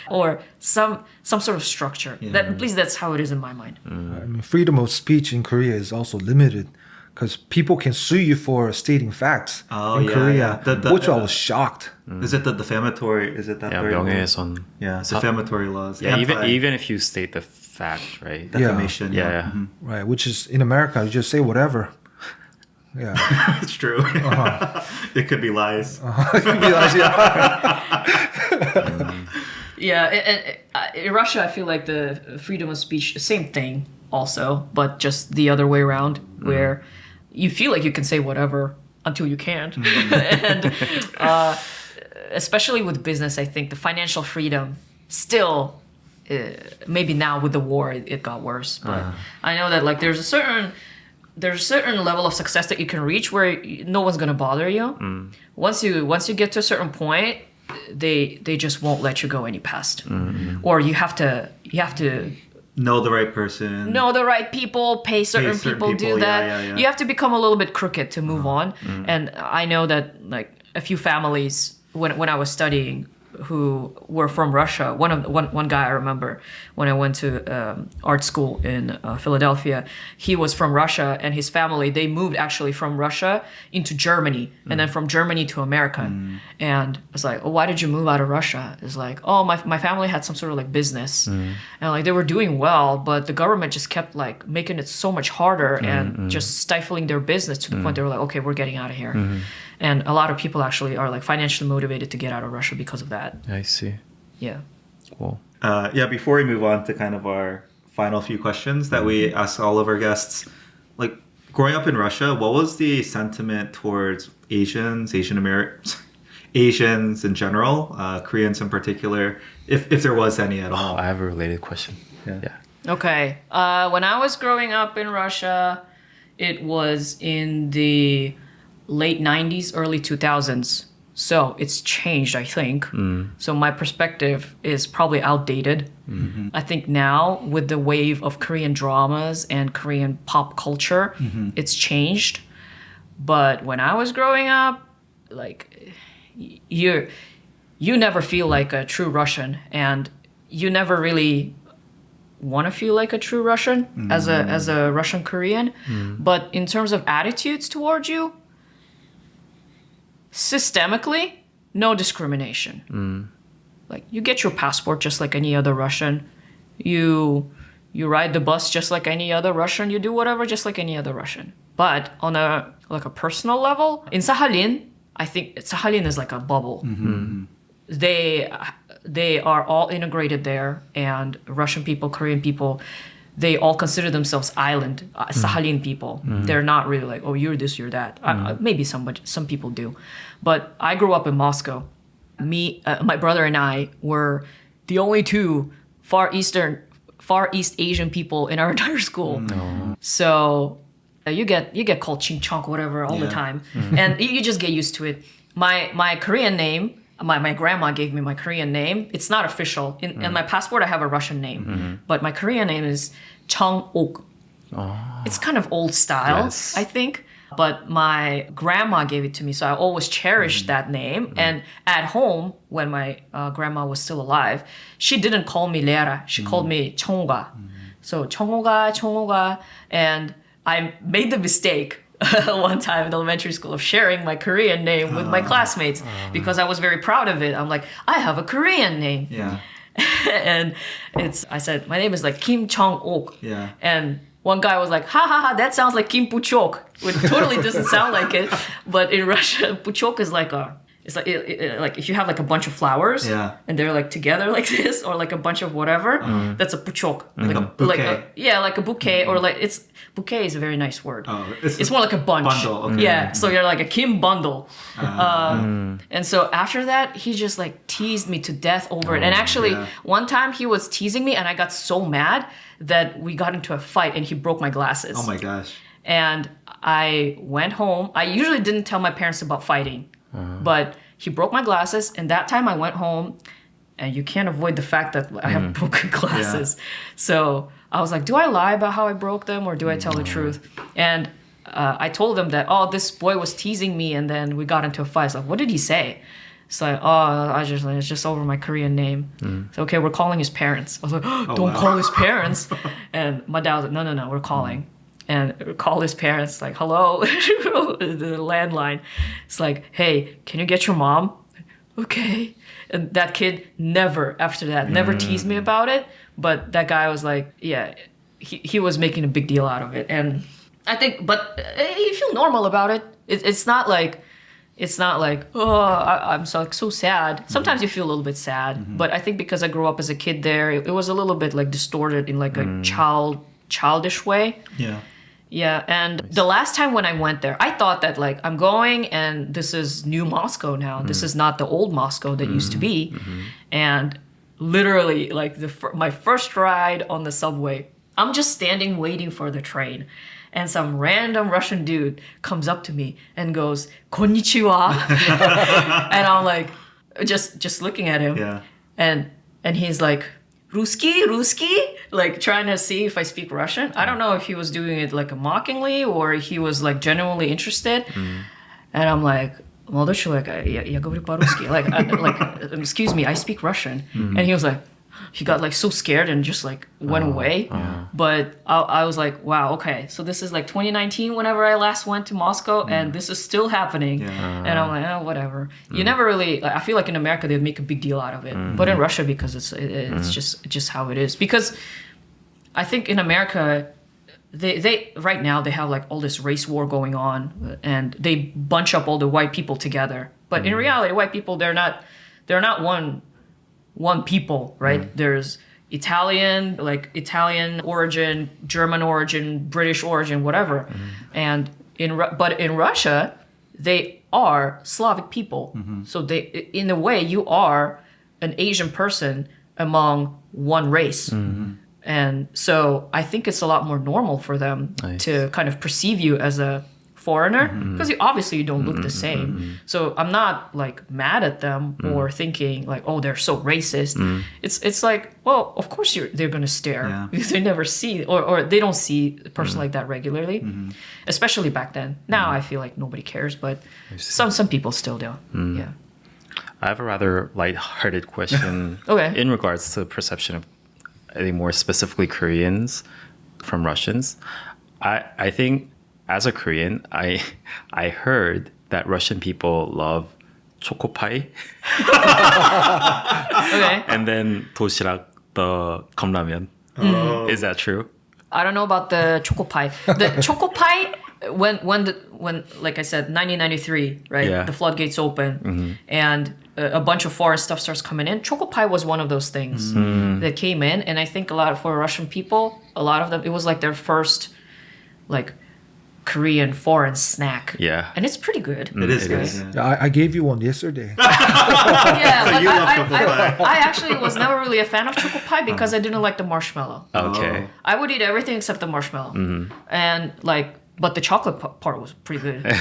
or some sort of structure. At least that's how it is in my mind. I mean, freedom of speech in Korea is also limited because people can sue you for stating facts in Korea, which I was shocked. Is it the defamatory? Is it that? 명예훼손. Yeah, defamatory laws. Yeah, even if you state the fact, right? Defamation. Yeah. Right, which is in America, you just say whatever. Yeah, it's true. It could be lies. It could be lies. In Russia, I feel like the freedom of speech, same thing also, but just the other way around, where you feel like you can say whatever until you can't. And especially with business, I think the financial freedom still, maybe now with the war, it got worse. But I know that like there's a certain level of success that you can reach where no one's gonna bother you. Once you get to a certain point, they just won't let you go any past. Or you have to know the right person, know the right people, pay certain people, do that. Yeah. You have to become a little bit crooked to move on. And I know that like a few families when I was studying who were from Russia. One guy I remember when I went to art school in Philadelphia, he was from Russia, and his family, they moved actually from Russia into Germany, and then from Germany to America. And it's like, why did you move out of Russia? It's like, my family had some sort of like business, and like they were doing well, but the government just kept like making it so much harder and just stifling their business to the point they were like, okay, we're getting out of here. And a lot of people actually are like financially motivated to get out of Russia because of that. I see. Yeah. Cool. Before we move on to kind of our final few questions that we ask all of our guests, like growing up in Russia, what was the sentiment towards Asians in general, Koreans in particular, if there was any at all? I have a related question. Yeah. Okay. When I was growing up in Russia, It was in the late 90s, early 2000s. So it's changed, I think. So my perspective is probably outdated. I think now with the wave of Korean dramas and Korean pop culture, it's changed. But when I was growing up, like you never feel like a true Russian, and you never really want to feel like a true Russian as a Russian Korean. But in terms of attitudes towards you, systemically, no discrimination. Like you get your passport just like any other Russian. You ride the bus just like any other Russian. You do whatever just like any other Russian. But on a personal level, in Sakhalin, I think Sakhalin is like a bubble. They are all integrated there, and Russian people, Korean people, they all consider themselves island Sakhalin people. They're not really like, oh, you're this, you're that. Maybe some people do, but I grew up in Moscow. My brother and I were the only two Far East Asian people in our entire school. So you get called ching chong whatever all the time, and you just get used to it. My Korean name. My grandma gave me my Korean name. It's not official. In my passport, I have a Russian name. But my Korean name is Chong-ok. It's kind of old style, I think. But my grandma gave it to me, so I always cherished that name. And at home, when my grandma was still alive, she didn't call me Lara. She called me Chong-oga. So Chong-oga. And I made the mistake one time in elementary school of sharing my Korean name with my classmates because I was very proud of it. I'm like, I have a Korean name. Yeah. And I said, my name is like Kim Chong-ok. Yeah. And one guy was like, that sounds like Kim Puchok. It totally doesn't sound like it. But in Russia, Puchok is like it's like like if you have like a bunch of flowers and they're like together like this, or like a bunch of whatever, that's a puchok. Like a bouquet. Like a bouquet, or like bouquet is a very nice word. Oh, it's more like a bunch. Bundle. Okay. Yeah, so you're like a Kim bundle. And so after that, he just like teased me to death over it. And actually, one time he was teasing me, and I got so mad that we got into a fight, and he broke my glasses. Oh my gosh. And I went home. I usually didn't tell my parents about fighting. But he broke my glasses, and that time I went home, and you can't avoid the fact that I have broken glasses. So I was like, do I lie about how I broke them, or do I tell the truth? And I told him that, this boy was teasing me, and then we got into a fight. It's like, what did he say? It's like, it's just over my Korean name. So, okay, we're calling his parents. I was like, don't call his parents. And my dad was like, no, we're calling. And call his parents, like, hello, the landline. It's like, hey, can you get your mom? Okay. And that kid never teased me about it. But that guy was like, yeah, he was making a big deal out of it. And I think, but you feel normal about it. It's not like, I'm so sad. Sometimes you feel a little bit sad. But I think because I grew up as a kid there, it was a little bit like distorted in like a childish way. Yeah. Yeah, and the last time when I went there, I thought that like I'm going and this is new Moscow now. This is not the old Moscow that used to be. And literally like my first ride on the subway, I'm just standing waiting for the train. And some random Russian dude comes up to me and goes, "Konnichiwa." And I'm like, just looking at him. Yeah. And he's like, Ruski, like trying to see if I speak Russian. I don't know if he was doing it like mockingly or he was like genuinely interested. And I'm like, молодой человек, я говорю по-русски. Like, excuse me, I speak Russian. And he was like, he got like so scared and just like went away. But I was like, wow, okay. So this is like 2019 whenever I last went to Moscow and this is still happening. And I'm like, whatever. You never really, I feel like in America they'd make a big deal out of it. But in Russia, because it's just how it is. Because I think in America, they right now they have like all this race war going on and they bunch up all the white people together. But in reality, white people, they're not one people, right? There's Italian origin, German origin, British origin, whatever. And but in Russia, they are Slavic people. So they, in a way, you are an Asian person among one race. And so I think it's a lot more normal for them to kind of perceive you as a foreigner because obviously you don't look the same. So I'm not like mad at them or thinking like, oh, they're so racist. It's like, well, of course they're going to stare because they never see or they don't see a person like that regularly, especially back then. Now I feel like nobody cares, but some people still do. Yeah. I have a rather lighthearted question Okay. in regards to the perception of, I think, more specifically Koreans from Russians. I think as a Korean, I heard that Russian people love choco pie Okay. and then 도시락, the 컵라면. Is that true? I don't know about the choco pie. The choco pie, when like I said, 1993, right? Yeah. The floodgates open, and a bunch of foreign stuff starts coming in. Choco pie was one of those things that came in, and I think for Russian people, a lot of them, it was like their first, like, Korean foreign snack. Yeah. And it's pretty good. It is good. is. Yeah. Yeah, I gave you one yesterday. Yeah, but you love choco pie. I actually was never really a fan of choco pie because I didn't like the marshmallow. Okay. I would eat everything except the marshmallow. And but the chocolate part was pretty good.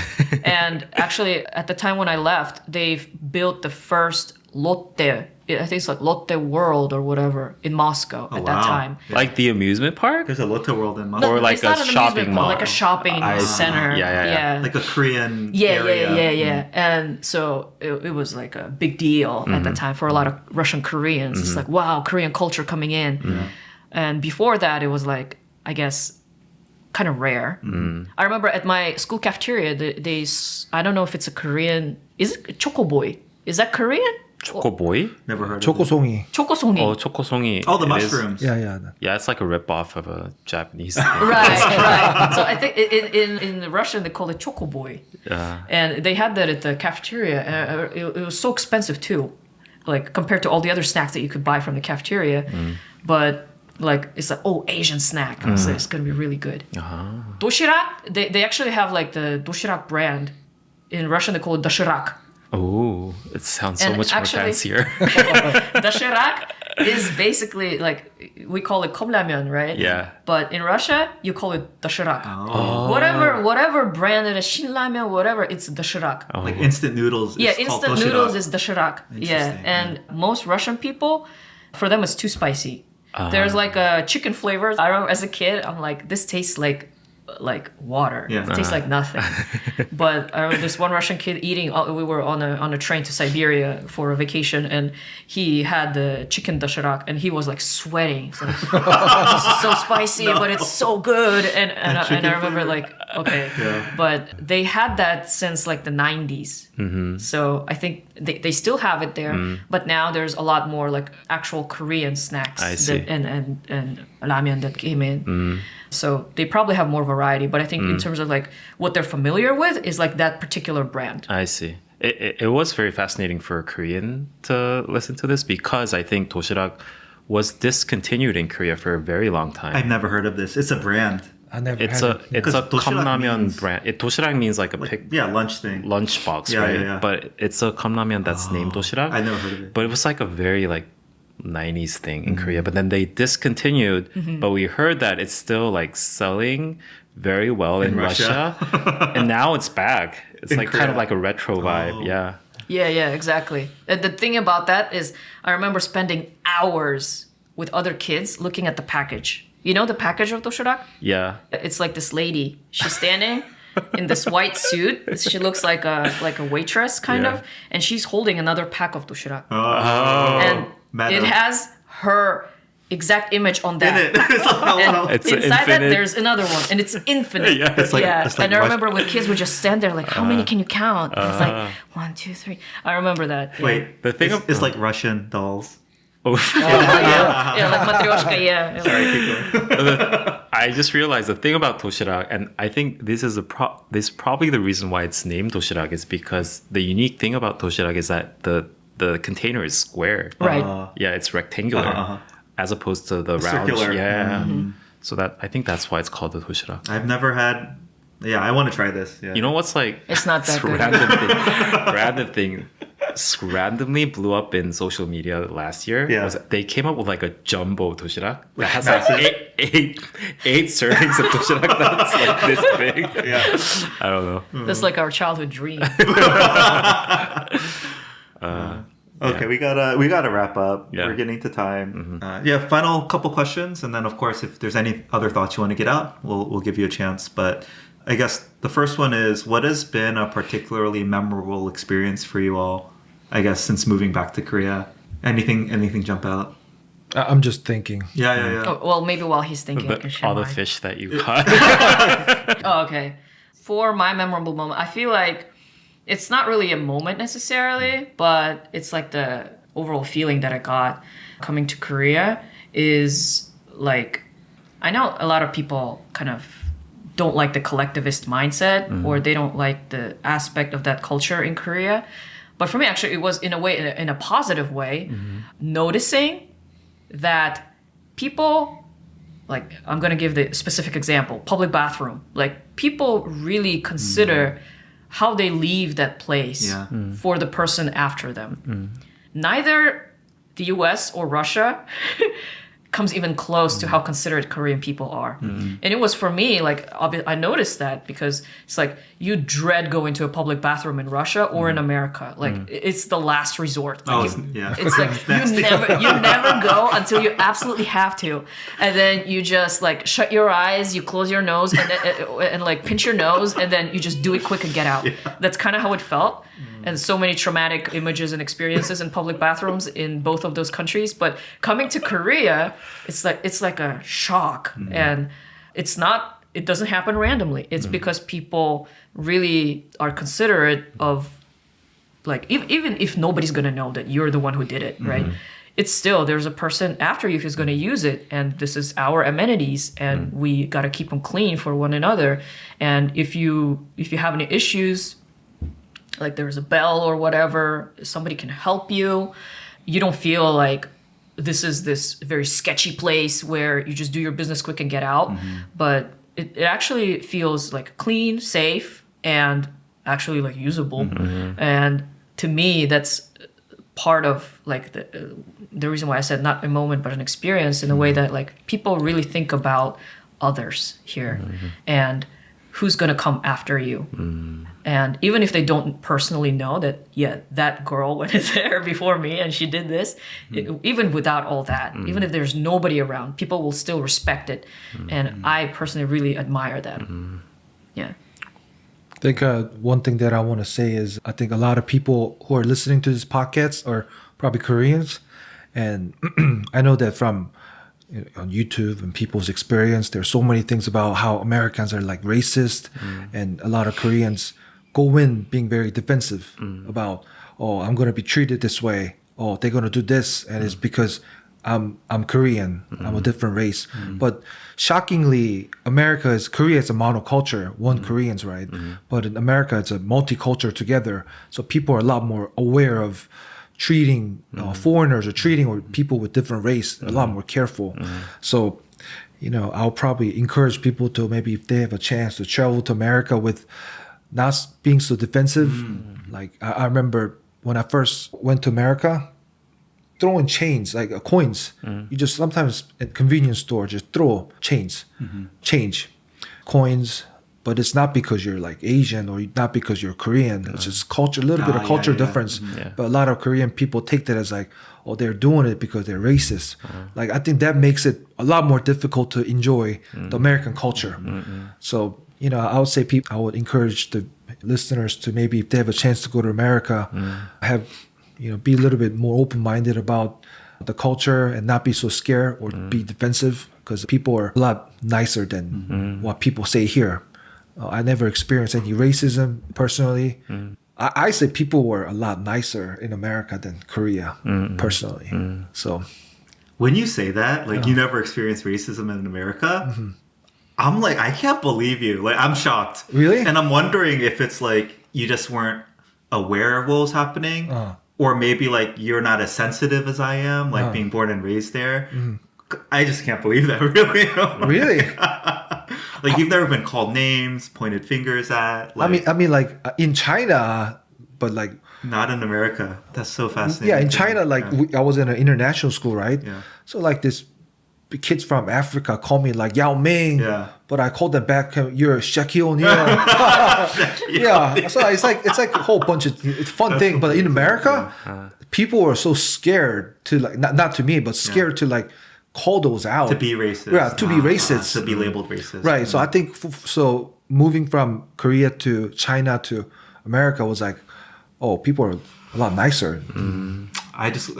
And actually, at the time when I left, they've built the first Lotte, I think it's like Lotte World or whatever, in Moscow at that wow. time. Like the amusement park? There's a Lotte World in Moscow. Or like it's not a an shopping amusement mall. park, like a shopping center. Yeah. Like a Korean Yeah. area. And so it was like a big deal at the time for a lot of Russian Koreans. It's like, wow, Korean culture coming in. And before that, it was like, I guess, kind of rare. I remember at my school cafeteria, I don't know if it's a Korean, is it Chocoboy? Is that Korean? Chocoboy? Never heard of it. Chokosongi. Chokosongi. Oh, chokosongi. Oh, the It is- mushrooms. Yeah. Yeah, it's like a rip-off of a Japanese thing. Right. So I think in Russian they call it Chocoboy. Yeah. And they had that at the cafeteria. It was so expensive too, like compared to all the other snacks that you could buy from the cafeteria. But like it's like, oh, Asian snack. So it's gonna be really good. Doshirak, they actually have like the Doshirak brand. In Russian they call it Doshirak. Oh, it sounds so And much actually- more fancier. Doshirak is basically like, we call it 컵라면, right? Yeah. But in Russia, you call it doshirak. Oh. Whatever brand it is, 신라면, whatever, it's doshirak. Like instant noodles. Yeah, is called instant doshirak. noodles is doshirak. Yeah, Interesting, and most Russian people, for them, it's too spicy. There's like a chicken flavor. I remember as a kid, I'm like, this tastes like water. Yeah. It tastes like nothing. But I remember this one Russian kid eating. We were on a train to Siberia for a vacation, and he had the chicken doshirak, and he was like sweating. He's like, this is so spicy, but it's so good. And I remember like, okay, but they had that since like the 90s. So I think they still have it there, but now there's a lot more like actual Korean snacks I see. and ramen that came in. So they probably have more variety, but I think in terms of like what they're familiar with is like that particular brand. I see. It was very fascinating for a Korean to listen to this because I think doshirak was discontinued in Korea for a very long time. I've never heard of this. It's a brand. I never It's had a it. it's a Because doshirak 컵라면 means- brand. Doshirak means like a Lunch thing. lunchbox, Yeah, right? yeah. But it's a 컵라면 that's named doshirak. I never heard of it. But it was like a very like 90s thing in Korea. But then they discontinued. But we heard that it's still like selling very well in Russia. And now it's back. It's In like kind of Korea. like a retro vibe. Yeah. Yeah, exactly. And the thing about that is I remember spending hours with other kids looking at the package. You know the package of doshirak? Yeah. It's like this lady. She's standing in this white suit. She looks like a waitress kind Yeah. of, and she's holding another pack of doshirak. Oh. And Madam. it has her exact image on that. In it. It's like, And It's inside that infinite. there's another one, and it's infinite. Yeah. It's like- yeah. it's like And I Rus- remember when kids would just stand there like, how many can you count? And it's like 1, 2, 3. I remember that. Yeah. Wait, The thing it's like Russian dolls. Oh, Yeah, like matryoshka. Yeah. Sorry, keep going. I just realized the thing about doshirak, and I think this is this is probably the reason why it's named doshirak, is because the unique thing about doshirak is that the container is square. Right. Yeah, it's rectangular as opposed to the round. circular. Yeah. So that I think that's why it's called the doshirak. I've never had. Yeah, I want to try this. Yeah. You know what's like? It's not that good. Random thing. randomly blew up in social media last year. Yeah. Was they came up with like a jumbo doshirak that has like eight servings of doshirak that's like this big. Yeah. I don't know. That's like our childhood dream. Okay, we gotta wrap up. Yeah. We're getting to time. Final couple questions, and then of course, if there's any other thoughts you want to get out, we'll give you a chance. But I guess the first one is, what has been a particularly memorable experience for you all? I guess since moving back to Korea, anything jump out? I'm just thinking. Yeah. Oh, well, maybe while he's thinking, I can But share all the mine. fish that you caught. Oh, okay. For my memorable moment, I feel like it's not really a moment necessarily, but it's like the overall feeling that I got coming to Korea is like, I know a lot of people kind of don't like the collectivist mindset or they don't like the aspect of that culture in Korea. But for me, actually, it was in a way, in a positive way, noticing that people, like, I'm going to give the specific example, public bathroom. Like, people really consider how they leave that place for the person after them. Neither the US or Russia comes even close to how considerate Korean people are. And it was for me, like, I noticed that because it's like you dread going to a public bathroom in Russia or in America. Like, it's the last resort. Like, it's like you never go until you absolutely have to. And then you just like shut your eyes, you close your nose and like pinch your nose and then you just do it quick and get out. That's kind of how it felt. And so many traumatic images and experiences in public bathrooms in both of those countries. But coming to Korea, it's like a shock. And it doesn't happen randomly. It's because people really are considerate of, like, even if nobody's going to know that you're the one who did it, right? It's still, there's a person after you who's going to use it. And this is our amenities. And we got to keep them clean for one another. And if you have any issues, like there's a bell or whatever, somebody can help you. You don't feel like this is this very sketchy place where you just do your business quick and get out. But it actually feels like clean, safe, and actually like usable. And to me, that's part of like the reason why I said not a moment, but an experience, in a way that like people really think about others here and who's going to come after you. And even if they don't personally know that, that girl went in there before me and she did this, even without all that, even if there's nobody around, people will still respect it. And I personally really admire that. Yeah. I think one thing that I want to say is I think a lot of people who are listening to this podcast are probably Koreans. And I know that from on YouTube and people's experience, there's so many things about how Americans are like racist, and a lot of Koreans go in being very defensive about, oh, I'm going to be treated this way. Oh, they're going to do this. And it's because I'm Korean. I'm a different race. But shockingly, Korea is a monoculture, one Koreans, right? But in America, it's a multicultural together. So people are a lot more aware of treating foreigners or treating people with different race a lot more careful. So, I'll probably encourage people to, maybe if they have a chance, to travel to America with not being so defensive. Like I remember when I first went to America, throwing change, like coins. You just sometimes at convenience store just throw change, coins. But it's not because you're like Asian or not because you're Korean. It's just culture, a little bit of culture difference. But a lot of Korean people take that as like, oh, they're doing it because they're racist. Like, I think that makes it a lot more difficult to enjoy the American culture. So, I would say I would encourage the listeners to, maybe if they have a chance to go to America, be a little bit more open-minded about the culture and not be so scared or be defensive, because people are a lot nicer than what people say here. I never experienced any racism personally. I say people were a lot nicer in America than Korea, personally. So, when you say that, like, you never experienced racism in America, I'm like, I can't believe you. Like, I'm shocked. Really? And I'm wondering if it's like you just weren't aware of what was happening, or maybe like you're not as sensitive as I am, like being born and raised there. I just can't believe that, really. Really? Like, you've never been called names, pointed fingers at. Like, I mean, like in China, but like Not in America. That's so fascinating. Yeah, in China, like I was in an international school, right? Yeah. So like this kids from Africa call me like Yao Ming. Yeah. But I called them back, you're Shaquille O'Neal. Yeah. So it's like a whole bunch of it's fun thing. But in America, people are so scared to like not to me, but scared to like call those out. To be racist. Yeah, to be racist. To be labeled racist. Right. So I think so moving from Korea to China to America was like, oh, people are a lot nicer. I just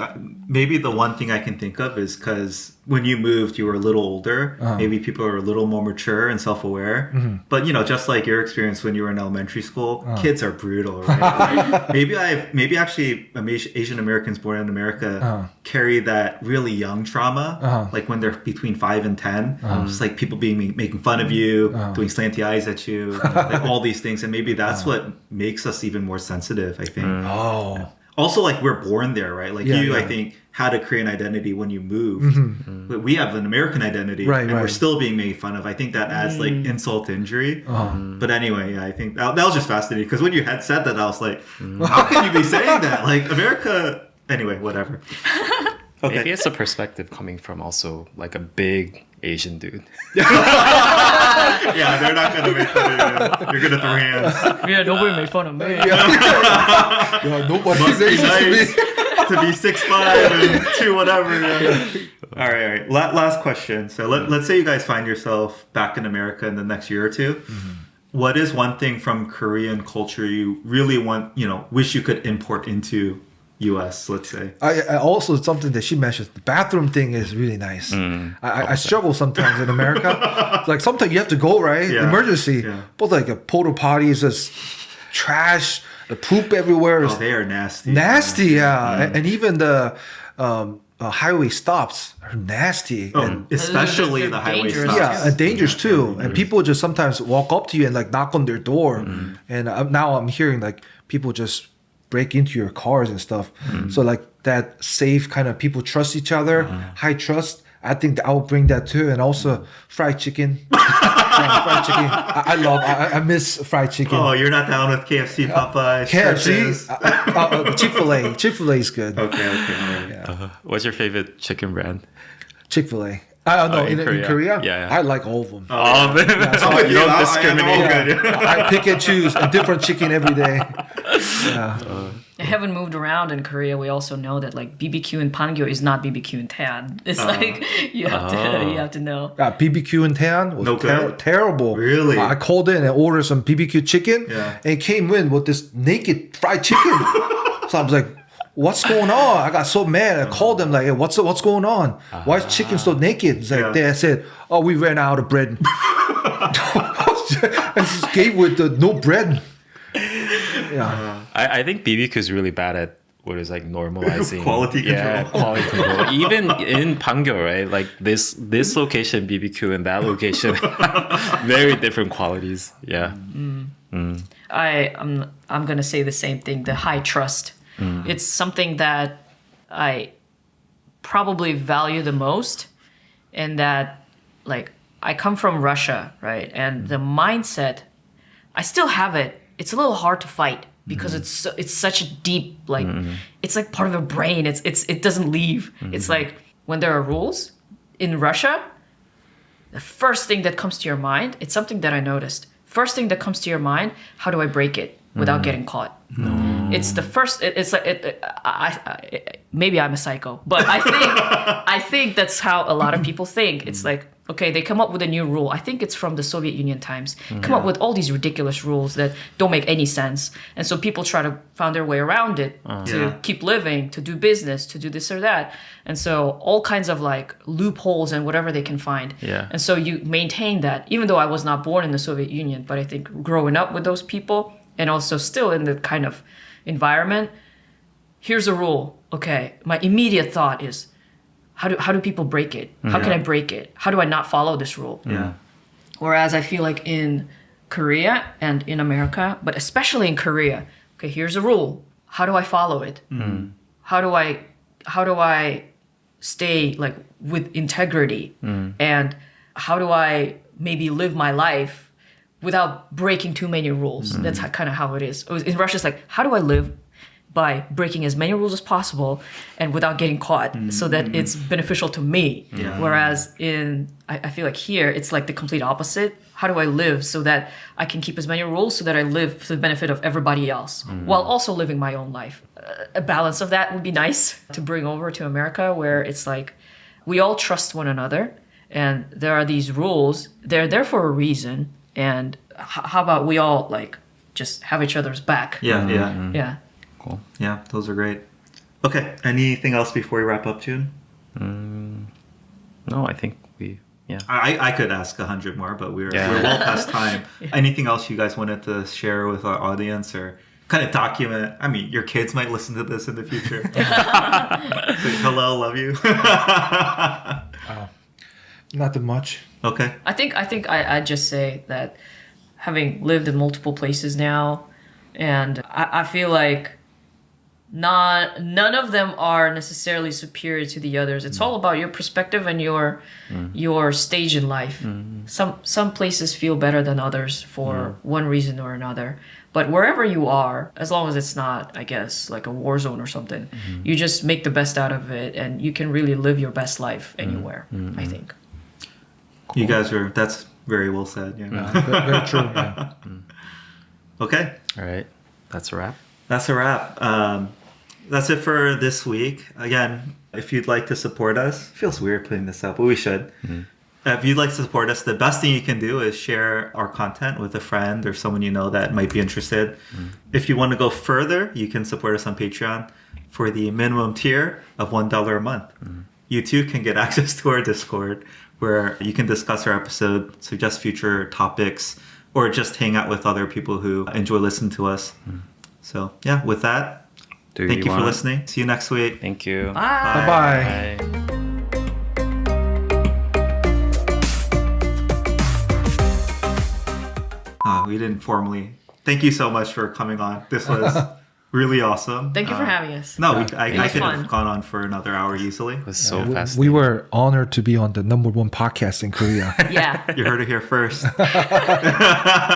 maybe the one thing I can think of is because when you moved, you were a little older. Maybe people are a little more mature and self-aware. But just like your experience when you were in elementary school, kids are brutal, right? Like, maybe actually Asian Americans born in America carry that really young trauma, like when they're between 5 and 10, just like people making fun of you, doing slanty eyes at you, like all these things, and maybe that's what makes us even more sensitive, I think. Also, like we're born there, right? Like I think, had a Korean identity when you moved. But we have an American identity, and we're still being made fun of. I think that adds like insult to injury. But anyway, I think that was just fascinating because when you had said that, I was like, how can you be saying that? Like America. Anyway, whatever. Okay. Maybe it's a perspective coming from also like a big Asian dude. Yeah, they're not gonna make fun of you. You're gonna throw hands. Yeah, nobody made fun of me. Yeah, nobody's Asian to be 6'5" and 2 whatever. All right. Last question. So let's say you guys find yourself back in America in the next year or two. What is one thing from Korean culture you really wish you could import into US, let's say? I also, something that she mentioned, the bathroom thing is really nice. I struggle sometimes in America. Like sometimes you have to go, right? Yeah. Emergency. Yeah. But like a porta potty is just trash, the poop everywhere. Oh, they are nasty. Nasty, yeah. And even the highway stops are nasty. And especially the highway dangerous. stops. yeah, and dangerous too. And people just sometimes walk up to you and like knock on their door. And now I'm hearing like people just break into your cars and stuff. So like that safe kind of people trust each other, high trust. I think that I will bring that too. And also fried chicken. Fried chicken. I miss fried chicken. Oh, you're not down with KFC, Popeyes, KFC? Chick-fil-A. Chick-fil-A is good. Okay. All right. What's your favorite chicken brand? Chick-fil-A. In Korea? Yeah. I like all of them. Oh, man. You don't discriminate. I pick and choose a different chicken every day. Yeah. I haven't moved around in Korea. We also know that like BBQ in Pangyo is not BBQ in Taean. It's like you have to know. BBQ in Taean was No good? terrible. Really? I called in and ordered some BBQ chicken, and it came in with this naked fried chicken. So I was like, "What's going on?" I got so mad. I called them like, hey, "What's going on? Why is chicken so naked?" It's like they said, "Oh, we ran out of bread." I just gave with the no bread. Yeah. I think BBQ is really bad at what is like normalizing Quality control. Yeah, quality control. Even in Pangyo, right? Like this location BBQ and that location, very different qualities. Yeah. I'm gonna say the same thing. The high trust. It's something that I probably value the most, and that like I come from Russia, right? And the mindset, I still have it. It's a little hard to fight because it's such a deep like it's like part of your brain. It doesn't leave. It's like when there are rules in Russia, the first thing that comes to your mind, it's something that I noticed. First thing that comes to your mind, how do I break it without getting caught? It's the first. It's like maybe I'm a psycho, but I think that's how a lot of people think. It's like, okay, they come up with a new rule. I think it's from the Soviet Union times. Come up with all these ridiculous rules that don't make any sense, and so people try to find their way around it to keep living, to do business, to do this or that, and so all kinds of like loopholes and whatever they can find. Yeah. And so you maintain that, even though I was not born in the Soviet Union, but I think growing up with those people and also still in the kind of environment, here's a rule. Okay, my immediate thought is, how do people break it? How can I break it? How do I not follow this rule? Yeah. Whereas I feel like in Korea and in America, but especially in Korea, okay, here's a rule. How do I follow it? How do I stay like with integrity? And how do I maybe live my life without breaking too many rules? That's kind of how it is. In Russia, it's like, how do I live by breaking as many rules as possible and without getting caught so that it's beneficial to me. Yeah. Whereas I feel like here, it's like the complete opposite. How do I live so that I can keep as many rules so that I live for the benefit of everybody else while also living my own life? A balance of that would be nice to bring over to America, where it's like we all trust one another and there are these rules. They're there for a reason. And how about we all like just have each other's back? Yeah, yeah. Yeah. Cool. Yeah, those are great. Okay, anything else before we wrap up, June? No, I think yeah. I could ask 100 more, but we're well past time. Anything else you guys wanted to share with our audience or kind of document? I mean, your kids might listen to this in the future. Say, hello, love you. Not that much. Okay. I think I'd just say that having lived in multiple places now, and I feel like none of them are necessarily superior to the others. It's all about your perspective and your stage in life. Some places feel better than others for one reason or another. But wherever you are, as long as it's not, I guess, like a war zone or something, you just make the best out of it, and you can really live your best life anywhere, I think. Cool. You guys that's very well said. Yeah. Yeah, very true. Yeah. Okay. All right. That's a wrap. That's a wrap. That's it for this week. Again, if you'd like to support us, it feels weird putting this up, but we should. If you'd like to support us, the best thing you can do is share our content with a friend or someone you know that might be interested. If you want to go further, you can support us on Patreon for the minimum tier of $1 a month. You too can get access to our Discord where you can discuss our episode, suggest future topics, or just hang out with other people who enjoy listening to us. So yeah, with that, thank you for listening. See you next week. Thank you. Bye. Bye-bye. Bye. We didn't formally. Thank you so much for coming on. This was really awesome. Thank you for having us. No, It I was could fun. have gone on for another hour easily. It was so We fascinating. were honored to be on the #1 podcast in Korea. Yeah. You heard it here first.